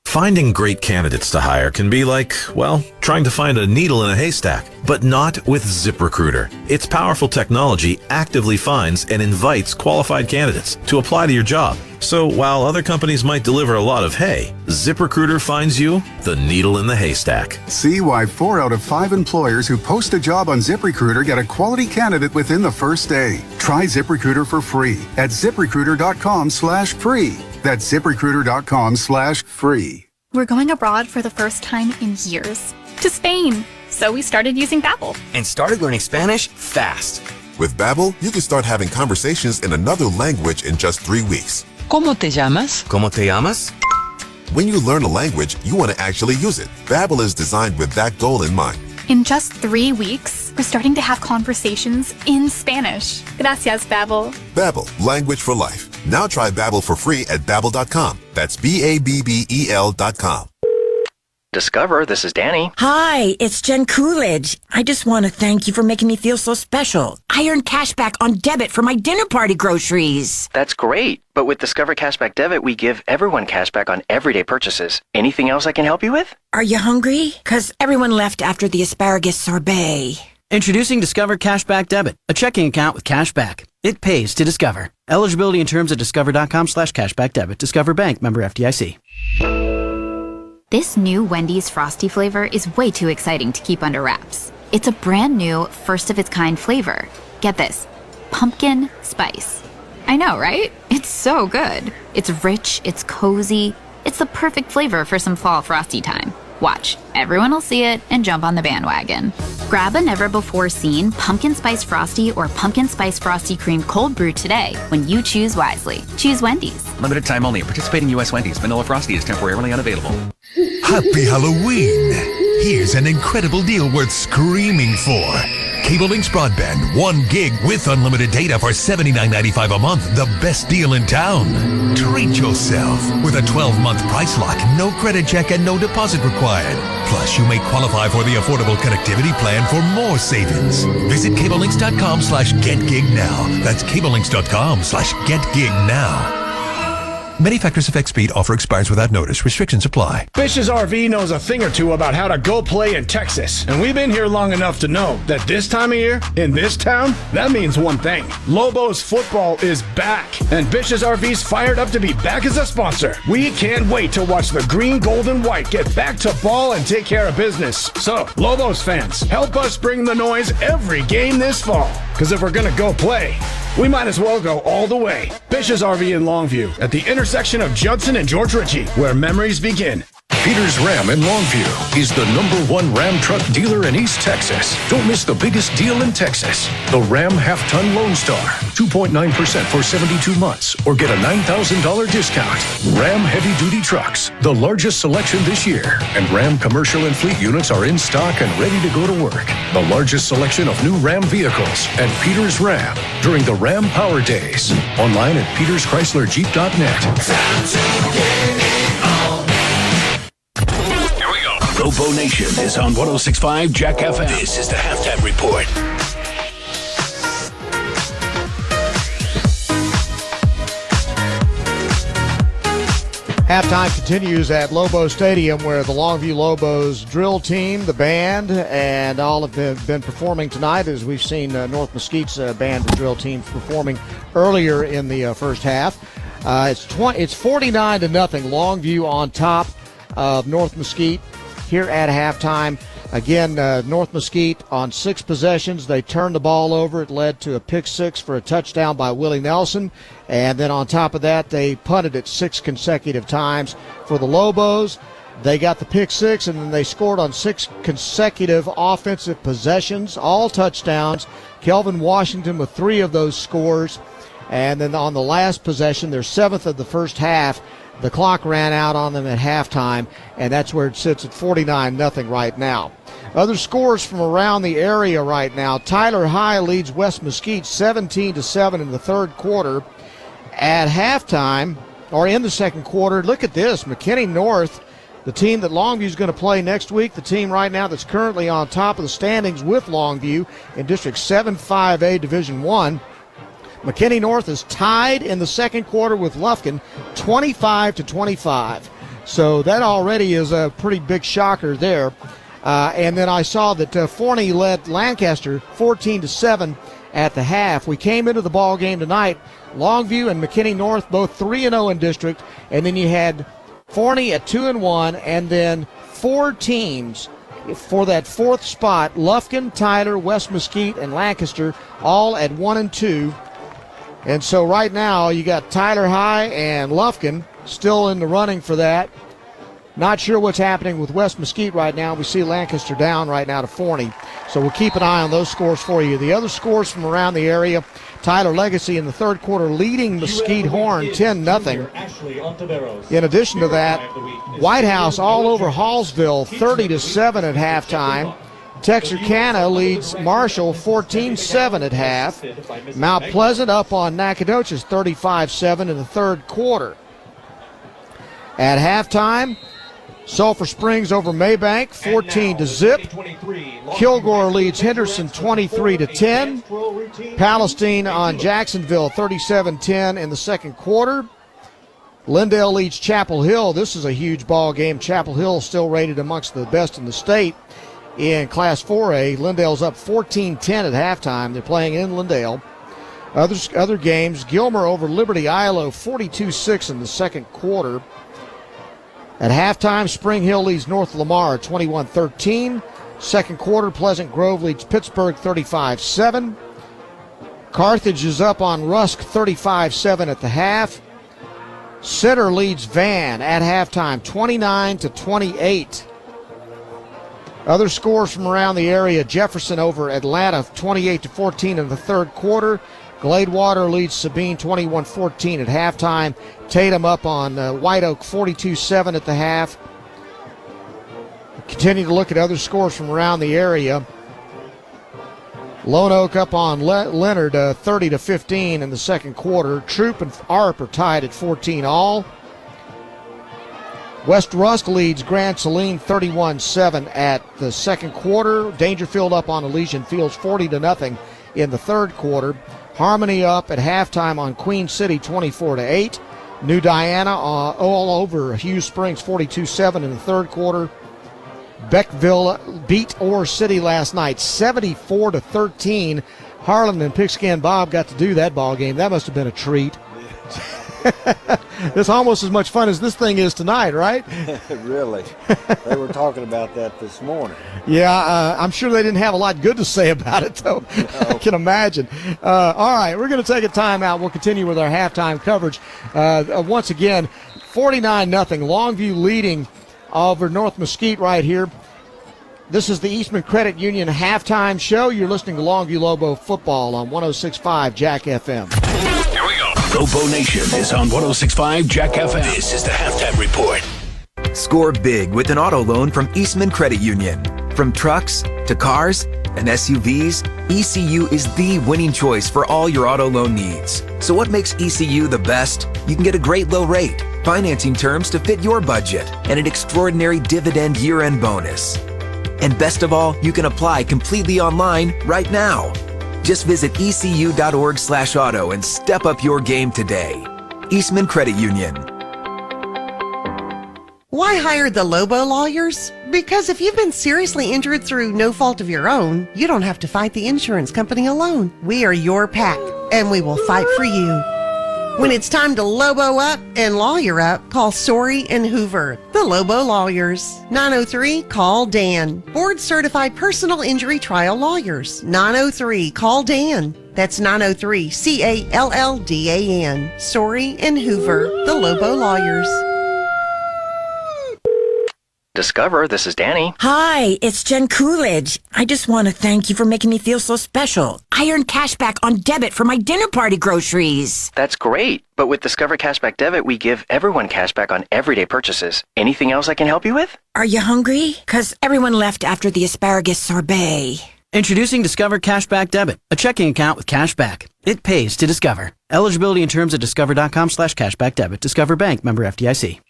Finding great candidates to hire can be like, well, trying to find a needle in a haystack, but not with ZipRecruiter. Its powerful technology actively finds and invites qualified candidates to apply to your job. So while other companies might deliver a lot of hay, ZipRecruiter finds you the needle in the haystack. See why 4 out of 5 employers who post a job on ZipRecruiter get a quality candidate within the first day. Try ZipRecruiter for free at ZipRecruiter.com/free. That's ZipRecruiter.com/free. We're going abroad for the first time in years. To Spain. So we started using Babbel. And started learning Spanish fast. With Babbel, you can start having conversations in another language in just 3 weeks. ¿Cómo te llamas? ¿Cómo te llamas? When you learn a language, you want to actually use it. Babbel is designed with that goal in mind. In just 3 weeks, we're starting to have conversations in Spanish. Gracias, Babbel. Babbel, language for life. Now try Babbel for free at Babbel.com. That's Babbel.com. Discover, this is Danny. Hi, it's Jen Coolidge. I just want to thank you for making me feel so special. I earned cash back on debit for my dinner party groceries. That's great. But with Discover Cashback Debit, we give everyone cash back on everyday purchases. Anything else I can help you with? Are you hungry? 'Cause everyone left after the asparagus sorbet. Introducing Discover Cashback Debit, a checking account with cash back. It pays to Discover. Eligibility and terms at discover.com/cashback debit. Discover Bank, member FDIC. This new Wendy's Frosty flavor is way too exciting to keep under wraps. It's a brand new, first-of-its-kind flavor. Get this, pumpkin spice. I know, right? It's so good. It's rich, it's cozy. It's the perfect flavor for some fall frosty time. Watch, everyone will see it and jump on the bandwagon. Grab a never-before-seen pumpkin spice frosty or pumpkin spice frosty cream cold brew today when you choose wisely. Choose Wendy's. Limited time only. Participating U.S. Wendy's. Vanilla Frosty is temporarily unavailable. Happy Halloween! Here's an incredible deal worth screaming for. Cable Links Broadband, 1 gig with unlimited data for $79.95 a month, the best deal in town. Treat yourself with a 12-month price lock, no credit check and no deposit required. Plus, you may qualify for the affordable connectivity plan for more savings. Visit cablelinks.com/getgig now. That's cablelinks.com/getgig now. Many factors affect speed. Offer expires without notice. Restrictions apply. Fish's RV knows a thing or two about how to go play in Texas. And we've been here long enough to know that this time of year, in this town, that means one thing. Lobos football is back. And Fish's RV's fired up to be back as a sponsor. We can't wait to watch the green, gold, and white get back to ball and take care of business. So, Lobos fans, help us bring the noise every game this fall. Because if we're going to go play, we might as well go all the way. Fish's RV in Longview, at the intersection of Judson and George Ritchie, where memories begin. Peters Ram in Longview is the #1 Ram truck dealer in East Texas. Don't miss the biggest deal in Texas. The Ram Half-Ton Lone Star, 2.9% for 72 months, or get a $9,000 discount. Ram heavy-duty trucks, the largest selection this year. And Ram commercial and fleet units are in stock and ready to go to work. The largest selection of new Ram vehicles at Peters Ram during the Ram Power Days. Online at peterschryslerjeep.net. Lobo Nation is on 106.5 Jack FM. This is the Halftime Report. Halftime continues at Lobo Stadium, where the Longview Lobos drill team, the band, and all have been performing tonight, as we've seen North Mesquite's band and drill teams performing earlier in the first half. It's 49-0. Longview on top of North Mesquite here at halftime. Again, North Mesquite on 6 possessions. They turned the ball over. It led to a pick 6 for a touchdown by Willie Nelson. And then on top of that, they punted it 6 consecutive times. For the Lobos, they got the pick 6, and then they scored on 6 consecutive offensive possessions, all touchdowns. Kelvin Washington with 3 of those scores. And then on the last possession, their 7th of the first half, the clock ran out on them at halftime, and that's where it sits at 49-0 right now. Other scores from around the area right now. Tyler High leads West Mesquite 17-7 in the third quarter. At halftime, or in the second quarter, look at this. McKinney North, the team that Longview is going to play next week, the team right now that's currently on top of the standings with Longview in District 7-5A Division I. McKinney North is tied in the second quarter with Lufkin, 25-25. So that already is a pretty big shocker there. And then I saw that Forney led Lancaster 14-7 at the half. We came into the ball game tonight. Longview and McKinney North both 3-0 in district, and then you had Forney at 2-1, and then 4 teams for that 4th spot: Lufkin, Tyler, West Mesquite, and Lancaster, all at 1-2. And so right now you got Tyler High and Lufkin still in the running for that. Not sure what's happening with West Mesquite right now. We see Lancaster down right now to Forney. So we'll keep an eye on those scores for you. The other scores from around the area: Tyler Legacy in the third quarter leading Mesquite Horn 10-0. In addition to that, White House all over Hallsville 30-7 at halftime. Texarkana leads Marshall 14-7 at half. Mount Pleasant up on Nacogdoches 35-7 in the third quarter. At halftime, Sulphur Springs over Maybank 14-0. Kilgore leads Henderson 23-10. Palestine on Jacksonville 37-10 in the second quarter. Lindale leads Chapel Hill. This is a huge ball game. Chapel Hill still rated amongst the best in the state. In Class 4A, Lindale's up 14-10 at halftime. They're playing in Lindale. Other games: Gilmer over Liberty Ilo 42-6 in the second quarter. At halftime, Spring Hill leads North Lamar 21-13. Second quarter, Pleasant Grove leads Pittsburgh 35-7. Carthage is up on Rusk 35-7 at the half. Center leads Van at halftime 29-28. Other scores from around the area: Jefferson over Atlanta 28-14 in the third quarter. Gladewater leads Sabine 21-14 at halftime. Tatum up on White Oak 42-7 at the half. Continue to look at other scores from around the area. Lone Oak up on Leonard 30-15 in the second quarter. Troop and Arp are tied at 14 all. West Rusk leads Grand Saline 31-7 at the second quarter. Dangerfield up on Elysian Fields 40-0 in the third quarter. Harmony up at halftime on Queen City 24-8. New Diana all over Hughes Springs 42-7 in the third quarter. Beckville beat Ore City last night 74-13. Harlan and Pigskin Bob got to do that ball game. That must have been a treat. It's almost as much fun as this thing is tonight, right? Really. They were talking about that this morning. Yeah, I'm sure they didn't have a lot good to say about it, though. No. I can imagine. All right, we're going to take a timeout. We'll continue with our halftime coverage. Once again, 49-0. Longview leading over North Mesquite right here. This is the Eastman Credit Union halftime show. You're listening to Longview Lobo football on 106.5 Jack FM. Here we go. Lobo Nation is on 106.5 Jack FM. This is the halftime report. Score big with an auto loan from Eastman Credit Union. From trucks to cars and SUVs, ECU is the winning choice for all your auto loan needs. So what makes ECU the best? You can get a great low rate, financing terms to fit your budget, and an extraordinary dividend year-end bonus. And best of all, you can apply completely online right now. Just visit ecu.org/auto and step up your game today. Eastman Credit Union. Why hire the Lobo lawyers? Because if you've been seriously injured through no fault of your own, you don't have to fight the insurance company alone. We are your pack, and we will fight for you. When it's time to Lobo up and lawyer up, call Sorey and Hoover, the Lobo lawyers. 903-CALL-DAN. Board-certified personal injury trial lawyers. 903-CALL-DAN. That's 903-CALLDAN. Sorey and Hoover, the Lobo lawyers. Discover, this is Danny. Hi, it's Jen Coolidge. I just want to thank you for making me feel so special. I earned cash back on debit for my dinner party groceries. That's great. But with Discover Cashback Debit, we give everyone cash back on everyday purchases. Anything else I can help you with? Are you hungry? 'Cause everyone left after the asparagus sorbet. Introducing Discover Cashback Debit, a checking account with cash back. It pays to Discover. Eligibility and terms at discover.com/cashback debit. Discover Bank, member FDIC.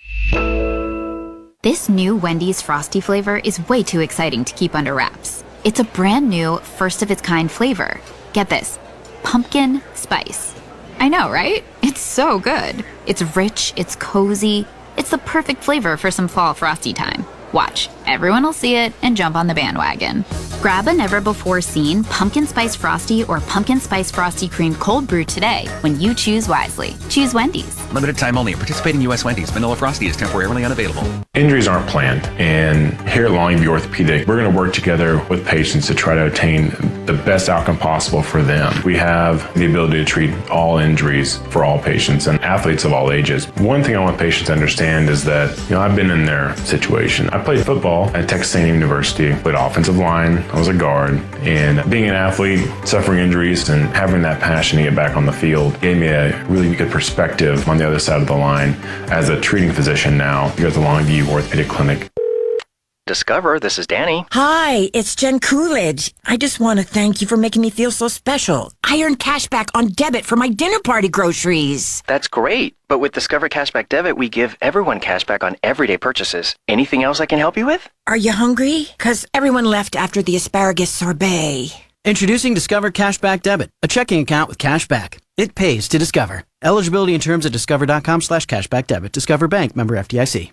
This new Wendy's Frosty flavor is way too exciting to keep under wraps. It's a brand new, first-of-its-kind flavor. Get this, pumpkin spice. I know, right? It's so good. It's rich, it's cozy. It's the perfect flavor for some fall frosty time. Watch, everyone will see it and jump on the bandwagon. Grab a never-before-seen pumpkin spice frosty or pumpkin spice frosty cream cold brew today when you choose wisely. Choose Wendy's. Limited time only. Participating U.S. Wendy's. Vanilla Frosty is temporarily unavailable. Injuries aren't planned, and here at Longview Orthopedic, we're going to work together with patients to try to obtain the best outcome possible for them. We have the ability to treat all injuries for all patients and athletes of all ages. One thing I want patients to understand is that, I've been in their situation. I played football at Texas A&M University, played offensive line, I was a guard, and being an athlete, suffering injuries, and having that passion to get back on the field gave me a really good perspective on the other side of the line as a treating physician now here at the Longview Orthopedic Clinic. Discover, this is Danny. Hi, it's Jen Coolidge. I just want to thank you for making me feel so special. I earned cash back on debit for my dinner party groceries. That's great. But with Discover Cashback Debit, we give everyone cash back on everyday purchases. Anything else I can help you with? Are you hungry? 'Cause everyone left after the asparagus sorbet. Introducing Discover Cashback Debit, a checking account with cash back. It pays to Discover. Eligibility and terms at discover.com/cashback debit. Discover Bank, member FDIC.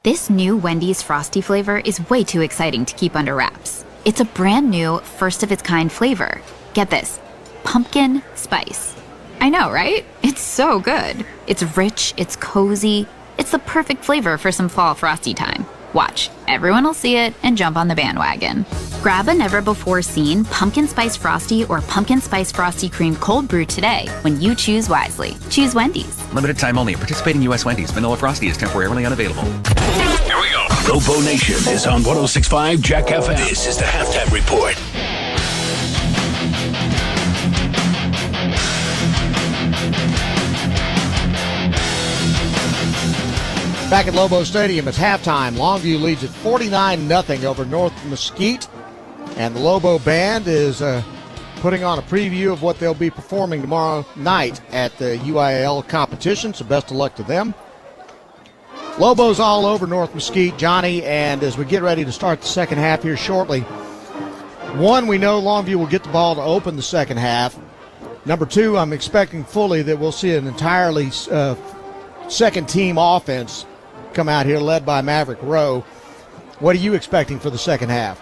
This new Wendy's Frosty flavor is way too exciting to keep under wraps. It's a brand new, first-of-its-kind flavor. Get this, pumpkin spice. I know, right? It's so good. It's rich, it's cozy. It's It's the perfect flavor for some fall frosty time. Watch, everyone will see it and jump on the bandwagon. Grab a never-before-seen pumpkin spice frosty or pumpkin spice frosty cream cold brew today when you choose wisely. Choose Wendy's. Limited time only. Participating U.S. Wendy's. Vanilla Frosty is temporarily unavailable. Here we go. Lobo Nation is on 106.5 Jack FM. This is the Halftime Report. Back at Lobo Stadium, it's halftime. Longview leads at 49-0 over North Mesquite. And the Lobo Band is putting on a preview of what they'll be performing tomorrow night at the UIL competition, so best of luck to them. Lobos all over North Mesquite, Johnny, and as we get ready to start the second half here shortly, one, we know Longview will get the ball to open the second half. Number two, I'm expecting fully that we'll see an entirely second-team offense come out here led by Maverick Rowe. What are you expecting for the second half?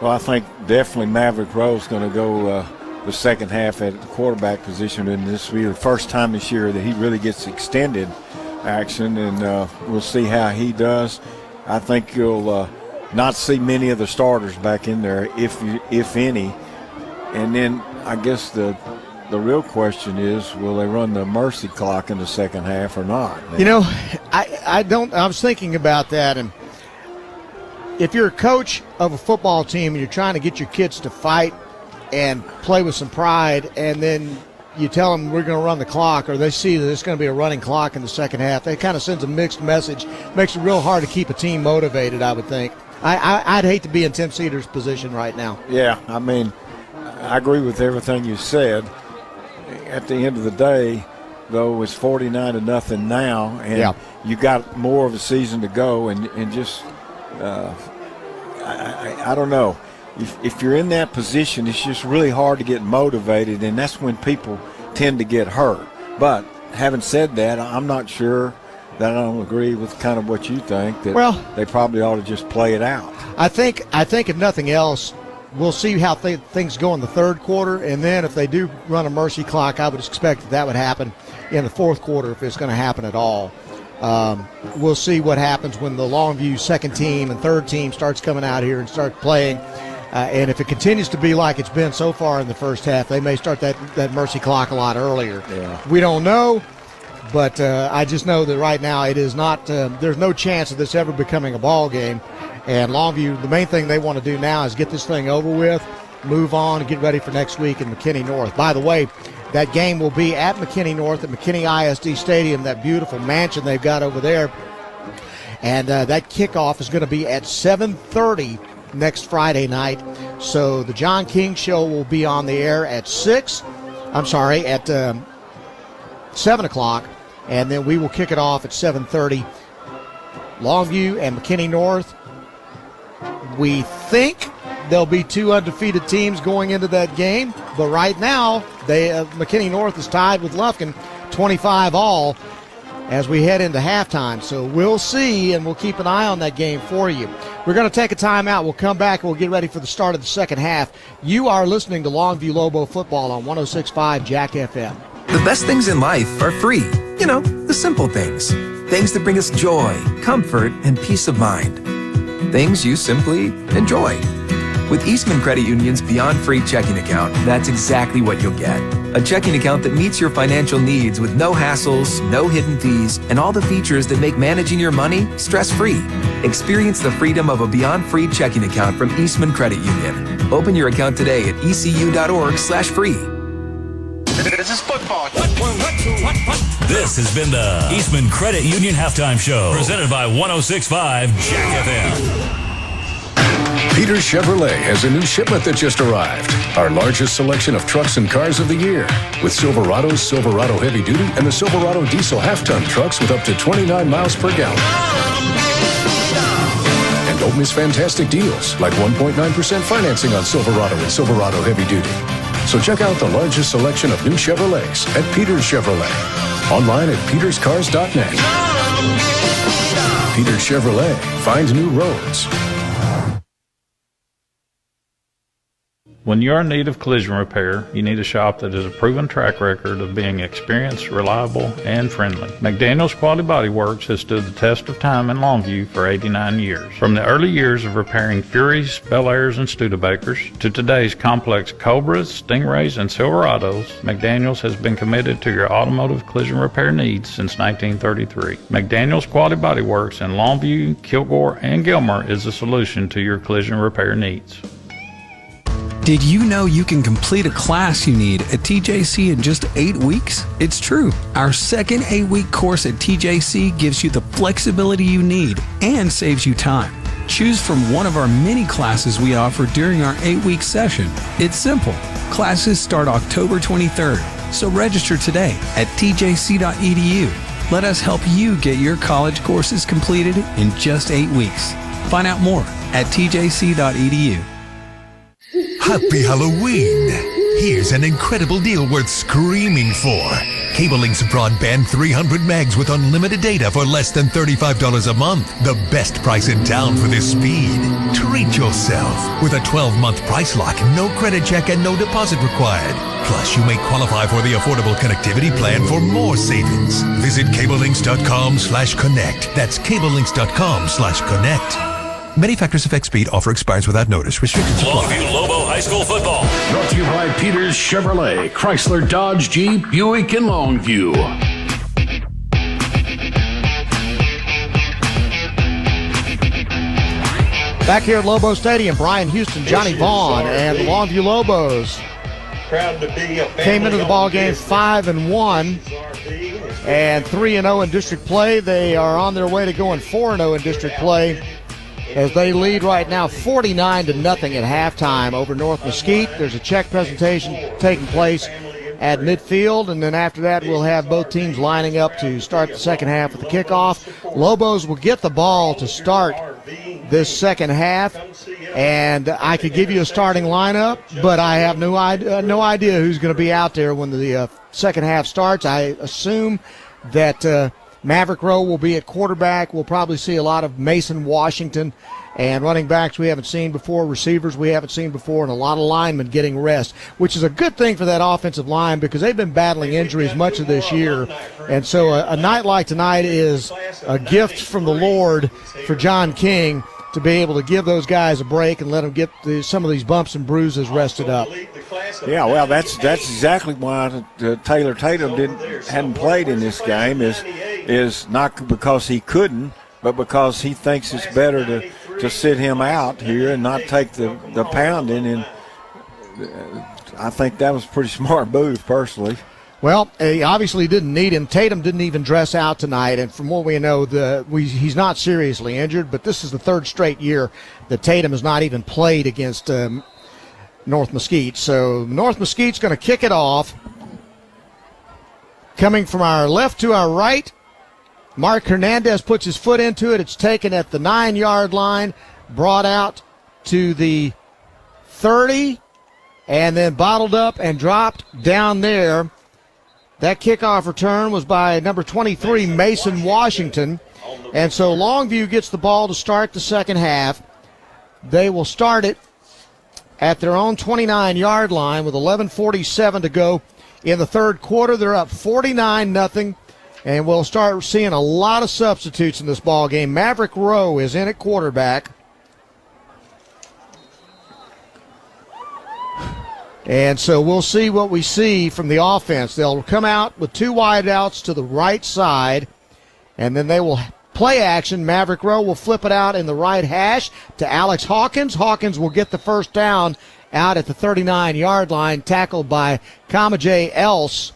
Well, I think definitely Maverick Rowe's going to go the second half at the quarterback position, and this will be the first time this year that he really gets extended action, and we'll see how he does. I think you'll not see many of the starters back in there, if any. And then I guess the real question is, will they run the mercy clock in the second half or not? You know, I was thinking about that, and if you're a coach of a football team and you're trying to get your kids to fight and play with some pride, and then you tell them we're going to run the clock, or they see that there's going to be a running clock in the second half, that kind of sends a mixed message. Makes it real hard to keep a team motivated, I would think. I'd hate to be in Tim Cedars' position right now. Yeah, I mean, I agree with everything you said. At the end of the day, though, it's 49-0 now, and you got more of a season to go, and just I don't know. If you're in that position, it's just really hard to get motivated, and that's when people tend to get hurt. But having said that, I'm not sure that I don't agree with kind of what you think, that they probably ought to just play it out. I think if nothing else, we'll see how things go in the third quarter, and then if they do run a mercy clock, I would expect that would happen in the fourth quarter if it's going to happen at all. We'll see what happens when the Longview second team and third team starts coming out here and start playing. And if it continues to be like it's been so far in the first half, they may start that mercy clock a lot earlier. Yeah. We don't know, but I just know that right now it is not. There's no chance of this ever becoming a ball game. And Longview, the main thing they want to do now is get this thing over with, move on, and get ready for next week in McKinney North. By the way, that game will be at McKinney North at McKinney ISD Stadium, that beautiful mansion they've got over there. And that kickoff is going to be at 7:30 next Friday night. So the John King Show will be on the air at 7 o'clock, and then we will kick it off at 7:30. Longview and McKinney North, we think there'll be two undefeated teams going into that game, but right now McKinney North is tied with Lufkin 25-all as we head into halftime. So we'll see, and we'll keep an eye on that game for you. We're going to take a timeout. We'll come back and we'll get ready for the start of the second half. You are listening to Longview Lobo Football on 106.5 Jack FM. The best things in life are free. You know, the simple things. Things that bring us joy, comfort, and peace of mind. Things you simply enjoy. With Eastman Credit Union's Beyond Free checking account, that's exactly what you'll get. A checking account that meets your financial needs with no hassles, no hidden fees, and all the features that make managing your money stress-free. Experience the freedom of a Beyond Free checking account from Eastman Credit Union. Open your account today at ecu.org/free. This is football. This has been the Eastman Credit Union Halftime Show, presented by 106.5 Jack FM. Peters Chevrolet has a new shipment that just arrived. Our largest selection of trucks and cars of the year. With Silverados, Silverado Heavy Duty, and the Silverado Diesel half-ton trucks with up to 29 miles per gallon. And don't miss fantastic deals, like 1.9% financing on Silverado and Silverado Heavy Duty. So check out the largest selection of new Chevrolets at Peters Chevrolet. Online at peterscars.net. Peters Chevrolet. Find new roads. When you're in need of collision repair, you need a shop that has a proven track record of being experienced, reliable, and friendly. McDaniel's Quality Body Works has stood the test of time in Longview for 89 years. From the early years of repairing Furies, Bel Airs, and Studebakers to today's complex Cobras, Stingrays, and Silverados, McDaniel's has been committed to your automotive collision repair needs since 1933. McDaniel's Quality Body Works in Longview, Kilgore, and Gilmer is the solution to your collision repair needs. Did you know you can complete a class you need at TJC in just 8 weeks? It's true. Our second 8-week course at TJC gives you the flexibility you need and saves you time. Choose from one of our many classes we offer during our 8-week session. It's simple. Classes start October 23rd, so register today at tjc.edu. Let us help you get your college courses completed in just 8 weeks. Find out more at tjc.edu. Happy Halloween! Here's an incredible deal worth screaming for. Cable Link's broadband 300 megs with unlimited data for less than $35 a month. The best price in town for this speed. Treat yourself with a 12-month price lock, no credit check, and no deposit required. Plus, you may qualify for the affordable connectivity plan for more savings. Visit cablelinks.com/connect. That's cablelinks.com/connect. Many factors affect speed. Offer expires without notice. Restrictions apply. Longview Lobo High School football. Brought to you by Peters Chevrolet, Chrysler, Dodge, Jeep, Buick, and Longview. Back here at Lobo Stadium, Brian Houston, Johnny Vaughn, and the Longview Lobos came into the ball game 5-1 and 3-0 in district play. They are on their way to going 4-0 in district play, as they lead right now 49-0 at halftime over North Mesquite. There's a check presentation taking place at midfield, and then after that we'll have both teams lining up to start the second half with the kickoff. Lobos will get the ball to start this second half, and I could give you a starting lineup, but I have no idea who's going to be out there when the second half starts. I assume that Maverick Rowe will be at quarterback. We'll probably see a lot of Mason Washington, and running backs we haven't seen before, receivers we haven't seen before, and a lot of linemen getting rest, which is a good thing for that offensive line because they've been battling injuries much of this year. And so a night like tonight is a gift from the Lord for John King to be able to give those guys a break and let them get some of these bumps and bruises rested up. Yeah, well, that's exactly why Taylor Tatum hadn't played in this game, is not because he couldn't, but because he thinks it's better to sit him out here and not take the pounding. And I think that was a pretty smart move, personally. Well, he obviously didn't need him. Tatum didn't even dress out tonight, and from what we know, he's not seriously injured, but this is the third straight year that Tatum has not even played against North Mesquite. So North Mesquite's going to kick it off. Coming from our left to our right, Mark Hernandez puts his foot into it. It's taken at the 9-yard line, brought out to the 30, and then bottled up and dropped down there. That kickoff return was by number 23, Mason Washington. And so Longview gets the ball to start the second half. They will start it at their own 29-yard line with 11:47 to go in the third quarter. They're up 49-0, and we'll start seeing a lot of substitutes in this ball game. Maverick Rowe is in at quarterback. And so we'll see what we see from the offense. They'll come out with two wideouts to the right side, and then they will play action. Maverick Rowe will flip it out in the right hash to Alex Hawkins. Hawkins will get the first down out at the 39-yard line, tackled by Kamajay Else.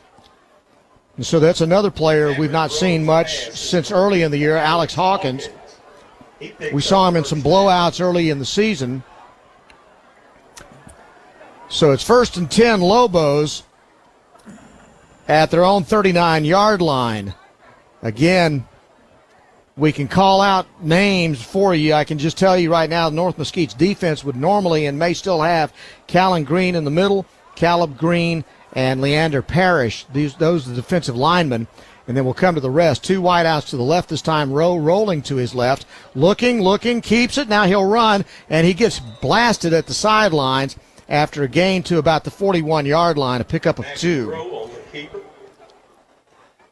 And so that's another player we've not seen much since early in the year, Alex Hawkins. We saw him in some blowouts early in the season. So it's 1st and 10 Lobos at their own 39-yard line. Again, we can call out names for you. I can just tell you right now, North Mesquite's defense would normally and may still have Callan Green in the middle, Caleb Green, and Leander Parrish. Those are the defensive linemen. And then we'll come to the rest. Two wideouts to the left this time. Rowe rolling to his left. Looking, keeps it. Now he'll run, and he gets blasted at the sidelines after a gain to about the 41-yard line, a pickup of 2.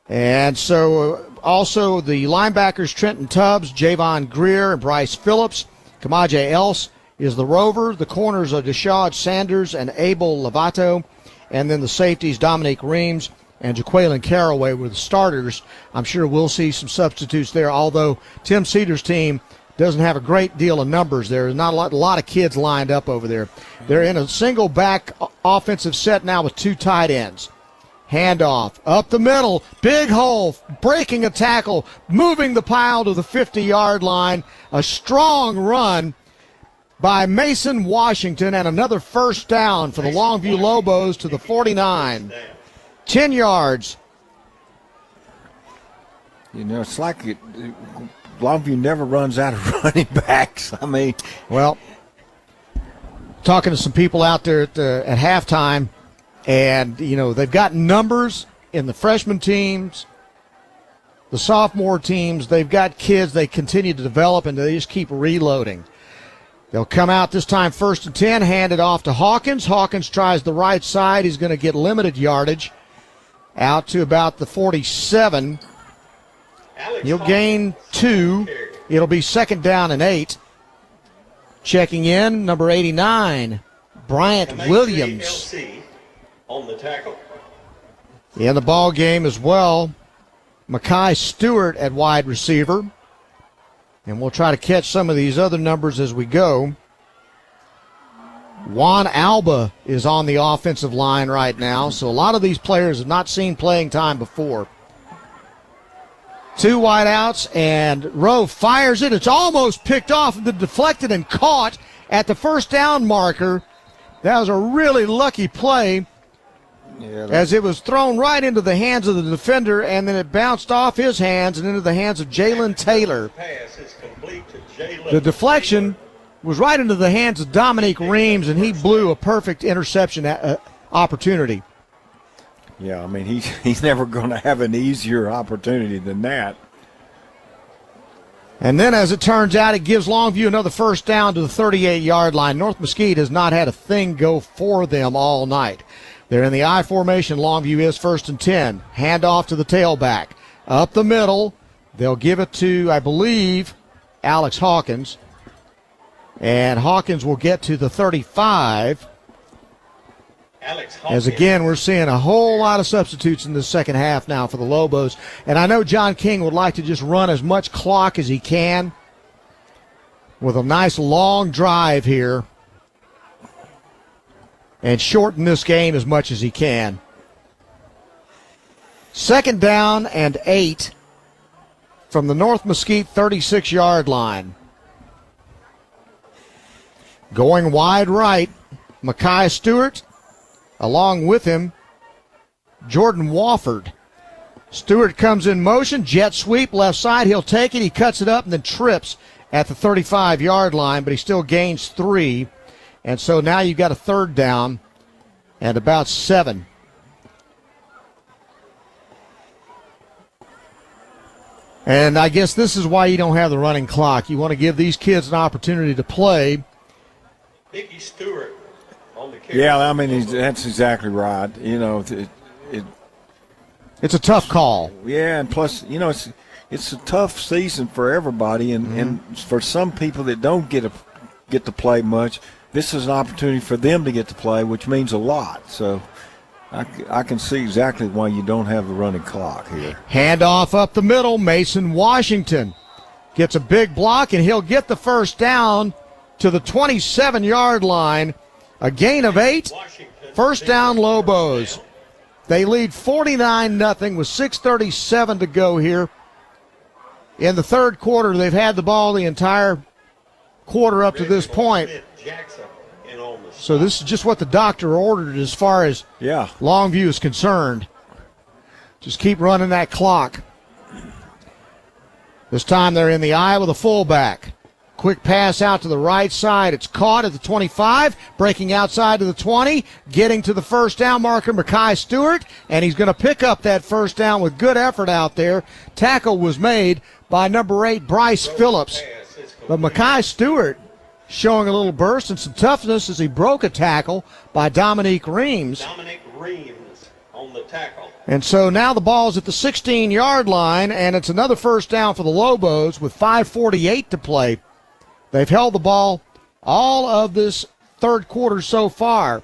And so also the linebackers, Trenton Tubbs, Javon Greer, and Bryce Phillips. Kamaje Else is the rover. The corners are Deshaun Sanders and Abel Lovato. And then the safeties, Dominique Reams and Jaqueline Caraway were the starters. I'm sure we'll see some substitutes there, although Tim Cedars' team doesn't have a great deal of numbers there. There's not a lot of kids lined up over there. They're in a single back offensive set now with 2 tight ends. Handoff up the middle, big hole, breaking a tackle, moving the pile to the 50-yard line. A strong run by Mason Washington, and another first down for the Longview Lobos to the 49. 10 yards. You know, it's like Longview never runs out of running backs. I mean, well, talking to some people out there at halftime, and, you know, they've got numbers in the freshman teams, the sophomore teams. They've got kids they continue to develop, and they just keep reloading. They'll come out this time 1st and 10, hand it off to Hawkins. Hawkins tries the right side. He's going to get limited yardage out to about the 47. He'll gain 2. It'll be 2nd down and 8. Checking in, number 89, Bryant Williams. On the tackle. In the ball game as well, Makai Stewart at wide receiver. And we'll try to catch some of these other numbers as we go. Juan Alba is on the offensive line right now, so a lot of these players have not seen playing time before. 2 wideouts, and Rowe fires it. It's almost picked off, and deflected and caught at the first down marker. That was a really lucky play, as it was thrown right into the hands of the defender, and then it bounced off his hands and into the hands of Jalen Taylor. The deflection was right into the hands of Dominique Reams, and he blew a perfect interception opportunity. Yeah, I mean, he's never going to have an easier opportunity than that. And then, as it turns out, it gives Longview another first down to the 38-yard line. North Mesquite has not had a thing go for them all night. They're in the I formation. Longview is 1st and 10. Hand off to the tailback. Up the middle. They'll give it to, I believe, Alex Hawkins. And Hawkins will get to the 35. As again, we're seeing a whole lot of substitutes in the second half now for the Lobos. And I know John King would like to just run as much clock as he can with a nice long drive here and shorten this game as much as he can. 2nd down and 8 from the North Mesquite 36-yard line. Going wide right, Makai Stewart. Along with him, Jordan Wofford. Stewart comes in motion, jet sweep, left side. He'll take it. He cuts it up and then trips at the 35-yard line, but he still gains 3. And so now you've got a 3rd down and about 7. And I guess this is why you don't have the running clock. You want to give these kids an opportunity to play. Mickey Stewart on the carry. Yeah, I mean, that's exactly right. You know, it's a tough call. Yeah, and plus, you know, it's a tough season for everybody, and for some people that don't get to play much, this is an opportunity for them to get to play, which means a lot. So I can see exactly why you don't have the running clock here. Handoff up the middle. Mason Washington gets a big block, and he'll get the first down to the 27-yard line. A gain of 8. First down, Lobos. They lead 49-0 with 6:37 to go here. In the third quarter, they've had the ball the entire quarter up to this point. So this is just what the doctor ordered as far as Longview is concerned. Just keep running that clock. This time they're in the eye with a fullback. Quick pass out to the right side. It's caught at the 25, breaking outside to the 20, getting to the first down marker, Makai Stewart, and he's going to pick up that first down with good effort out there. Tackle was made by number 8, Bryce Phillips. But Makai Stewart showing a little burst and some toughness as he broke a tackle by Dominique Reams. Dominic Reams on the tackle. And so now the ball's at the 16-yard line, and it's another first down for the Lobos with 5:48 to play. They've held the ball all of this third quarter so far.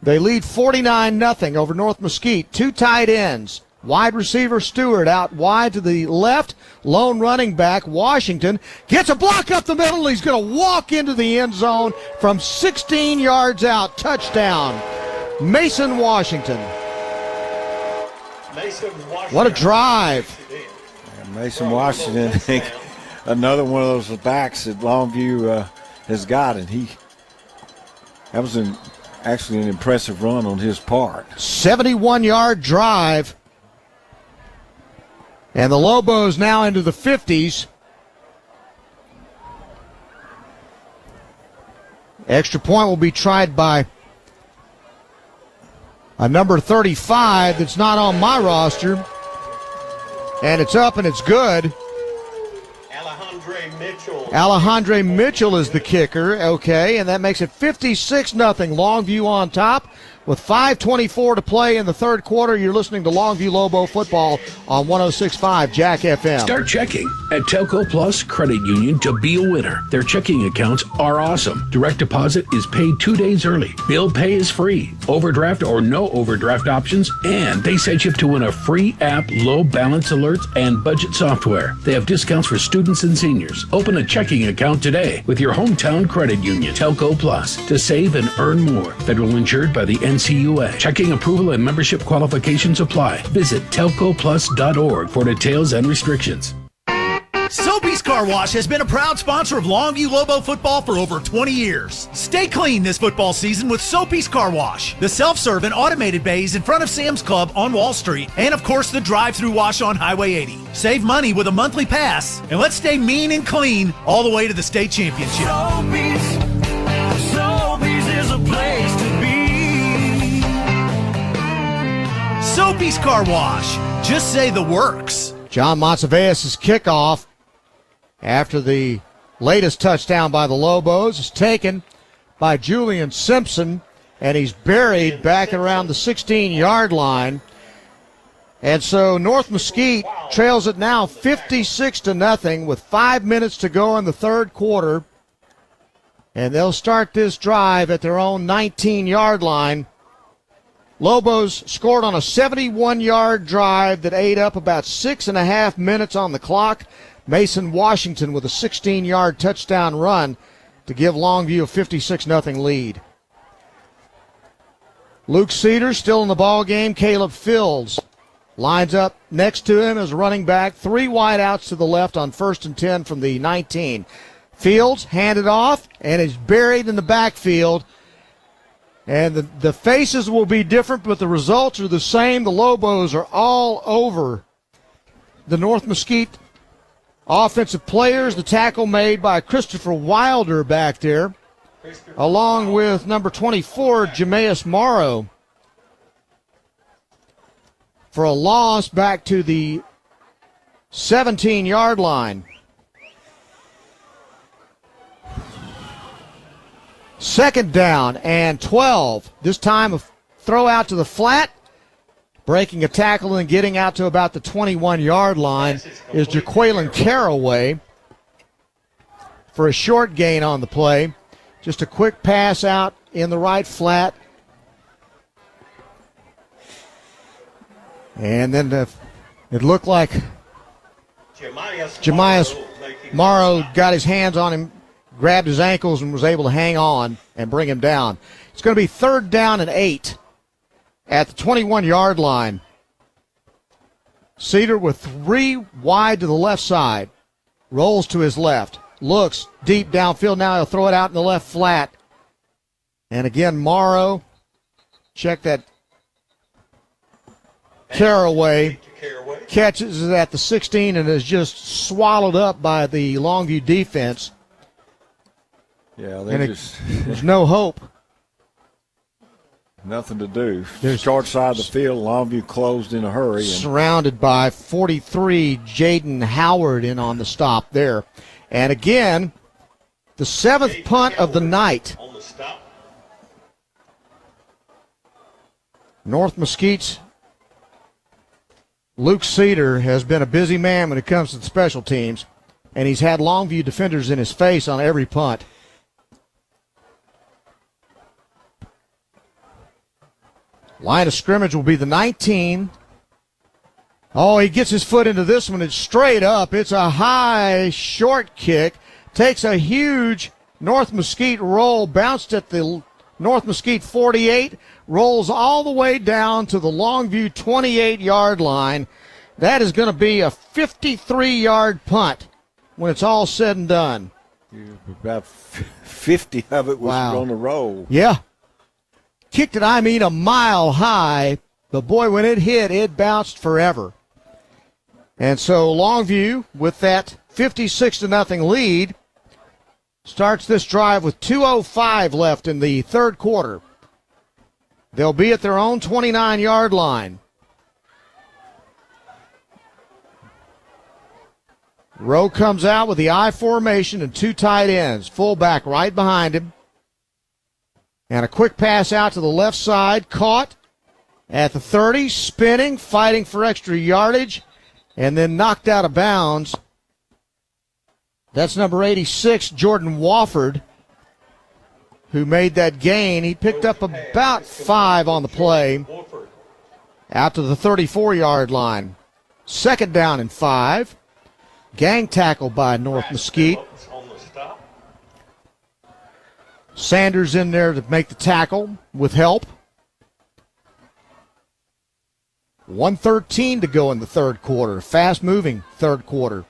They lead 49-0 over North Mesquite. Two tight ends. Wide receiver Stewart out wide to the left. Lone running back Washington gets a block up the middle. He's going to walk into the end zone from 16 yards out. Touchdown. Mason Washington. What a drive. And Mason Washington, I think, another one of those backs that Longview has got. And that was actually an impressive run on his part. 71-yard drive. And the Lobos now into the 50s. Extra point will be tried by a number 35 that's not on my roster. And it's up and it's good. Alejandre Mitchell is the kicker. Okay, and that makes it 56-0. Longview on top with 5:24 to play in the third quarter. You're listening to Longview Lobo football on 106.5 Jack FM. Start checking at Telco Plus Credit Union to be a winner. Their checking accounts are awesome. Direct deposit is paid 2 days early. Bill pay is free. Overdraft or no overdraft options. And they set you up to win a free app, low balance alerts, and budget software. They have discounts for students and seniors. Open a checking account today with your hometown credit union, Telco Plus, to save and earn more. Federal insured by the NCUA. Checking approval and membership qualifications apply. Visit telcoplus.org for details and restrictions. Soapy's Car Wash has been a proud sponsor of Longview Lobo football for over 20 years. Stay clean this football season with Soapy's Car Wash. The self-serve and automated bays in front of Sam's Club on Wall Street, and of course the drive-through wash on Highway 80. Save money with a monthly pass, and let's stay mean and clean all the way to the state championship. Soapy's is a place to be. Soapy's Car Wash. Just say the works. John Matsaveas' kickoff after the latest touchdown by the Lobos is taken by Julian Simpson, and he's buried back around the 16-yard line. And so North Mesquite trails it now 56-0 with 5 minutes to go in the third quarter. And they'll start this drive at their own 19-yard line. Lobos scored on a 71-yard drive that ate up about 6.5 minutes on the clock. Mason Washington with a 16-yard touchdown run to give Longview a 56-0 lead. Luke Cedar still in the ball game. Caleb Fields lines up next to him as running back. 3 wideouts to the left on 1st and 10 from the 19. Fields handed off and is buried in the backfield. And the faces will be different, but the results are the same. The Lobos are all over the North Mesquite offensive players. The tackle made by Christopher Wilder back there, along with number 24, Jameis Morrow, for a loss back to the 17-yard line. Second down and 12. This time a throw out to the flat. Breaking a tackle and getting out to about the 21-yard line is Jaqueline Caraway for a short gain on the play. Just a quick pass out in the right flat. And then it looked like Jemias Morrow got his hands on him, grabbed his ankles, and was able to hang on and bring him down. It's going to be 3rd down and 8 at the 21-yard line. Cedar with 3 wide to the left side. Rolls to his left. Looks deep downfield. Now he'll throw it out in the left flat. And again, Morrow, check that. Caraway catches it at the 16 and is just swallowed up by the Longview defense. Yeah, there's no hope. Nothing to do. Short side of the field, Longview closed in a hurry. Surrounded by 43, Jaden Howard in on the stop there. And again, The 7th punt of the night. North Mesquite's Luke Cedar has been a busy man when it comes to the special teams, and he's had Longview defenders in his face on every punt. Line of scrimmage will be the 19. Oh, he gets his foot into this one. It's straight up. It's a high, short kick. Takes a huge North Mesquite roll, bounced at the North Mesquite 48, rolls all the way down to the Longview 28-yard line. That is going to be a 53-yard punt when it's all said and done. About 50 of it was on the roll. Yeah. Kicked it, a mile high. But, boy, when it hit, it bounced forever. And so Longview, with that 56-0 lead, starts this drive with 2:05 left in the third quarter. They'll be at their own 29-yard line. Rowe comes out with the I formation and 2 tight ends. Fullback right behind him. And a quick pass out to the left side. Caught at the 30, spinning, fighting for extra yardage, and then knocked out of bounds. That's number 86, Jordan Wofford, who made that gain. He picked up about 5 on the play out to the 34-yard line. Second down and 5. Gang tackle by North Mesquite. Sanders in there to make the tackle with help. 1:13 to go in the third quarter. Fast-moving third quarter.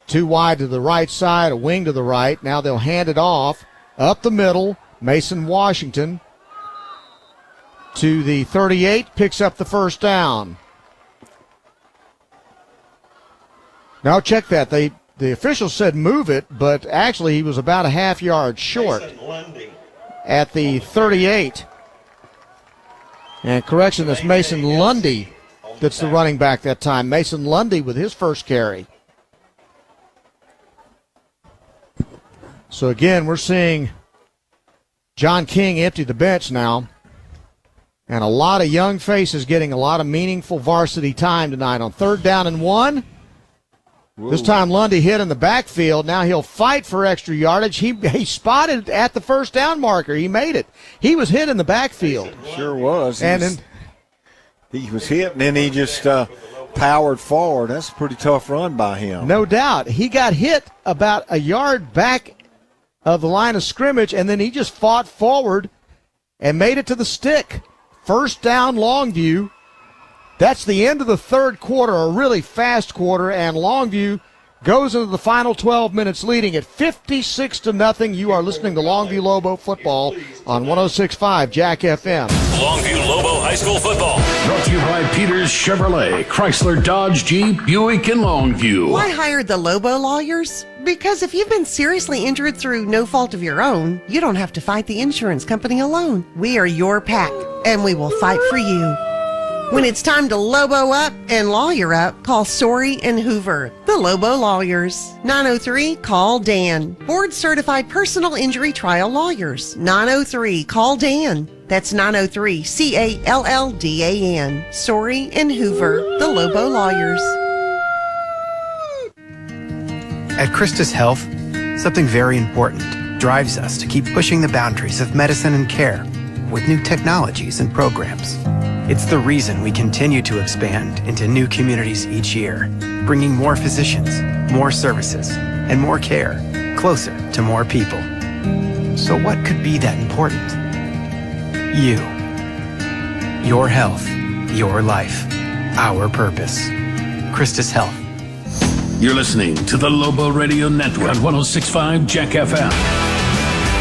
2 wide to the right side, a wing to the right. Now they'll hand it off up the middle. Mason Washington to the 38, picks up the first down. Now check that. The officials said move it, but actually he was about a half yard short at the 38. And correction, that's Mason Lundy that's the running back that time. Mason Lundy with his first carry. So again, we're seeing John King empty the bench now. And a lot of young faces getting a lot of meaningful varsity time tonight on 3rd down and 1. Whoa. This time Lundy hit in the backfield. Now he'll fight for extra yardage. He spotted at the first down marker. He made it. He was hit in the backfield. Sure was. He was hit, and then he just powered forward. That's a pretty tough run by him. No doubt. He got hit about a yard back of the line of scrimmage, and then he just fought forward and made it to the stick. First down, Longview. That's the end of the third quarter, a really fast quarter, and Longview goes into the final 12 minutes leading at 56-0. You are listening to Longview Lobo football on 106.5 Jack FM. Longview Lobo High School football. Brought to you by Peters Chevrolet, Chrysler, Dodge, Jeep, Buick, and Longview. Why hired the Lobo lawyers? Because if you've been seriously injured through no fault of your own, you don't have to fight the insurance company alone. We are your pack, and we will fight for you. When it's time to Lobo up and lawyer up, call Sorey and Hoover, the Lobo Lawyers. 903-CALL-DAN. Board-certified personal injury trial lawyers. 903-CALL-DAN. That's 903-CALLDAN. Sorey and Hoover, the Lobo Lawyers. At Christus Health, something very important drives us to keep pushing the boundaries of medicine and care with new technologies and programs. It's the reason we continue to expand into new communities each year, bringing more physicians, more services, and more care closer to more people. So what could be that important? You. Your health, your life, our purpose. Christus Health. You're listening to the Lobo Radio Network on 106.5 Jack FM.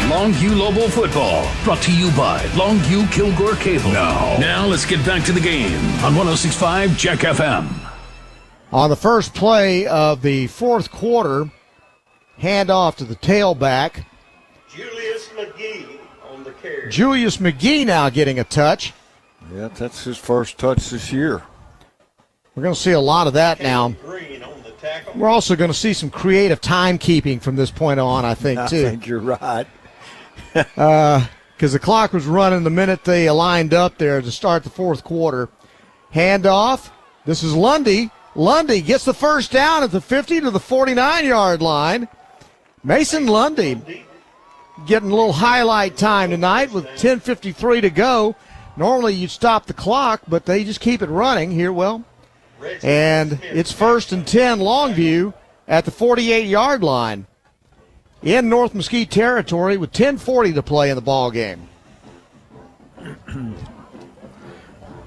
Longview Lobo football, brought to you by Longview Kilgore Cable. Now let's get back to the game on 106.5 Jack FM. On the first play of the fourth quarter, handoff to the tailback. Julius McGee on the carry. Julius McGee now getting a touch. Yeah, that's his first touch this year. We're going to see a lot of that now. Green on the We're also going to see some creative timekeeping from this point on, I think, too. I think you're right. Because the clock was running the minute they lined up there to start the fourth quarter. Handoff. This is Lundy. Lundy gets the first down at the 50 to the 49-yard line. Mason Lundy getting a little highlight time tonight with 10:53 to go. Normally you'd stop the clock, but they just keep it running here. Well, and it's 1st and 10 Longview at the 48-yard line in North Mesquite territory with 10:40 to play in the ball game.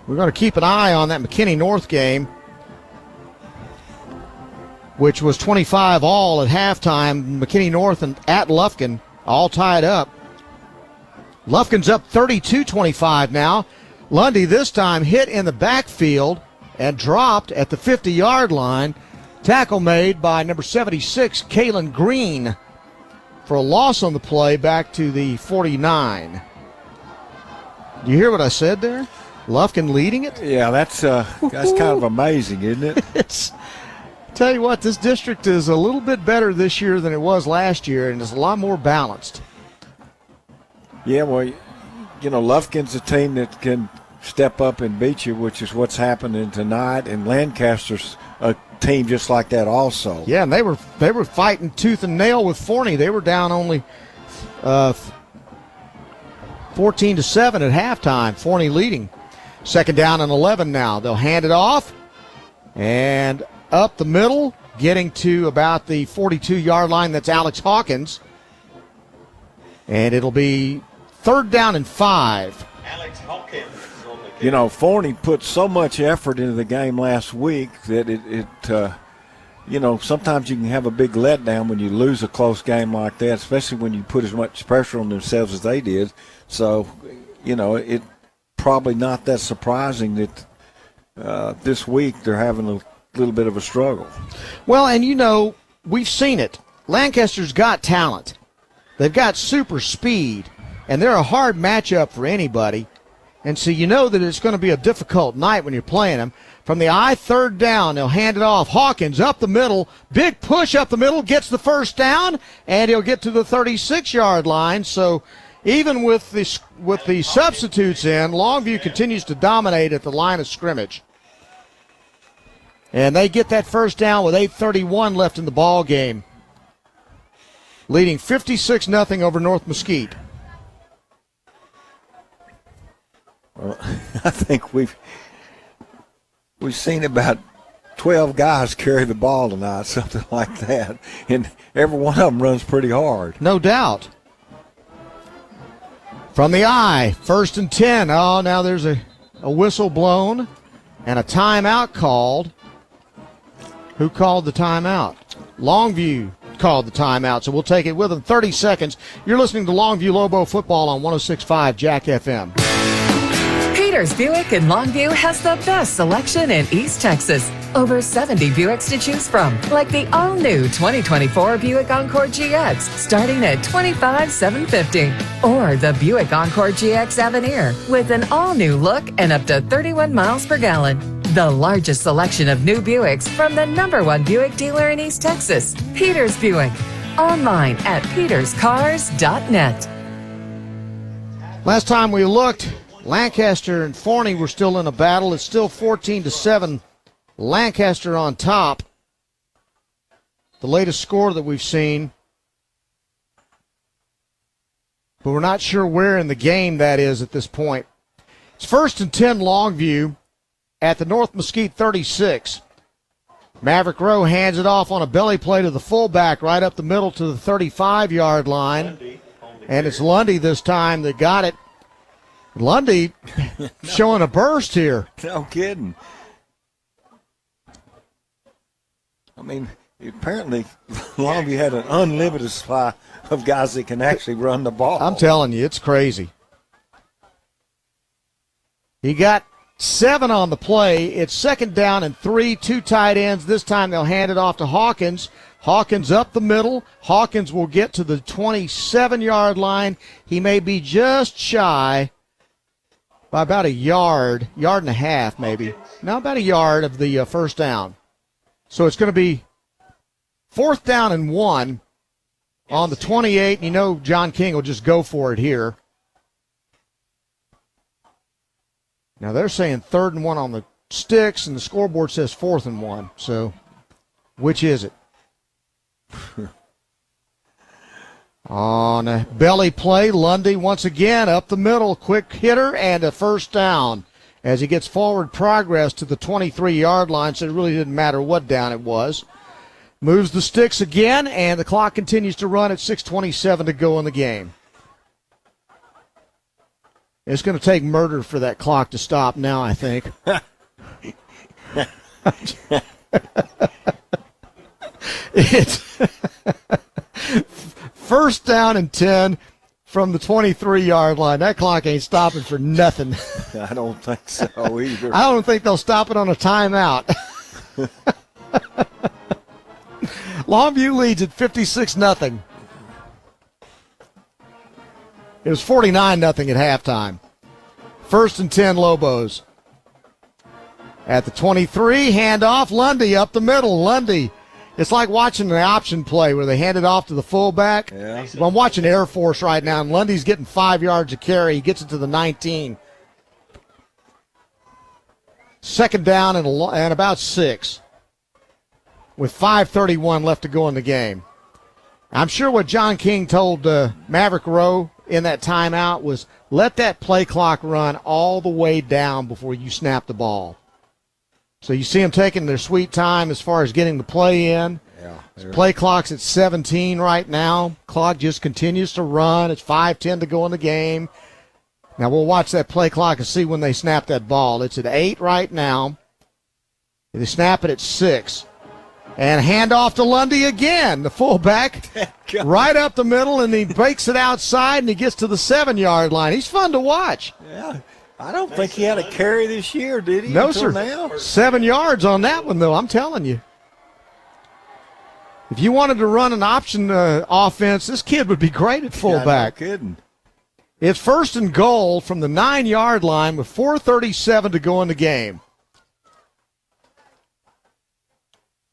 We're going to keep an eye on that McKinney North game, which was 25 all at halftime. McKinney North and at Lufkin all tied up. Lufkin's up 32-25 now. Lundy this time hit in the backfield and dropped at the 50-yard line. Tackle made by number 76, Kalen Green, for a loss on the play back to the 49. Do you hear what I said there? Lufkin leading it? Yeah, that's kind of amazing, isn't it? Tell you what, this district is a little bit better this year than it was last year, and it's a lot more balanced. Yeah, well, Lufkin's a team that can step up and beat you, which is what's happening tonight, and Lancaster's a team just like that also. Yeah, and they were fighting tooth and nail with Forney. They were down only 14-7 at halftime. Forney leading. 2nd down and 11 now. They'll hand it off and up the middle, getting to about the 42-yard line. That's Alex Hawkins. And it'll be 3rd down and 5. Alex Hawkins. Forney put so much effort into the game last week that sometimes you can have a big letdown when you lose a close game like that, especially when you put as much pressure on themselves as they did. So, it probably not that surprising that this week they're having a little bit of a struggle. Well, and we've seen it. Lancaster's got talent. They've got super speed, and they're a hard matchup for anybody. And so you know that it's going to be a difficult night when you're playing them. From the 3rd down, they'll hand it off. Hawkins up the middle. Big push up the middle, gets the first down, and he'll get to the 36-yard line. So even with the substitutes in, Longview continues to dominate at the line of scrimmage. And they get that first down with 8:31 left in the ball game, leading 56-0 over North Mesquite. Well, I think we've seen about 12 guys carry the ball tonight, something like that, and every one of them runs pretty hard. No doubt. From the 1st and 10. Oh, now there's a whistle blown and a timeout called. Who called the timeout? Longview called the timeout, so we'll take it with them. 30 seconds. You're listening to Longview Lobo football on 106.5 Jack FM. Peters Buick in Longview has the best selection in East Texas. Over 70 Buicks to choose from, like the all-new 2024 Buick Encore GX, starting at $25,750. Or the Buick Encore GX Avenir, with an all-new look and up to 31 miles per gallon. The largest selection of new Buicks from the #1 Buick dealer in East Texas, Peters Buick. Online at peterscars.net. Last time we looked, Lancaster and Forney were still in a battle. It's still 14-7. Lancaster on top. The latest score that we've seen. But we're not sure where in the game that is at this point. It's 1st and 10 Longview at the North Mesquite 36. Maverick Rowe hands it off on a belly play to the fullback right up the middle to the 35-yard line. And it's Lundy this time that got it. Lundy showing a burst here. No kidding. I mean, apparently Longview had an unlimited supply of guys that can actually run the ball. I'm telling you, it's crazy. He got 7 on the play. It's 2nd down and 3, 2 tight ends. This time they'll hand it off to Hawkins. Hawkins up the middle. Hawkins will get to the 27-yard line. He may be just shy by about a yard and a half maybe. Now about a yard of the first down. So it's going to be 4th down and 1 on the 28. You know John King will just go for it here. Now they're saying 3rd and 1 on the sticks, and the scoreboard says 4th and 1. So which is it? On a belly play, Lundy once again up the middle, quick hitter and a first down as he gets forward progress to the 23-yard line, so it really didn't matter what down it was. Moves the sticks again, and the clock continues to run at 6:27 to go in the game. It's going to take murder for that clock to stop now, I think. It's 1st down and 10 from the 23-yard line. That clock ain't stopping for nothing. I don't think so either. I don't think they'll stop it on a timeout. Longview leads at 56-0. It was 49-0 at halftime. 1st and 10 Lobos. At the 23, handoff, Lundy up the middle. Lundy. It's like watching an option play where they hand it off to the fullback. Yeah. I'm watching Air Force right now, and Lundy's getting 5 yards of carry. He gets it to the 19. 2nd down and about 6 with 5:31 left to go in the game. I'm sure what John King told Maverick Rowe in that timeout was let that play clock run all the way down before you snap the ball. So you see them taking their sweet time as far as getting the play in. Yeah, play clock's at 17 right now. Clock just continues to run. It's 5:10 to go in the game. Now we'll watch that play clock and see when they snap that ball. It's at 8 right now. They snap it at 6. And handoff to Lundy again, the fullback, right up the middle, and he breaks it outside, and he gets to the 7-yard line. He's fun to watch. Yeah, I don't think he had a carry this year, did he? No, until sir. Now? 7 yards on that one, though, I'm telling you. If you wanted to run an option offense, this kid would be great at fullback. Yeah, no kidding. It's 1st and goal from the 9-yard line with 4:37 to go in the game.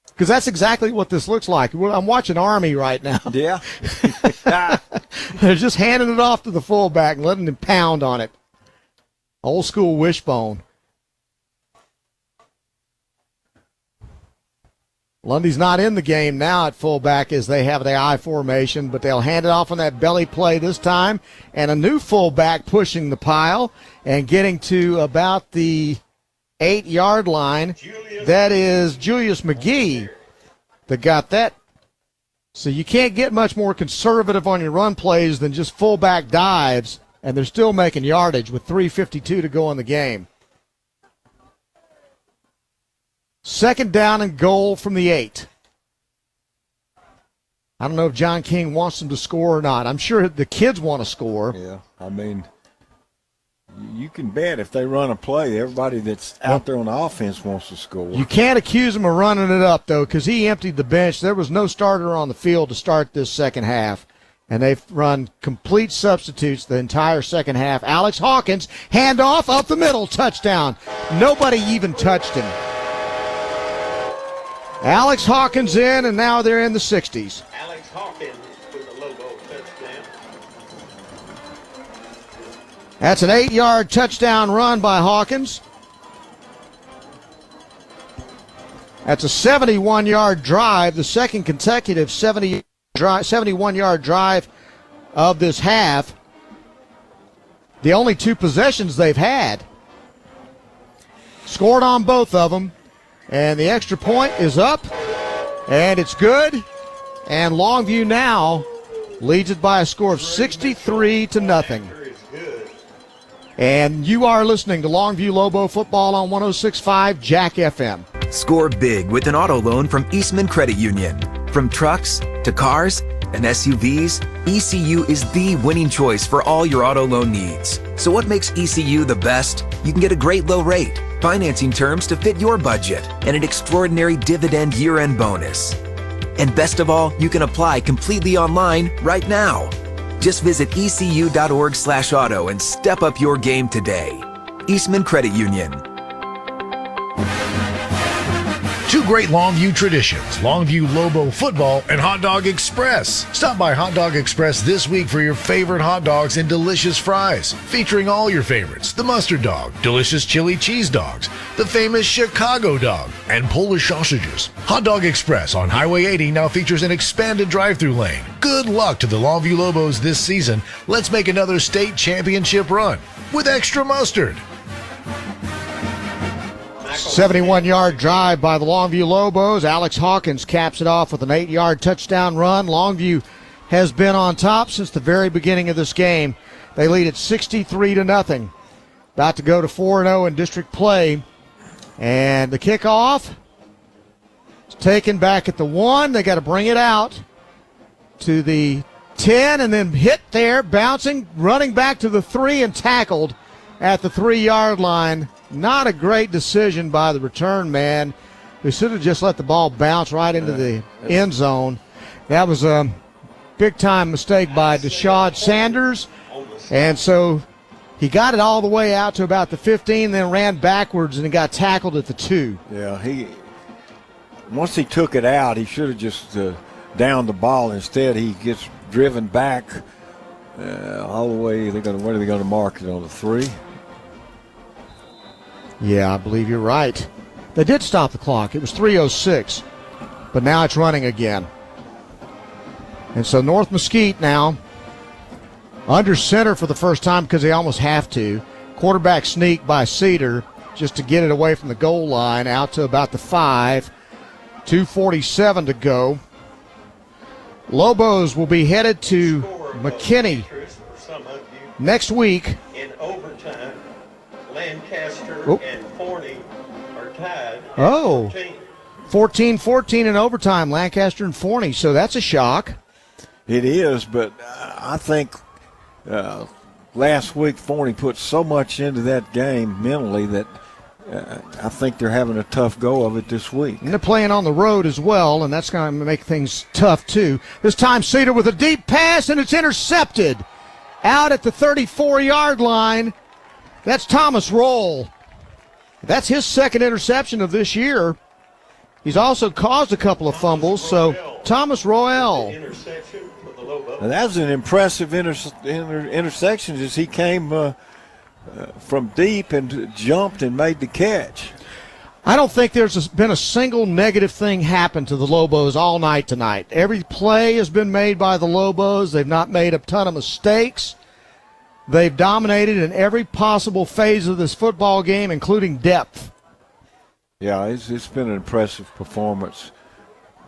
Because that's exactly what this looks like. I'm watching Army right now. Yeah. They're just handing it off to the fullback and letting him pound on it. Old school wishbone. Lundy's not in the game now at fullback as they have the I formation, but they'll hand it off on that belly play this time. And a new fullback pushing the pile and getting to about the 8-yard line. That is Julius McGee that got that. So you can't get much more conservative on your run plays than just fullback dives, and they're still making yardage with 3:52 to go in the game. 2nd down and goal from the 8. I don't know if John King wants them to score or not. I'm sure the kids want to score. Yeah, I mean, you can bet if they run a play, everybody that's out there on the offense wants to score. You can't accuse him of running it up, though, because he emptied the bench. There was no starter on the field to start this second half, and they've run complete substitutes the entire second half. Alex Hawkins, handoff up the middle, touchdown. Nobody even touched him. Alex Hawkins in, and now they're in the 60s. Alex Hawkins with a Lobo touchdown. That's an 8-yard touchdown run by Hawkins. That's a 71-yard drive, the second consecutive 71-yard drive of this half. The only 2 possessions they've had. Scored on both of them. And the extra point is up, and it's good. And Longview now leads it by a score of 63-0. And you are listening to Longview Lobo football on 106.5 Jack FM. Score big with an auto loan from Eastman Credit Union. From trucks to cars and SUVs, ECU is the winning choice for all your auto loan needs. So what makes ECU the best? You can get a great low rate, financing terms to fit your budget, and an extraordinary dividend year-end bonus. And best of all, you can apply completely online right now. Just visit ecu.org/auto and step up your game today. Eastman Credit Union. 2 Two great Longview traditions, Longview Lobo Football and Hot Dog Express. Stop by Hot Dog Express this week for your favorite hot dogs and delicious fries, featuring all your favorites: the mustard dog, delicious chili cheese dogs, the famous Chicago dog, and Polish sausages. Hot Dog Express on Highway 80 now features an expanded drive-through lane. Good luck to the Longview Lobos this season. Let's make another state championship run with extra mustard. 71-yard drive by the Longview Lobos. Alex Hawkins caps it off with an 8-yard touchdown run. Longview has been on top since the very beginning of this game. They lead at 63-0. About to go to 4-0 in district play. And the kickoff is taken back at the 1. They got to bring it out to the 10 and then hit there, bouncing, running back to the 3 and tackled at the 3-yard line. Not a great decision by the return man, who should have just let the ball bounce right into the end zone. That was a big-time mistake by Deshaun Sanders. And so he got it all the way out to about the 15, then ran backwards and got tackled at the 2. Yeah, once he took it out, he should have just downed the ball. Instead, he gets driven back all the way. Where are they going to mark it, on the 3? Yeah, I believe you're right. They did stop the clock. It was 3:06, but now it's running again. And so North Mesquite now under center for the first time because they almost have to. Quarterback sneak by Cedar just to get it away from the goal line out to about the 5. 2:47 to go. Lobos will be headed to McKinney next week. In overtime, Lancaster and Forney are tied. 14-14 in overtime, Lancaster and Forney. So that's a shock. It is, but I think last week Forney put so much into that game mentally that I think they're having a tough go of it this week. And they're playing on the road as well, and that's going to make things tough too. This time Cedar with a deep pass, and it's intercepted out at the 34-yard line. That's Thomas Roll. That's his second interception of this year. He's also caused a couple of fumbles, so Thomas Royale. Now, that was an impressive intersection as he came from deep and jumped and made the catch. I don't think there's been a single negative thing happen to the Lobos all night tonight. Every play has been made by the Lobos. They've not made a ton of mistakes. They've dominated in every possible phase of this football game, including depth. Yeah, it's been an impressive performance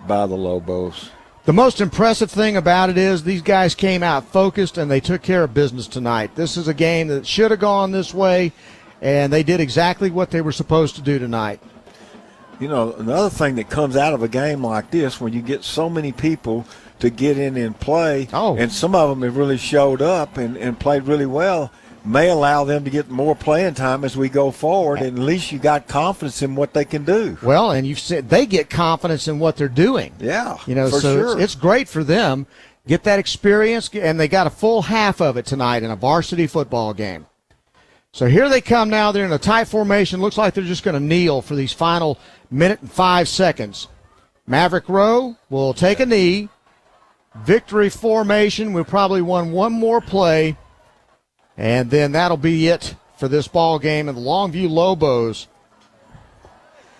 by the Lobos. The most impressive thing about it is these guys came out focused and they took care of business tonight. This is a game that should have gone this way, and they did exactly what they were supposed to do tonight. You know, another thing that comes out of a game like this, when you get so many people to get in and play, and some of them have really showed up and played really well, may allow them to get more playing time as we go forward, and at least you got confidence in what they can do. Well, and you've said they get confidence in what they're doing. Yeah, you know, for so sure. it's great for them. Get that experience, and they got a full half of it tonight in a varsity football game. So here they come now. They're in a tight formation. Looks like they're just going to kneel for these final minute and 5 seconds. Maverick Rowe will take a knee. Victory formation. We'll probably won one more play, and then that'll be it for this ball game. And the Longview Lobos,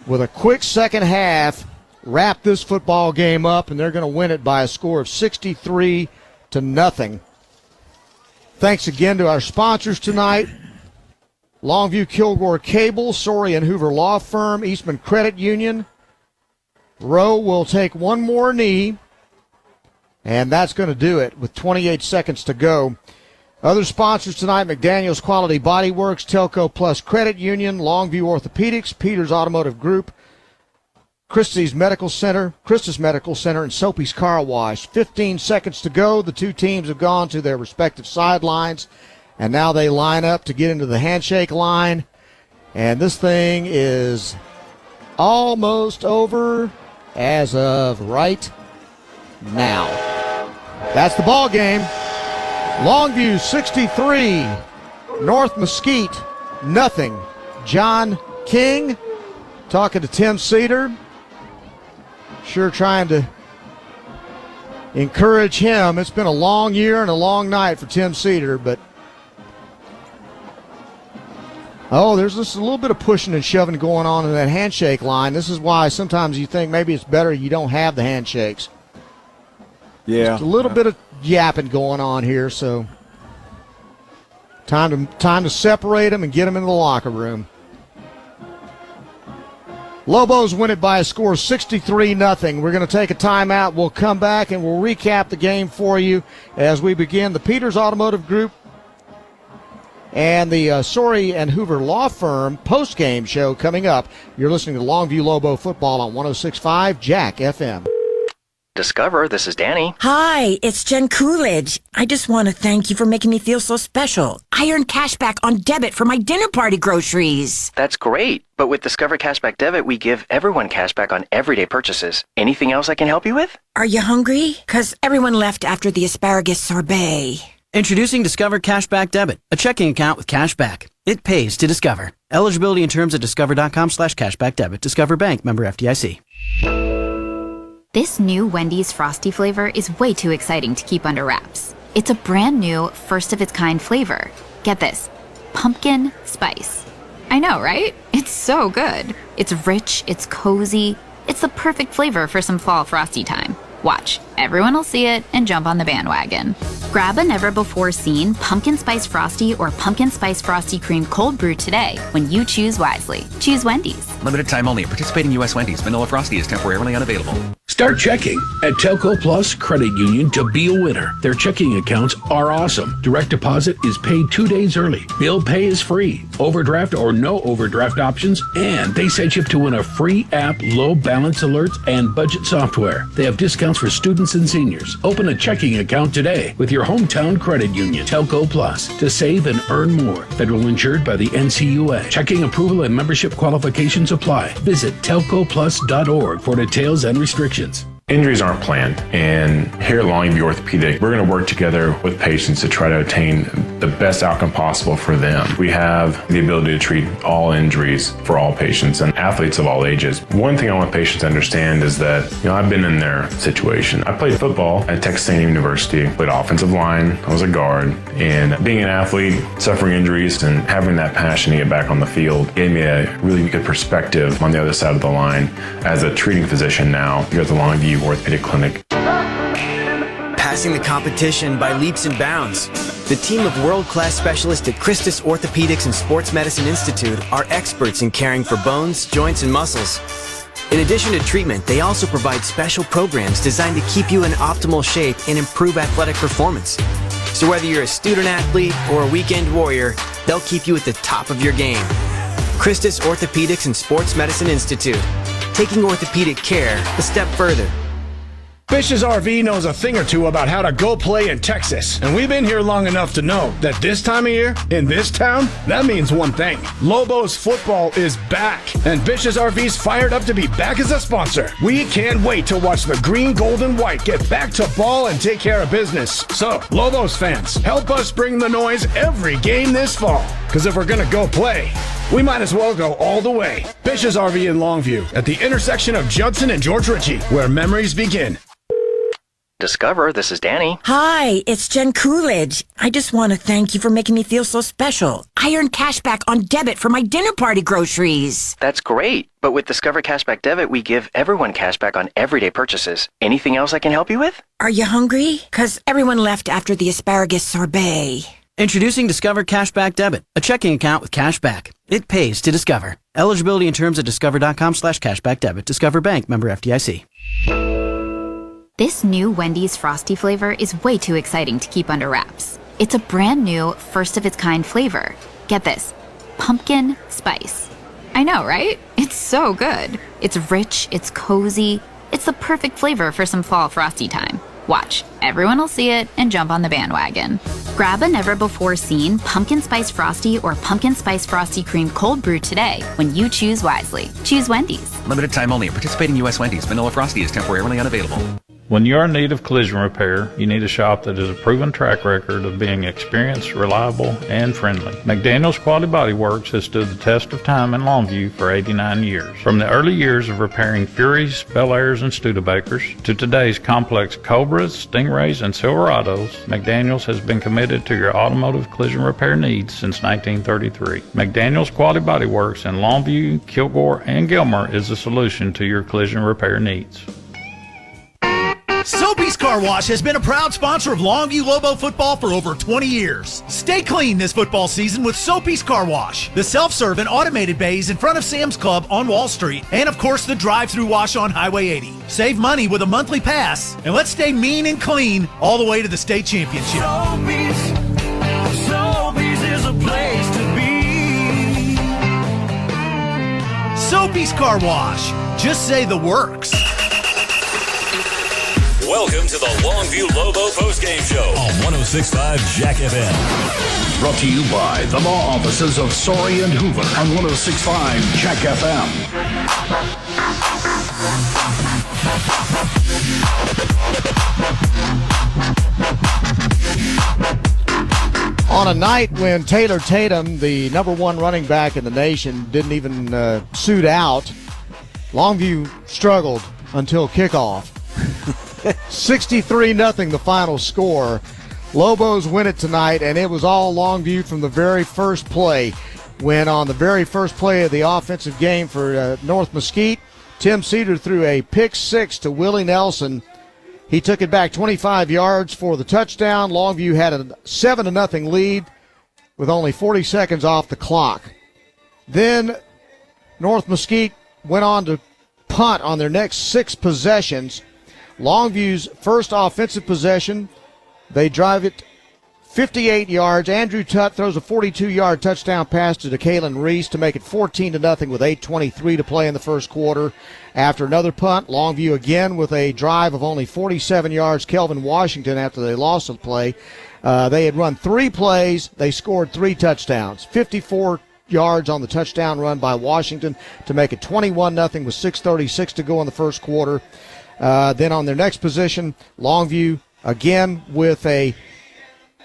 with a quick second half, wrap this football game up, and they're going to win it by a score of 63-0. Thanks again to our sponsors tonight: Longview Kilgore Cable, Sorry and Hoover Law Firm, Eastman Credit Union. Rowe will take one more knee, and that's going to do it with 28 seconds to go. Other sponsors tonight: McDaniel's Quality Body Works, Telco Plus Credit Union, Longview Orthopedics, Peters Automotive Group, Christie's Medical Center, and Soapy's Car Wash. 15 seconds to go. The two teams have gone to their respective sidelines, and now they line up to get into the handshake line. And this thing is almost over as of right now. That's the ball game. Longview 63, North Mesquite nothing. John King talking to Tim Cedar. Sure trying to encourage him. It's been a long year and a long night for Tim Cedar, but there's just a little bit of pushing and shoving going on in that handshake line. This is why sometimes you think maybe it's better you don't have the handshakes. Yeah. Just a little bit of yapping going on here, so time to separate them and get them into the locker room. Lobos win it by a score of 63-0. We're going to take a timeout. We'll come back and we'll recap the game for you as we begin the Peters Automotive Group and the Sorey and Hoover Law Firm post-game show coming up. You're listening to Longview Lobo football on 106.5 Jack FM. Discover, this is Danny. Hi, it's Jen Coolidge. I just want to thank you for making me feel so special. I earned cash back on debit for my dinner party groceries. That's great. But with Discover Cashback Debit, we give everyone cash back on everyday purchases. Anything else I can help you with? Are you hungry? 'Cause everyone left after the asparagus sorbet. Introducing Discover Cashback Debit, a checking account with cash back. It pays to Discover. Eligibility and terms at discover.com/cashback debit. Discover Bank, member FDIC. This new Wendy's Frosty flavor is way too exciting to keep under wraps. It's a brand new, first-of-its-kind flavor. Get this, pumpkin spice. I know, right? It's so good. It's rich, it's cozy. It's the perfect flavor for some fall frosty time. Watch, everyone will see it and jump on the bandwagon. Grab a never-before-seen pumpkin spice frosty or pumpkin spice frosty cream cold brew today when you choose wisely. Choose Wendy's. Limited time only. Participating U.S. Wendy's. Vanilla Frosty is temporarily unavailable. Start checking at Telco Plus Credit Union to be a winner. Their checking accounts are awesome. Direct deposit is paid 2 days early. Bill pay is free. Overdraft or no overdraft options. And they set you up to win a free app, low balance alerts, and budget software. They have discounts for students and seniors. Open a checking account today with your hometown credit union, Telco Plus, to save and earn more. Federal insured by the NCUA. Checking approval and membership qualifications apply. Visit telcoplus.org for details and restrictions. Injuries aren't planned, and here at Longview Orthopedic, we're going to work together with patients to try to attain the best outcome possible for them. We have the ability to treat all injuries for all patients and athletes of all ages. One thing I want patients to understand is that, I've been in their situation. I played football at Texas A&M University, played offensive line, I was a guard, and being an athlete, suffering injuries, and having that passion to get back on the field gave me a really good perspective on the other side of the line as a treating physician now here at the Longview Orthopedic Clinic. Passing the competition by leaps and bounds. The team of world-class specialists at Christus Orthopedics and Sports Medicine Institute are experts in caring for bones, joints, and muscles. In addition to treatment, they also provide special programs designed to keep you in optimal shape and improve athletic performance. So whether you're a student athlete or a weekend warrior, they'll keep you at the top of your game. Christus Orthopedics and Sports Medicine Institute, taking orthopedic care a step further. Fish's RV knows a thing or two about how to go play in Texas, and we've been here long enough to know that this time of year, in this town, that means one thing. Lobos football is back, and Fish's RV's fired up to be back as a sponsor. We can't wait to watch the green, gold, and white get back to ball and take care of business. So, Lobos fans, help us bring the noise every game this fall, because if we're gonna go play, we might as well go all the way. Fish's RV in Longview, at the intersection of Judson and George Ritchie, where memories begin. Discover, this is Danny. Hi, it's Jen Coolidge. I just want to thank you for making me feel so special. I earned cash back on debit for my dinner party groceries. That's great. But with Discover Cashback Debit, we give everyone cash back on everyday purchases. Anything else I can help you with? Are you hungry? 'Cause everyone left after the asparagus sorbet. Introducing Discover Cashback Debit, a checking account with cash back. It pays to Discover. Eligibility and terms at discover.com/cashback debit. Discover Bank, member FDIC. This new Wendy's Frosty flavor is way too exciting to keep under wraps. It's a brand new, first-of-its-kind flavor. Get this, pumpkin spice. I know, right? It's so good. It's rich, it's cozy. It's the perfect flavor for some fall frosty time. Watch, everyone will see it and jump on the bandwagon. Grab a never-before-seen pumpkin spice frosty or pumpkin spice frosty cream cold brew today when you choose wisely. Choose Wendy's. Limited time only. Participating U.S. Wendy's. Vanilla Frosty is temporarily unavailable. When you're in need of collision repair, you need a shop that has a proven track record of being experienced, reliable, and friendly. McDaniel's Quality Body Works has stood the test of time in Longview for 89 years. From the early years of repairing Furies, Bel Airs, and Studebakers to today's complex Cobras, Stingrays, and Silverados, McDaniel's has been committed to your automotive collision repair needs since 1933. McDaniel's Quality Body Works in Longview, Kilgore, and Gilmer is the solution to your collision repair needs. Soapy's Car Wash has been a proud sponsor of Longview Lobo football for over 20 years. Stay clean this football season with Soapy's Car Wash. The self-serve and automated bays in front of Sam's Club on Wall Street. And of course the drive-through wash on Highway 80. Save money with a monthly pass. And let's stay mean and clean all the way to the state championship. Soapy's is a place to be. Soapy's Car Wash. Just say the works. Welcome to the Longview Lobo postgame show on 106.5 Jack FM. Brought to you by the law offices of Sorey and Hoover on 106.5 Jack FM. On a night when Taylor Tatum, the number one running back in the nation, didn't even suit out, Longview struggled until kickoff. 63-0 the final score. Lobos win it tonight, and it was all Longview from the very first play. When on the very first play of the offensive game for North Mesquite, Tim Cedar threw a pick six to Willie Nelson. He took it back 25 yards for the touchdown. Longview had a 7-0 lead with only 40 seconds off the clock. Then North Mesquite went on to punt on their next 6 possessions. Longview's first offensive possession, they drive it 58 yards. Andrew Tutt throws a 42-yard touchdown pass to DeKalen Reese to make it 14-0 with 8:23 to play in the first quarter. After another punt, Longview again with a drive of only 47 yards. Kelvin Washington, after they lost the play, they had run 3 plays. They scored 3 touchdowns. 54 yards on the touchdown run by Washington to make it 21-0 with 6:36 to go in the first quarter. Then on their next position, Longview again with a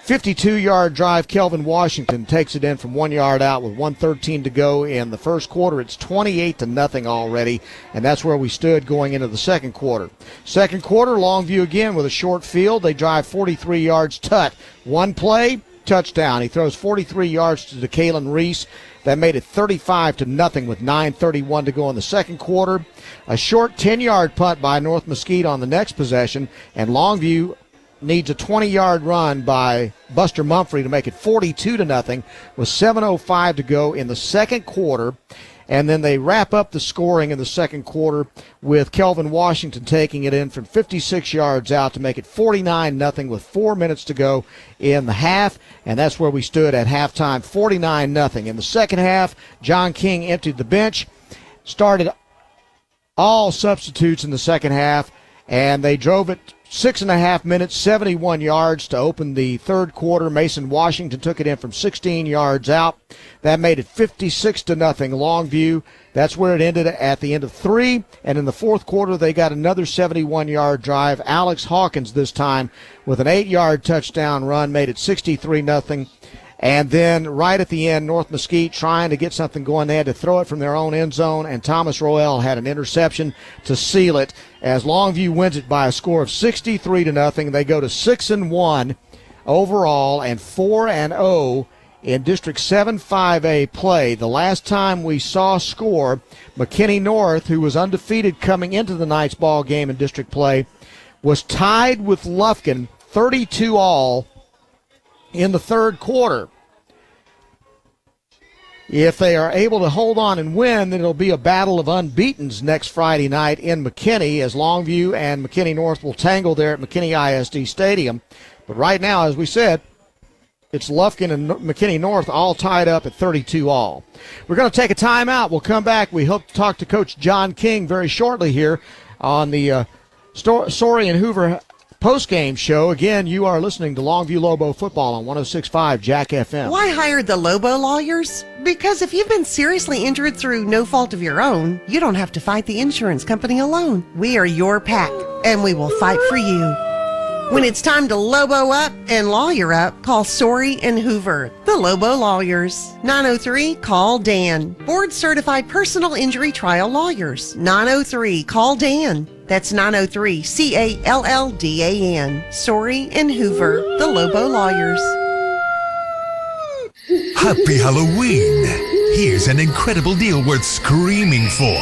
52-yard drive. Kelvin Washington takes it in from 1 yard out with 1:13 to go in the first quarter. It's 28-0 already, and that's where we stood going into the second quarter. Second quarter, Longview again with a short field. They drive 43 yards. Tutt, 1 play, touchdown. He throws 43 yards to DeKalen Reese. That made it 35-0 with 9:31 to go in the second quarter. A short 10-yard punt by North Mesquite on the next possession, and Longview needs a 20-yard run by Buster Mumphrey to make it 42-0 with 7:05 to go in the second quarter. And then they wrap up the scoring in the second quarter with Kelvin Washington taking it in from 56 yards out to make it 49-0 with 4 minutes to go in the half. And that's where we stood at halftime, 49-0. In the second half, John King emptied the bench, started all substitutes in the second half, and they drove it 6.5 minutes, 71 yards to open the third quarter. Mason Washington took it in from 16 yards out. That made it 56-0 Longview. That's where it ended at the end of 3. And in the fourth quarter, they got another 71-yard drive. Alex Hawkins this time with an 8-yard touchdown run made it 63-0. And then right at the end, North Mesquite trying to get something going. They had to throw it from their own end zone, and Thomas Roel had an interception to seal it as Longview wins it by a score of 63-0. They go to 6-1 overall and 4-0 in District 7-5A play. The last time we saw score, McKinney North, who was undefeated coming into the night's ball game in district play, was tied with Lufkin 32-all in the third quarter. If they are able to hold on and win, then it'll be a battle of unbeatens next Friday night in McKinney as Longview and McKinney North will tangle there at McKinney ISD Stadium. But right now, as we said, it's Lufkin and McKinney North all tied up at 32-all. We're going to take a timeout. We'll come back. We hope to talk to Coach John King very shortly here on the Sorey and Hoover post-game show. Again, you are listening to Longview Lobo football on 106.5 Jack FM. Why hire the Lobo lawyers? Because if you've been seriously injured through no fault of your own, you don't have to fight the insurance company alone. We are your pack. and we will fight for you. When it's time to Lobo up and lawyer up, call Sorey and Hoover, the Lobo Lawyers. 903-CALL-DAN. Board-certified personal injury trial lawyers. 903-CALL-DAN. That's 903-CALLDAN. Sorey and Hoover, the Lobo Lawyers. Happy Halloween! Here's an incredible deal worth screaming for.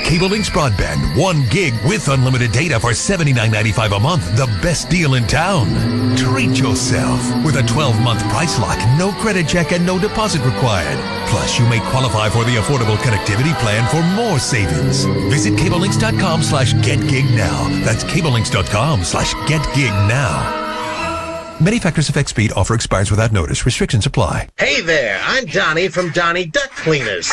Cable Links Broadband, 1 gig with unlimited data for $79.95 a month. The best deal in town. Treat yourself with a 12-month price lock, no credit check, and no deposit required. Plus, you may qualify for the affordable connectivity plan for more savings. Visit cablelinks.com/getgig now. That's cablelinks.com/getgig now. Many factors affect speed. Offer expires without notice. Restrictions apply. Hey there, I'm Donnie from Donnie Duck Cleaners.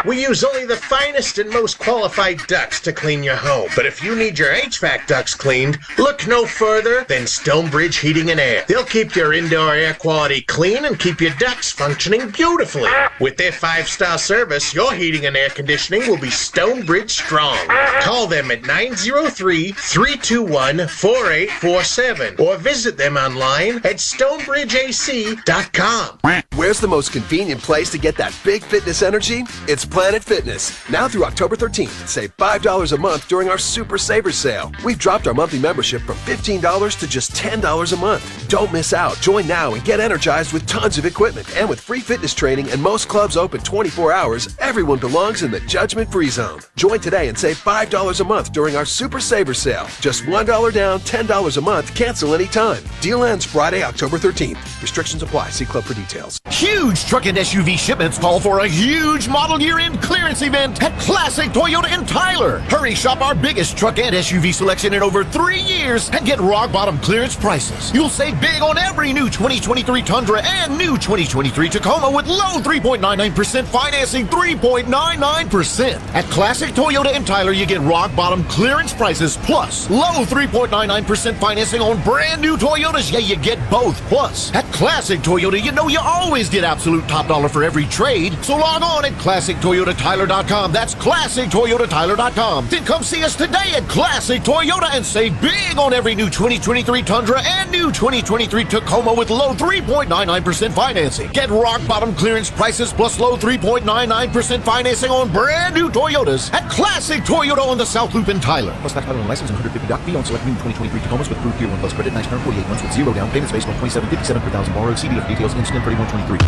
We use only the finest and most qualified ducks to clean your home. But if you need your HVAC ducts cleaned, look no further than Stonebridge Heating and Air. They'll keep your indoor air quality clean and keep your ducts functioning beautifully. With their 5-star service, your heating and air conditioning will be Stonebridge strong. Call them at 903-321-4847 or visit them online at StonebridgeAC.com. Where's the most convenient place to get that big fitness energy? It's Planet Fitness. Now through October 13th, save $5 a month during our Super Saver Sale. We've dropped our monthly membership from $15 to just $10 a month. Don't miss out. Join now and get energized with tons of equipment. And with free fitness training and most clubs open 24 hours, everyone belongs in the judgment-free zone. Join today and save $5 a month during our Super Saver Sale. Just $1 down, $10 a month. Cancel anytime. Deal ends Friday, October 13th. Restrictions apply. See club for details. Huge truck and SUV shipments call for a huge model year-end clearance event at Classic Toyota in Tyler. Hurry, shop our biggest truck and SUV selection in over 3 years and get rock-bottom clearance prices. You'll save big on every new 2023 Tundra and new 2023 Tacoma with low 3.99% financing, 3.99%. At Classic Toyota in Tyler, you get rock-bottom clearance prices plus low 3.99% financing on brand new Toyotas. Yeah, you get both. Plus, at Classic Toyota, you know you always get absolute top dollar for every trade. So log on at ClassicToyotaTyler.com. That's ClassicToyotaTyler.com. Then come see us today at Classic Toyota and save big on every new 2023 Tundra and new 2023 Tacoma with low 3.99% financing. Get rock bottom clearance prices plus low 3.99% financing on brand new Toyotas at Classic Toyota on the South Loop in Tyler. Plus tax title and license and $150 fee on select new 2023 Tacomas with approved Tier 1 Plus credit, nice term, 48 months with zero down payments based on $27.57 per thousand borrowed. CDF details instant 3123.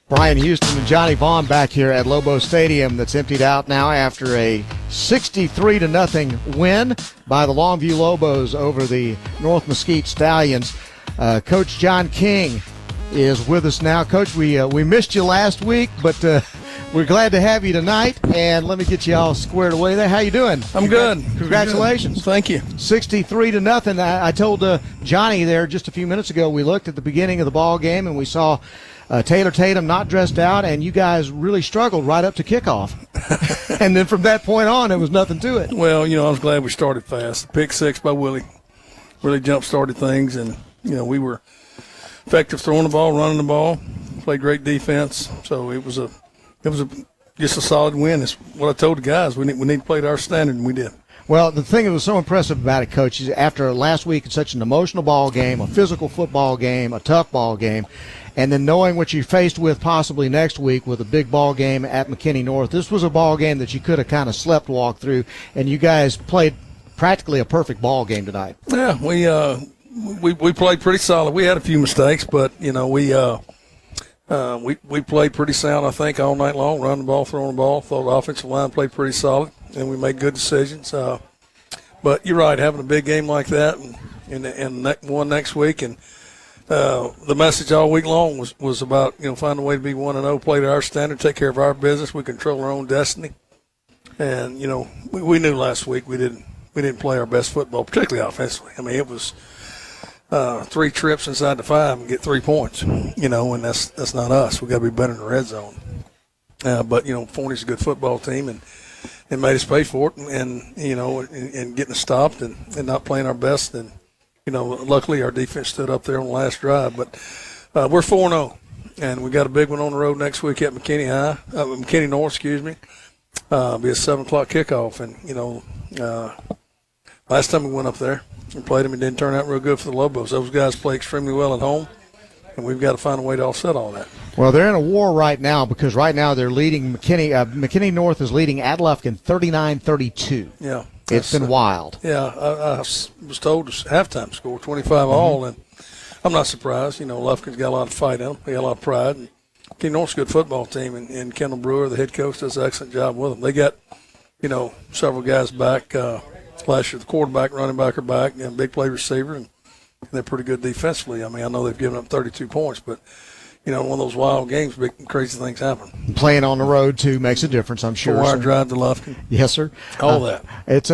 Brian Houston and Johnny Vaughn back here at Lobo Stadium that's emptied out now after a 63-0 win by the Longview Lobos over the North Mesquite Stallions. Coach John King is with us now. Coach, we missed you last week, but we're glad to have you tonight, and let me get you all squared away there. How you doing? I'm good. Congratulations. Good. Thank you. 63-0. I told Johnny there just a few minutes ago, we looked at the beginning of the ball game, and we saw Taylor Tatum not dressed out, and you guys really struggled right up to kickoff. And then from that point on, there was nothing to it. Well, I was glad we started fast. The pick six by Willie really jump-started things, and, we were effective throwing the ball, running the ball, played great defense. So it was just a solid win. It's what I told the guys. We need to play to our standard, and we did. Well, the thing that was so impressive about it, Coach, is after last week, it's such an emotional ball game, a physical football game, a tough ball game, and then knowing what you faced with possibly next week with a big ball game at McKinney North, this was a ball game that you could have kind of slept-walked through, and you guys played practically a perfect ball game tonight. Yeah, we played pretty solid. We had a few mistakes, but we played pretty sound, I think, all night long, running the ball, throwing the ball. Thought the offensive line played pretty solid, and we made good decisions. But you're right, having a big game like that and one next week, and the message all week long was about, find a way to be 1-0, play to our standard, take care of our business. We control our own destiny. And, we knew last week we didn't play our best football, particularly offensively. I mean, it was 3 trips inside the 5 and get 3 points, and that's not us. We got to be better in the red zone. But Forney's a good football team, and made us pay for it, and getting us stopped and not playing our best. And luckily our defense stood up there on the last drive. But we're 4-0, and we got a big one on the road next week at McKinney North, Be a 7 o'clock kickoff, and last time we went up there and played them, it didn't turn out real good for the Lobos. Those guys play extremely well at home, and we've got to find a way to offset all that. Well, they're in a war right now because right now they're leading McKinney. McKinney North is leading at Lufkin 39-32. Yeah. It's been wild. Yeah, I was told the halftime score 25 all, and I'm not surprised. Lufkin's got a lot of fight in them. They got a lot of pride. And McKinney North's a good football team, and Kendall Brewer, the head coach, does an excellent job with them. They got, several guys back. Last year, the quarterback, running back are back, and big play receiver, and they're pretty good defensively. I mean, I know they've given up 32 points, but one of those wild games, big crazy things happen. Playing on the road too makes a difference, I'm sure. 4-hour drive to Lufkin. Yes, sir. All that. It's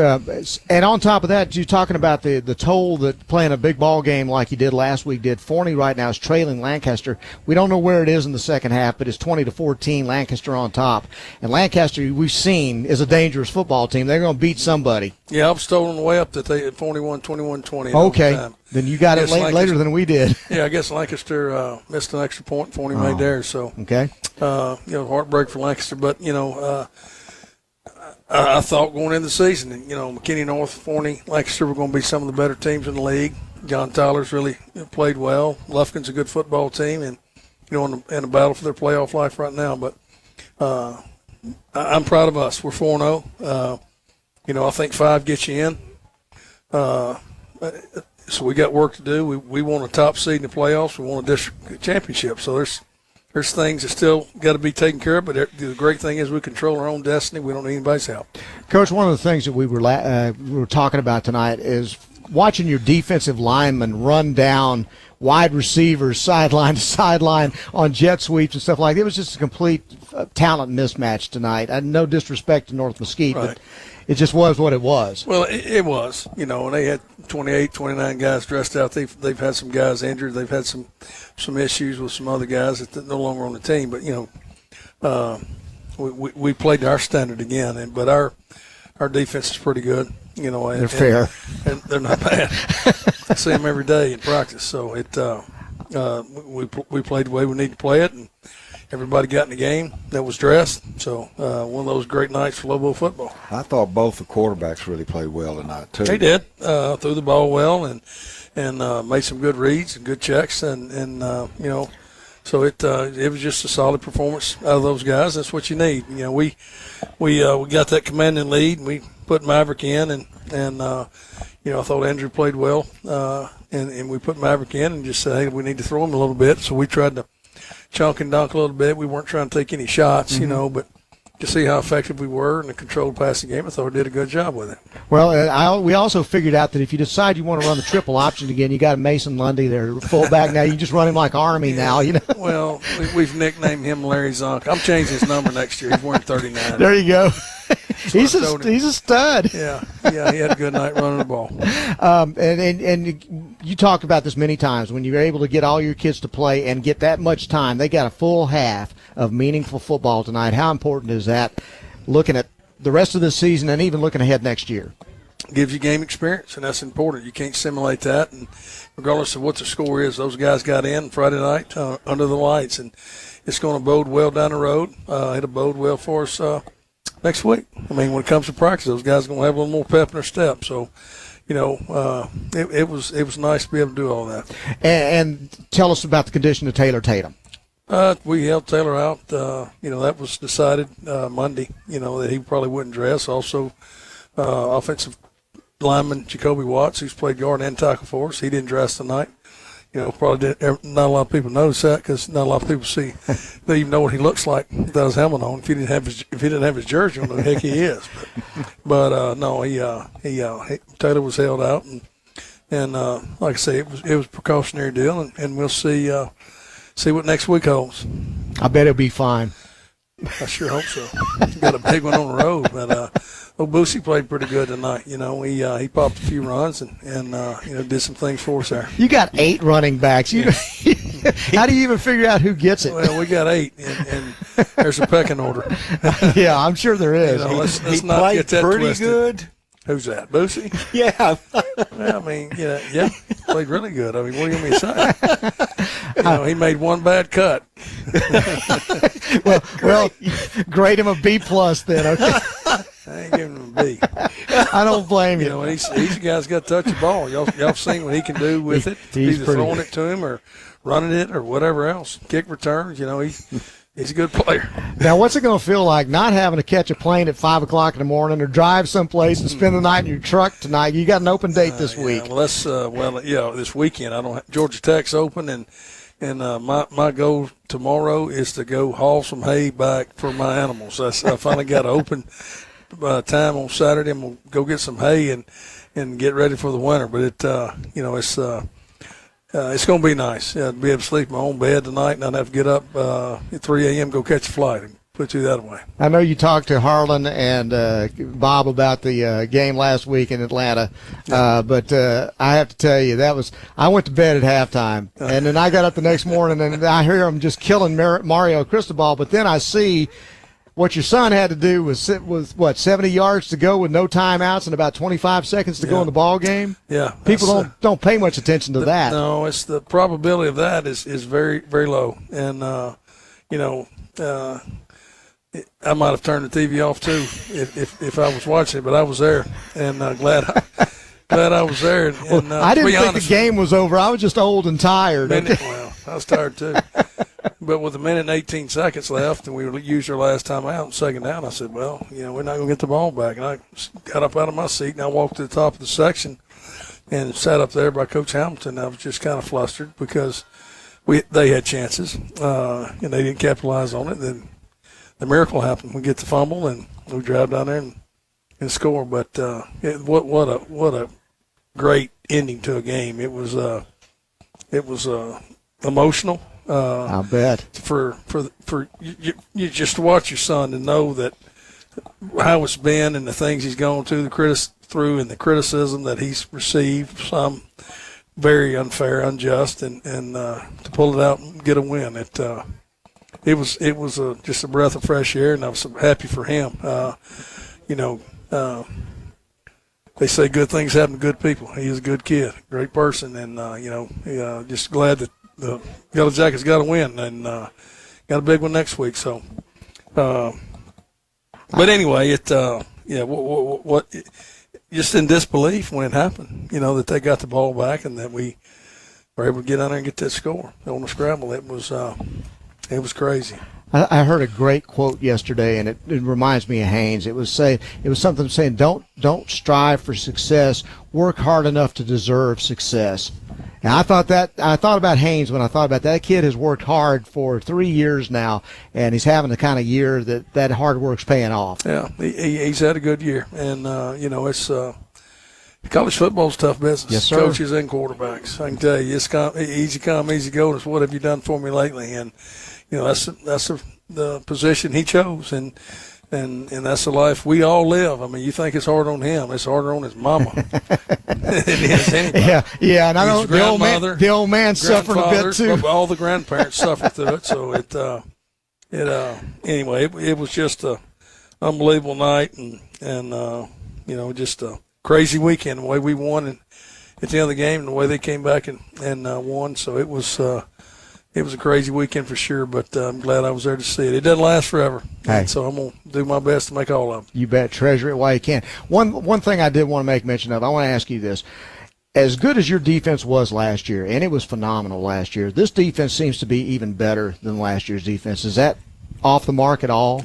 and on top of that, you're talking about the toll that playing a big ball game like you did last week did. Forney right now is trailing Lancaster. We don't know where it is in the second half, but it's 20-14. Lancaster on top, and Lancaster we've seen is a dangerous football team. They're going to beat somebody. Yeah, I was told on the way up that they had 41, 21, 20. Okay. Then you got it later than we did. Yeah, I guess Lancaster missed an extra point. Forney made theirs. So okay, heartbreak for Lancaster. But I thought going into the season, McKinney North, Forney, Lancaster were going to be some of the better teams in the league. John Tyler's really played well. Lufkin's a good football team, and in a battle for their playoff life right now. But I'm proud of us. We're 4-0. I think 5 gets you in. So we got work to do. We want a top seed in the playoffs. We want a district championship. So there's things that still got to be taken care of. But the great thing is we control our own destiny. We don't need anybody's help. Coach, one of the things that we were talking about tonight is watching your defensive linemen run down wide receivers sideline to sideline on jet sweeps and stuff like that. It was just a complete talent mismatch tonight. No disrespect to North Mesquite, right. But it just was what it was. Well, it was, and they had 28, 29 guys dressed out. They've had some guys injured. They've had some issues with some other guys that are no longer on the team. But we played to our standard again. But our defense is pretty good. They're fair, and they're not bad. I see them every day in practice. So we played the way we need to play it, and everybody got in the game that was dressed. So one of those great nights for Lobo football. I thought both the quarterbacks really played well tonight too. They did. Threw the ball well and made some good reads and good checks and so it was just a solid performance out of those guys. That's what you need. We got that commanding lead and we put Maverick in and I thought Andrew played well and we put Maverick in and just said, hey, we need to throw him a little bit. So we tried to chunk and dunk a little bit. We weren't trying to take any shots, but to see how effective we were in a controlled passing game, I thought we did a good job with it. Well, we also figured out that if you decide you want to run the triple option again, you got Mason Lundy there, fullback now. You just run him like Army now, Well, we've nicknamed him Larry Zonk. I'm changing his number next year. He's wearing 39. There you go. He's a stud. Yeah, he had a good night running the ball. And you talked about this many times. When you're able to get all your kids to play and get that much time, they got a full half of meaningful football tonight. How important is that, looking at the rest of the season and even looking ahead next year? Gives you game experience, and that's important. You can't simulate that. And regardless of what the score is, those guys got in Friday night under the lights, and it's going to bode well down the road. It'll bode well for us next week. I mean, when it comes to practice, those guys are going to have a little more pep in their step. So, it was nice to be able to do all that. And tell us about the condition of Taylor Tatum. We held Taylor out. That was decided Monday, that he probably wouldn't dress. Also, offensive lineman Jacoby Watts, who's played guard and tackle for us, he didn't dress tonight. Probably not a lot of people notice that because not a lot of people they even know what he looks like without his helmet on. If he didn't have his jersey on, the heck he is. But no, Taylor was held out, and like I say, it was a precautionary deal, and we'll see what next week holds. I bet it'll be fine. I sure hope so. Got a big one on the road, but old Boosie played pretty good tonight. He popped a few runs and did some things for us there. You got 8 running backs. How do you even figure out who gets it? Well, we got 8, and there's a pecking order. Yeah, I'm sure there is. Let's not get that pretty twisted. Good. Who's that? Boosie? Yeah. I mean, yeah, played really good. I mean, what do you want me to say? He made one bad cut. well, grade him a B+ then. Okay. I ain't giving him a B. I don't blame you. You know, and he's a guy's got to touch the ball. Y'all seen what he can do with it. He's either throwing it to him or running it or whatever else. Kick returns. You know, he's a good player. Now, what's it going to feel like not having to catch a plane at 5 o'clock in the morning or drive someplace and spend the night in your truck tonight? You got an open date this week. Well, this weekend Georgia Tech's open, and my goal tomorrow is to go haul some hay back for my animals. I finally got an open time on Saturday. I'm gonna go get some hay and get ready for the winter. But it's going to be nice. To be able to sleep in my own bed tonight and not have to get up at 3 a.m. go catch a flight and put you that way. I know you talked to Harlan and Bob about the game last week in Atlanta, but I have to tell you, I went to bed at halftime, and then I got up the next morning, and I hear them just killing Mario Cristobal, but then I see what your son had to do was 70 yards to go with no timeouts and about 25 seconds to go in the ball game. Yeah, people don't pay much attention to that. No, it's the probability of that is very, very low, and I might have turned the TV off too if I was watching it, but I was there, and glad I was there. And, I didn't think the game was over. I was just old and tired. Well, I was tired too. But with a minute and 18 seconds left, and we used our last time out in second down, I said, well, we're not going to get the ball back. And I got up out of my seat, and I walked to the top of the section and sat up there by Coach Hamilton. I was just kind of flustered because they had chances, and they didn't capitalize on it. Then the miracle happened. We get the fumble, and we drive down there and score. But what a great ending to a game. It was emotional. I'll bet. For you just to watch your son and know that how it's been and the things he's gone through, and the criticism that he's received, some very unfair, unjust, and to pull it out and get a win. It was just a breath of fresh air, and I was so happy for him. They say good things happen to good people. He is a good kid, great person, and just glad that the Yellow Jackets got a win and got a big one next week. So, but anyway, just in disbelief when it happened. That they got the ball back and that we were able to get out there and get that score on the scramble. It was crazy. I heard a great quote yesterday, and it reminds me of Haynes. It was something saying, "Don't strive for success. Work hard enough to deserve success." And I thought about Haynes when I thought about that. That kid has worked hard for 3 years now, and he's having the kind of year that hard work's paying off. Yeah, he's had a good year, and it's college football's tough business. Yes, sir. Coaches and quarterbacks. I can tell you, it's easy come, easy go. It's what have you done for me lately? And that's the position he chose, and that's the life we all live. I mean, you think it's hard on him? It's harder on his mama than it is anybody. Yeah, and I know the old man suffered a bit too. All the grandparents suffered through it. So anyway, it was just a unbelievable night, and just a crazy weekend. The way we won and at the end of the game, and the way they came back and won. So it was a crazy weekend for sure, but I'm glad I was there to see it. It doesn't last forever, so I'm going to do my best to make all of them. You bet. Treasure it while you can. One thing I did want to make mention of, I want to ask you this. As good as your defense was last year, and it was phenomenal last year, this defense seems to be even better than last year's defense. Is that off the mark at all?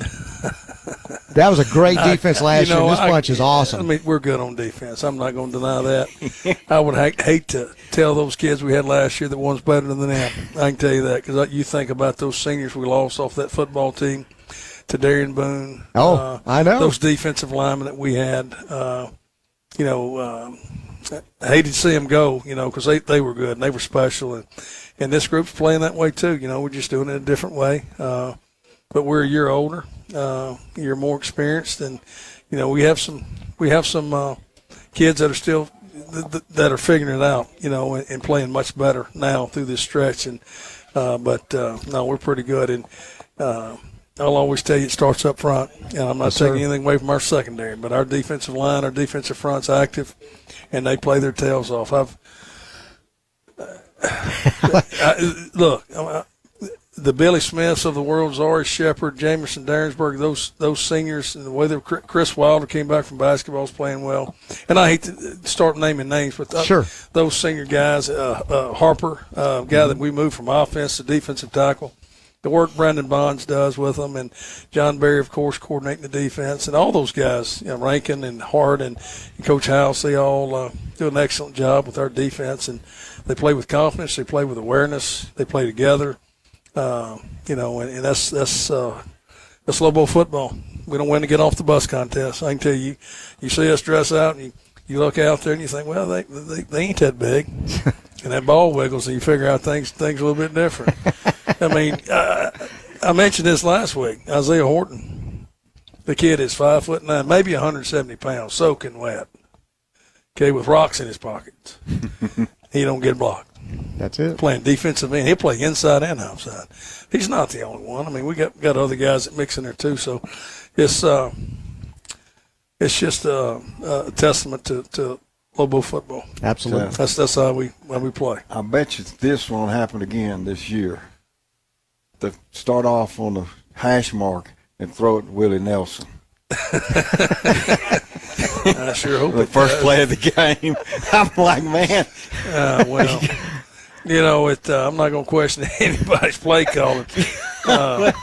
That was a great defense last year. This bunch is awesome. I mean, we're good on defense. I'm not going to deny that. I would hate to tell those kids we had last year that one's better than them. I can tell you that because you think about those seniors we lost off that football team to Darian Boone. I know. Those defensive linemen that we had, I hated to see them go, because they were good and they were special. And this group's playing that way too. We're just doing it a different way. But we're a year older, you're more experienced, and we have some kids that are still that are figuring it out, and playing much better now through this stretch. And no, we're pretty good. And I'll always tell you it starts up front, and I'm not taking anything away from our secondary, but our defensive line, our defensive front's active, and they play their tails off. Look, the Billy Smiths of the world, Zari Shepard, Jamerson Darensburg, those seniors, and the way that Chris Wilder came back from basketball is playing well. And I hate to start naming names, but those senior guys, Harper, guy that we moved from offense to defensive tackle, the work Brandon Bonds does with them, and John Berry, of course, coordinating the defense, and all those guys, Rankin and Hart and Coach House, they all do an excellent job with our defense, and they play with confidence, they play with awareness, they play together, and that's Lobo football. We don't win to get off the bus contest. I can tell you, you see us dress out, and you look out there, and you think, well, they ain't that big, and that ball wiggles, and you figure out things a little bit different. I mean, I mentioned this last week. Isaiah Horton, the kid is 5'9", maybe 170 pounds, soaking wet. Okay, with rocks in his pockets. He don't get blocked. That's it. Playing defensive end, he'll play inside and outside. He's not the only one. I mean, we got other guys that mix in there too. So it's just a testament to Lobo football. Absolutely. That's how we play. I bet you this won't happen again this year. To start off on the hash mark and throw it to Willie Nelson. I sure hope the first play of the game. I'm like, man. Well, I'm not going to question anybody's play calling. But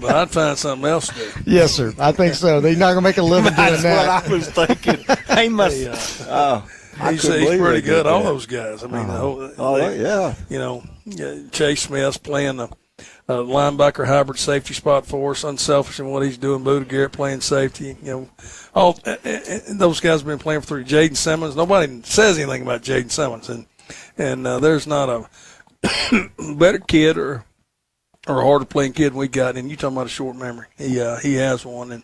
I'd find something else to do. Yes, sir. I think so. They're not going to make a living doing that. That's what I was thinking. They must. He's pretty good. All those guys. I mean, Chase Smith's playing the linebacker hybrid safety spot for us, unselfish in what he's doing. Buda Garrett playing safety. All those guys have been playing for 3. Jaden Simmons. Nobody says anything about Jaden Simmons, and there's not a better kid or harder playing kid we got. And you talking about a short memory? He has one,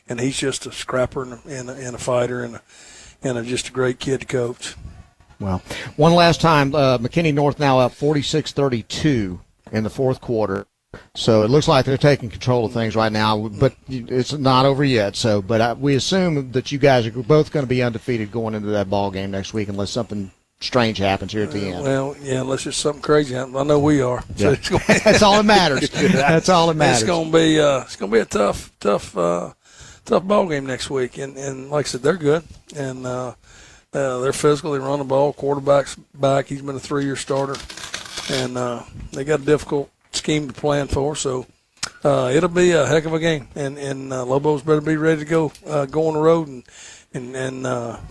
and he's just a scrapper and a fighter and just a great kid to coach. Well, one last time, McKinney North now up 46-32 in the fourth quarter. So it looks like they're taking control of things right now, but it's not over yet. So, but we assume that you guys are both going to be undefeated going into that ball game next week, unless something strange happens here at the end. Well, yeah, unless there's something crazy happens. I know we are. Yeah. So that's all that matters. That's all that matters. It's going to be a tough ball game next week, and like I said, they're good, and they're physical. They run the ball. Quarterback's back. He's been a 3-year starter, and they got a difficult scheme to plan for. So it'll be a heck of a game, and Lobos better be ready to go on the road and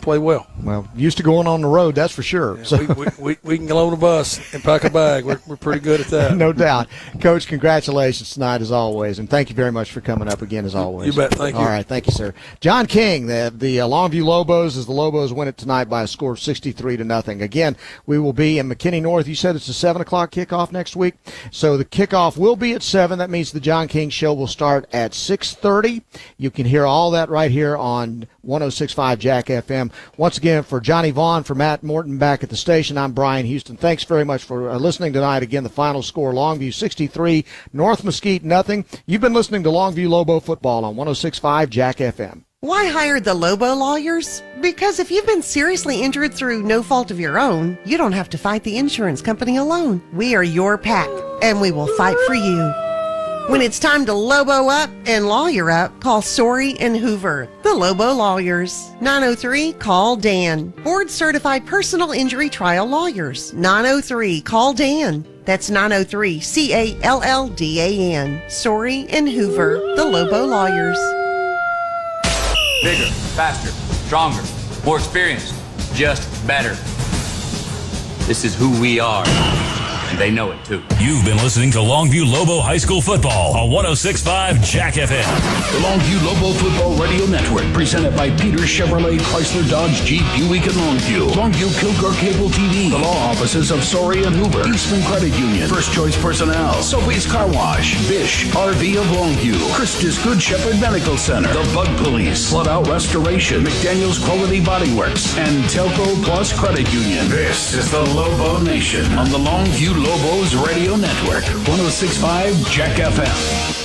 play well. Well, used to going on the road, that's for sure. Yeah, so we can load a bus and pack a bag. We're pretty good at that. No doubt. Coach, congratulations tonight as always, and thank you very much for coming up again as always. You bet. Thank you. All right, thank you, sir. John King, the Longview Lobos, as the Lobos win it tonight by a score of 63-0. Again, we will be in McKinney North. You said it's a 7 o'clock kickoff next week, so the kickoff will be at 7. That means the John King Show will start at 6:30. You can hear all that right here on 106.5 Jack FM. Once again, for Johnny Vaughn, for Matt Morton back at the station, I'm Brian Houston. Thanks very much for listening tonight. Again, the final score, Longview 63, North Mesquite nothing. You've been listening to Longview Lobo Football on 106.5 Jack FM. Why hire the Lobo lawyers? Because if you've been seriously injured through no fault of your own, you don't have to fight the insurance company alone. We are your pack, and we will fight for you. When it's time to Lobo up and lawyer up, call Sorey and Hoover, the Lobo Lawyers. 903-CALL-DAN. Board-certified personal injury trial lawyers. 903-CALL-DAN. That's 903-CALLDAN. Sorey and Hoover, the Lobo Lawyers. Bigger, faster, stronger, more experienced, just better. This is who we are. And they know it, too. You've been listening to Longview Lobo High School Football on 106.5 Jack FM. The Longview Lobo Football Radio Network, presented by Peter Chevrolet, Chrysler, Dodge, Jeep, Buick, and Longview. Longview Kilgore Cable TV. The law offices of Sorey and Hoover. Eastman Credit Union. First Choice Personnel. Sophie's Car Wash. Bish RV of Longview. Christus Good Shepherd Medical Center. The Bug Police. Flood Out Restoration. McDaniel's Quality Body Works. And Telco Plus Credit Union. This is the Lobo Nation on the Longview Lobos Radio Network, 106.5 Jack FM.